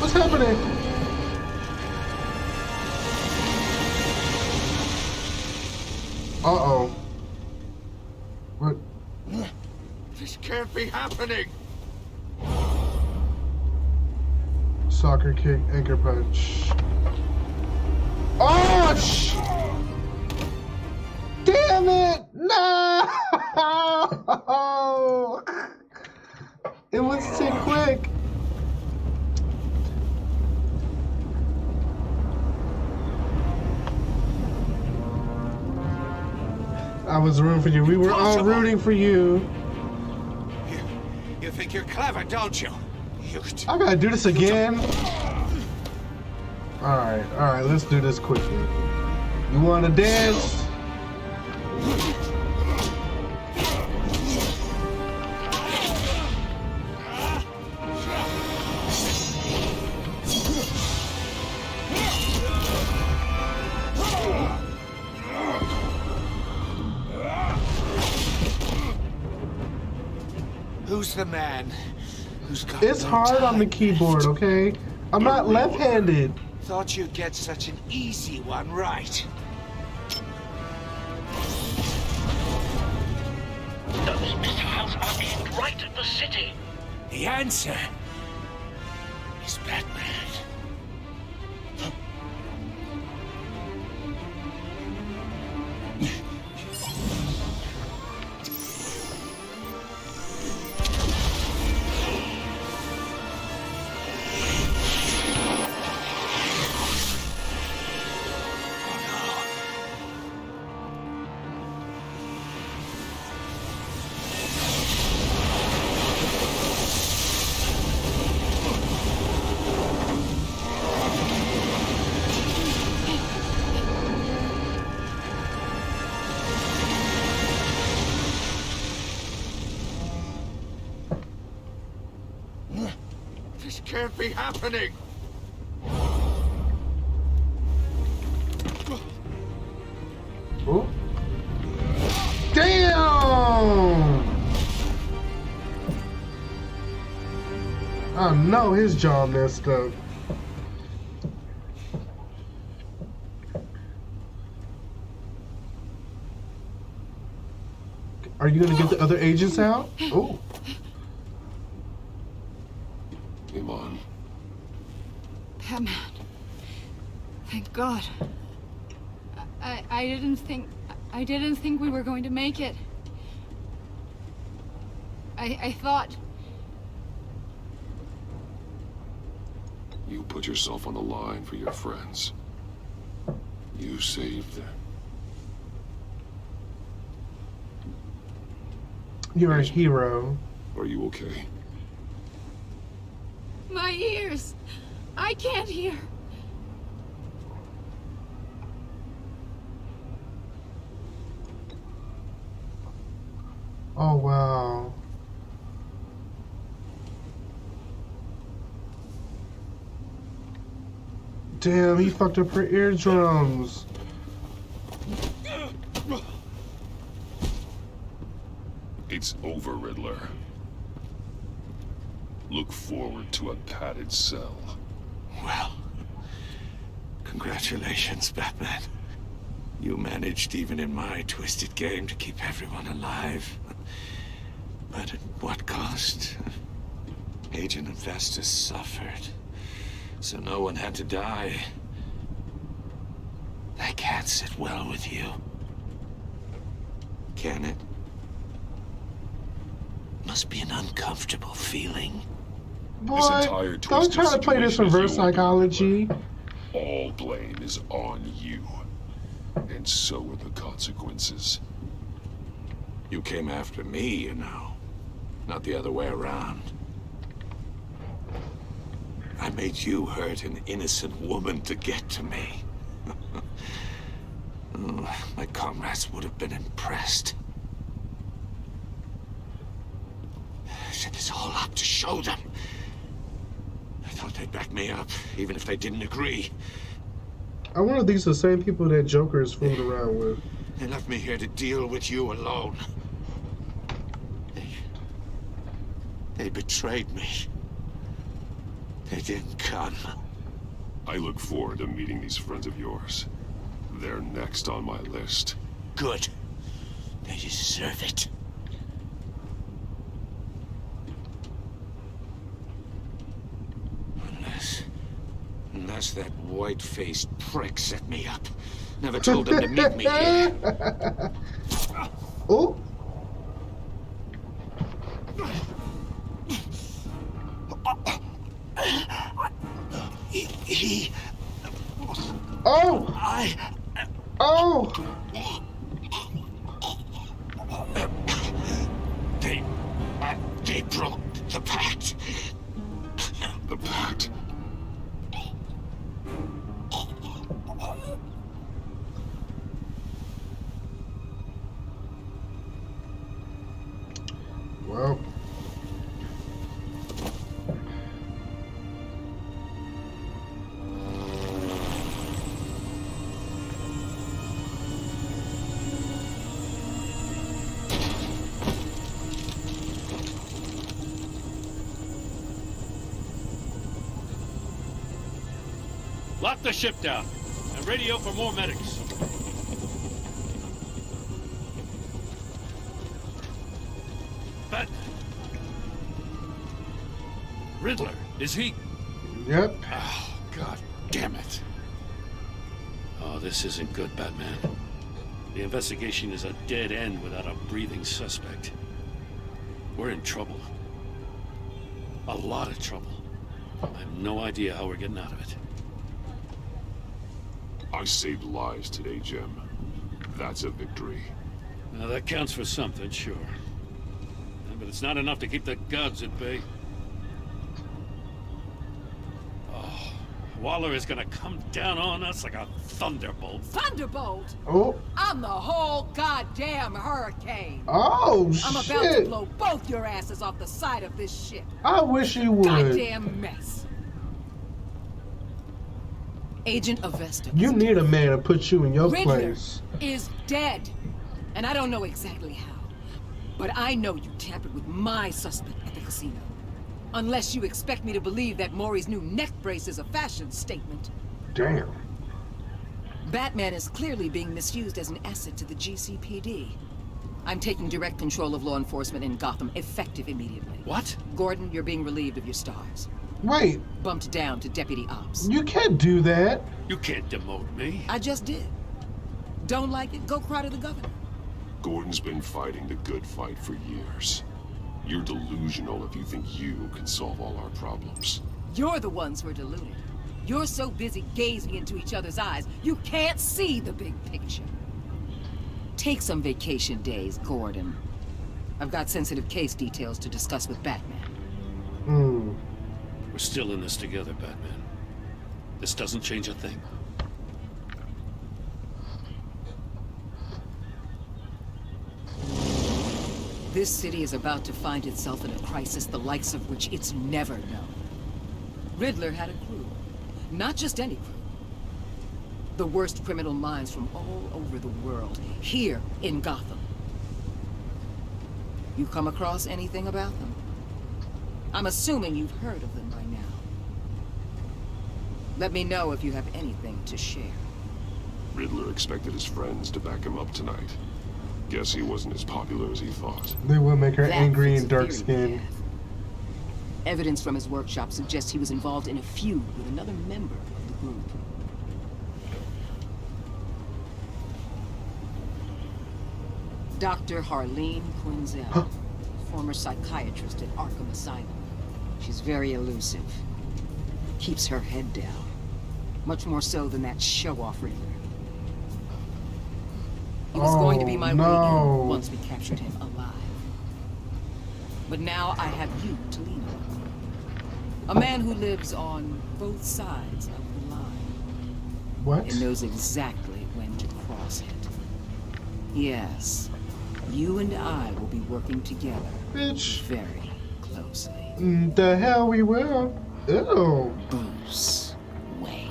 What's happening? Uh-oh. What? This can't be happening. Soccer kick, anchor punch. Oh, damn it! No! It was too quick. I was rooting for you. We were all rooting for you. You think you're clever, don't you? I gotta do this again. Alright, let's do this quickly. You wanna dance? Who's the man who's got It's no hard on the time keyboard, left? okay? I'm not left-handed. Thought you'd get such an easy one right. Those missiles are aimed right at the city. The answer is Batman. This can't be happening! Oh. Damn! Oh no, his jaw messed up. Are you gonna get the other agents out? Oh. Come on. Batman. Thank God. I didn't think we were going to make it. I thought... You put yourself on the line for your friends. You saved them. You're a hero. Are you okay? My ears! I can't hear. Oh wow. Damn, he fucked up her eardrums. It's over, Riddler. Look forward to a padded cell. Well, congratulations, Batman. You managed, even in my twisted game, to keep everyone alive. But at what cost? Agent Infestus suffered, so no one had to die. That can't sit well with you. Can it? Must be an uncomfortable feeling. Boy, don't try to play this reverse psychology. All blame is on you. And so are the consequences. You came after me, you know. Not the other way around. I made you hurt an innocent woman to get to me. Oh, my comrades would have been impressed. I set this all up to show them. I thought they'd back me up, even if they didn't agree. I wonder if these are the same people that Joker is fooling around with. They left me here to deal with you alone. They betrayed me. They didn't come. I look forward to meeting these friends of yours. They're next on my list. Good. They deserve it. Unless that white-faced prick set me up. Never told him to meet me here. Oh. He... Oh! Oh! They broke the pact. The pact? Lock the ship down and radio for more medics. But Riddler, is he? Yep. Oh, God damn it. Oh, this isn't good, Batman. The investigation is a dead end without a breathing suspect. We're in trouble. A lot of trouble. I have no idea how we're getting out of it. I saved lives today, Jim. That's a victory. Now, that counts for something, sure. But it's not enough to keep the gods at bay. Oh, Waller is gonna come down on us like a thunderbolt. Thunderbolt? Oh. I'm the whole goddamn hurricane. Oh, I'm about to blow both your asses off the side of this ship. I wish you would. Goddamn mess. Agent Avesta. You need a man to put you in your Riddler place. is dead. And I don't know exactly how. But I know you tampered with my suspect at the casino. Unless you expect me to believe that Maury's new neck brace is a fashion statement. Damn. Batman is clearly being misused as an asset to the GCPD. I'm taking direct control of law enforcement in Gotham, effective immediately. What? Gordon, you're being relieved of your stars. Wait. Bumped down to Deputy Ops. You can't do that. You can't demote me. I just did. Don't like it? Go cry to the governor. Gordon's been fighting the good fight for years. You're delusional if you think you can solve all our problems. You're the ones who are deluded. You're so busy gazing into each other's eyes, you can't see the big picture. Take some vacation days, Gordon. I've got sensitive case details to discuss with Batman. We're still in this together, Batman. This doesn't change a thing. This city is about to find itself in a crisis the likes of which it's never known. Riddler had a crew. Not just any crew. The worst criminal minds from all over the world, here in Gotham. You come across anything about them? I'm assuming you've heard of them by now. Let me know if you have anything to share. Riddler expected his friends to back him up tonight. Guess he wasn't as popular as he thought. They will make her angry and dark-skinned. Evidence from his workshop suggests he was involved in a feud with another member of the group. Dr. Harleen Quinzel, former psychiatrist at Arkham Asylum. She's very elusive. Keeps her head down. Much more so than that show-off Riddler. He was going to be my way in once we captured him alive. But now I have you to lean on. A man who lives on both sides of the line. What? And knows exactly when to cross it. Yes, you and I will be working together. Bitch. Very closely. The hell we will. Ew. Bruce Wayne.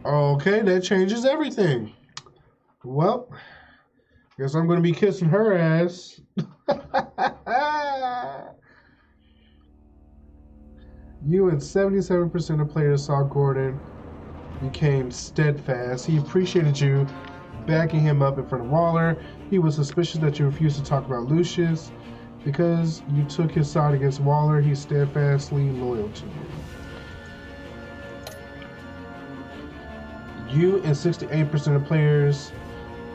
Okay, that changes everything. Well, guess I'm gonna be kissing her ass. You and 77% of players saw Gordon became steadfast. He appreciated you backing him up in front of Waller. He was suspicious that you refused to talk about Lucius. Because you took his side against Waller, he's steadfastly loyal to you. You and 68% of players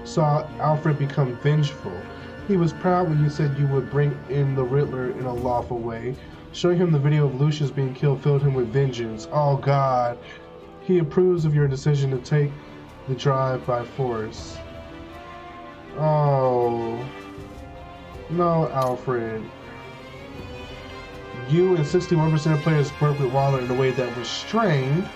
saw Alfred become vengeful. He was proud when you said you would bring in the Riddler in a lawful way. Showing him the video of Lucius being killed filled him with vengeance. Oh God. He approves of your decision to take the drive by force. Oh. No, Alfred. You and 61% of players worked with Waller in a way that was strained.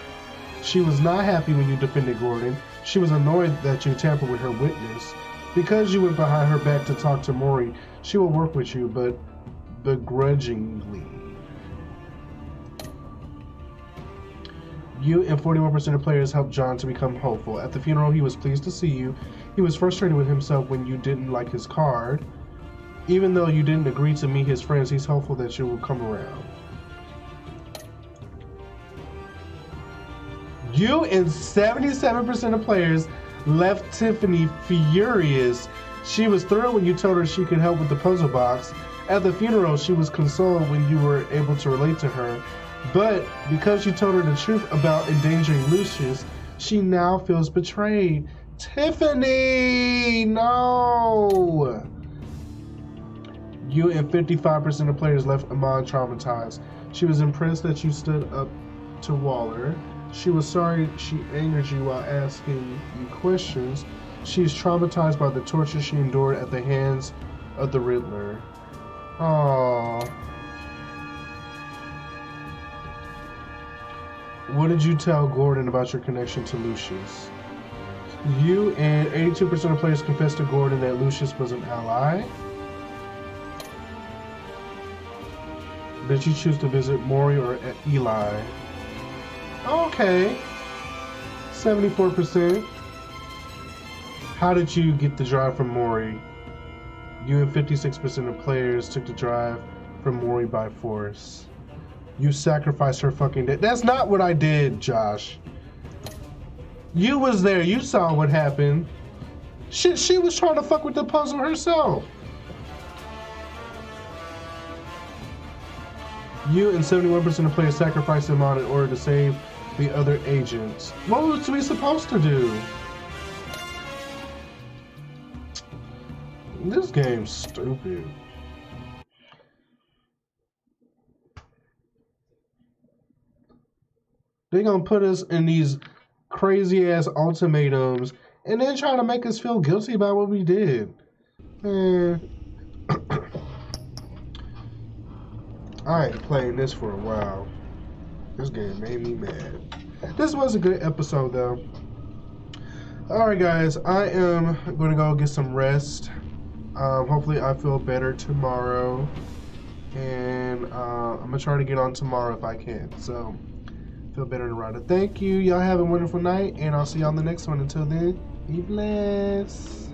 She was not happy when you defended Gordon. She was annoyed that you tampered with her witness. Because you went behind her back to talk to Maury, she will work with you, but begrudgingly. You and 41% of players helped John to become hopeful. At the funeral, he was pleased to see you. He was frustrated with himself when you didn't like his card. Even though you didn't agree to meet his friends, he's hopeful that you will come around. You and 77% of players left Tiffany furious. She was thrilled when you told her she could help with the puzzle box. At the funeral, she was consoled when you were able to relate to her. But because you told her the truth about endangering Lucius, she now feels betrayed. Tiffany! No! You and 55% of players left Amon traumatized. She was impressed that you stood up to Waller. She was sorry she angered you while asking you questions. She is traumatized by the torture she endured at the hands of the Riddler. Aww. What did you tell Gordon about your connection to Lucius? You and 82% of players confessed to Gordon that Lucius was an ally. Did you choose to visit Maury or Eli? Okay. 74%. How did you get the drive from Maury? You and 56% of players took the drive from Maury by force. You sacrificed her fucking day. That's not what I did, Josh. You was there. You saw what happened. Shit, she was trying to fuck with the puzzle herself. You and 71% of players sacrificed them on in order to save the other agents. What was we supposed to do? This game's stupid. They're gonna put us in these crazy ass ultimatums and then try to make us feel guilty about what we did. Man. I ain't playing this for a while. This game made me mad. This was a good episode though. Alright guys, I am gonna go get some rest. Hopefully I feel better tomorrow. And I'm gonna try to get on tomorrow if I can. So feel better tomorrow. Thank you. Y'all have a wonderful night and I'll see y'all on the next one. Until then, be blessed.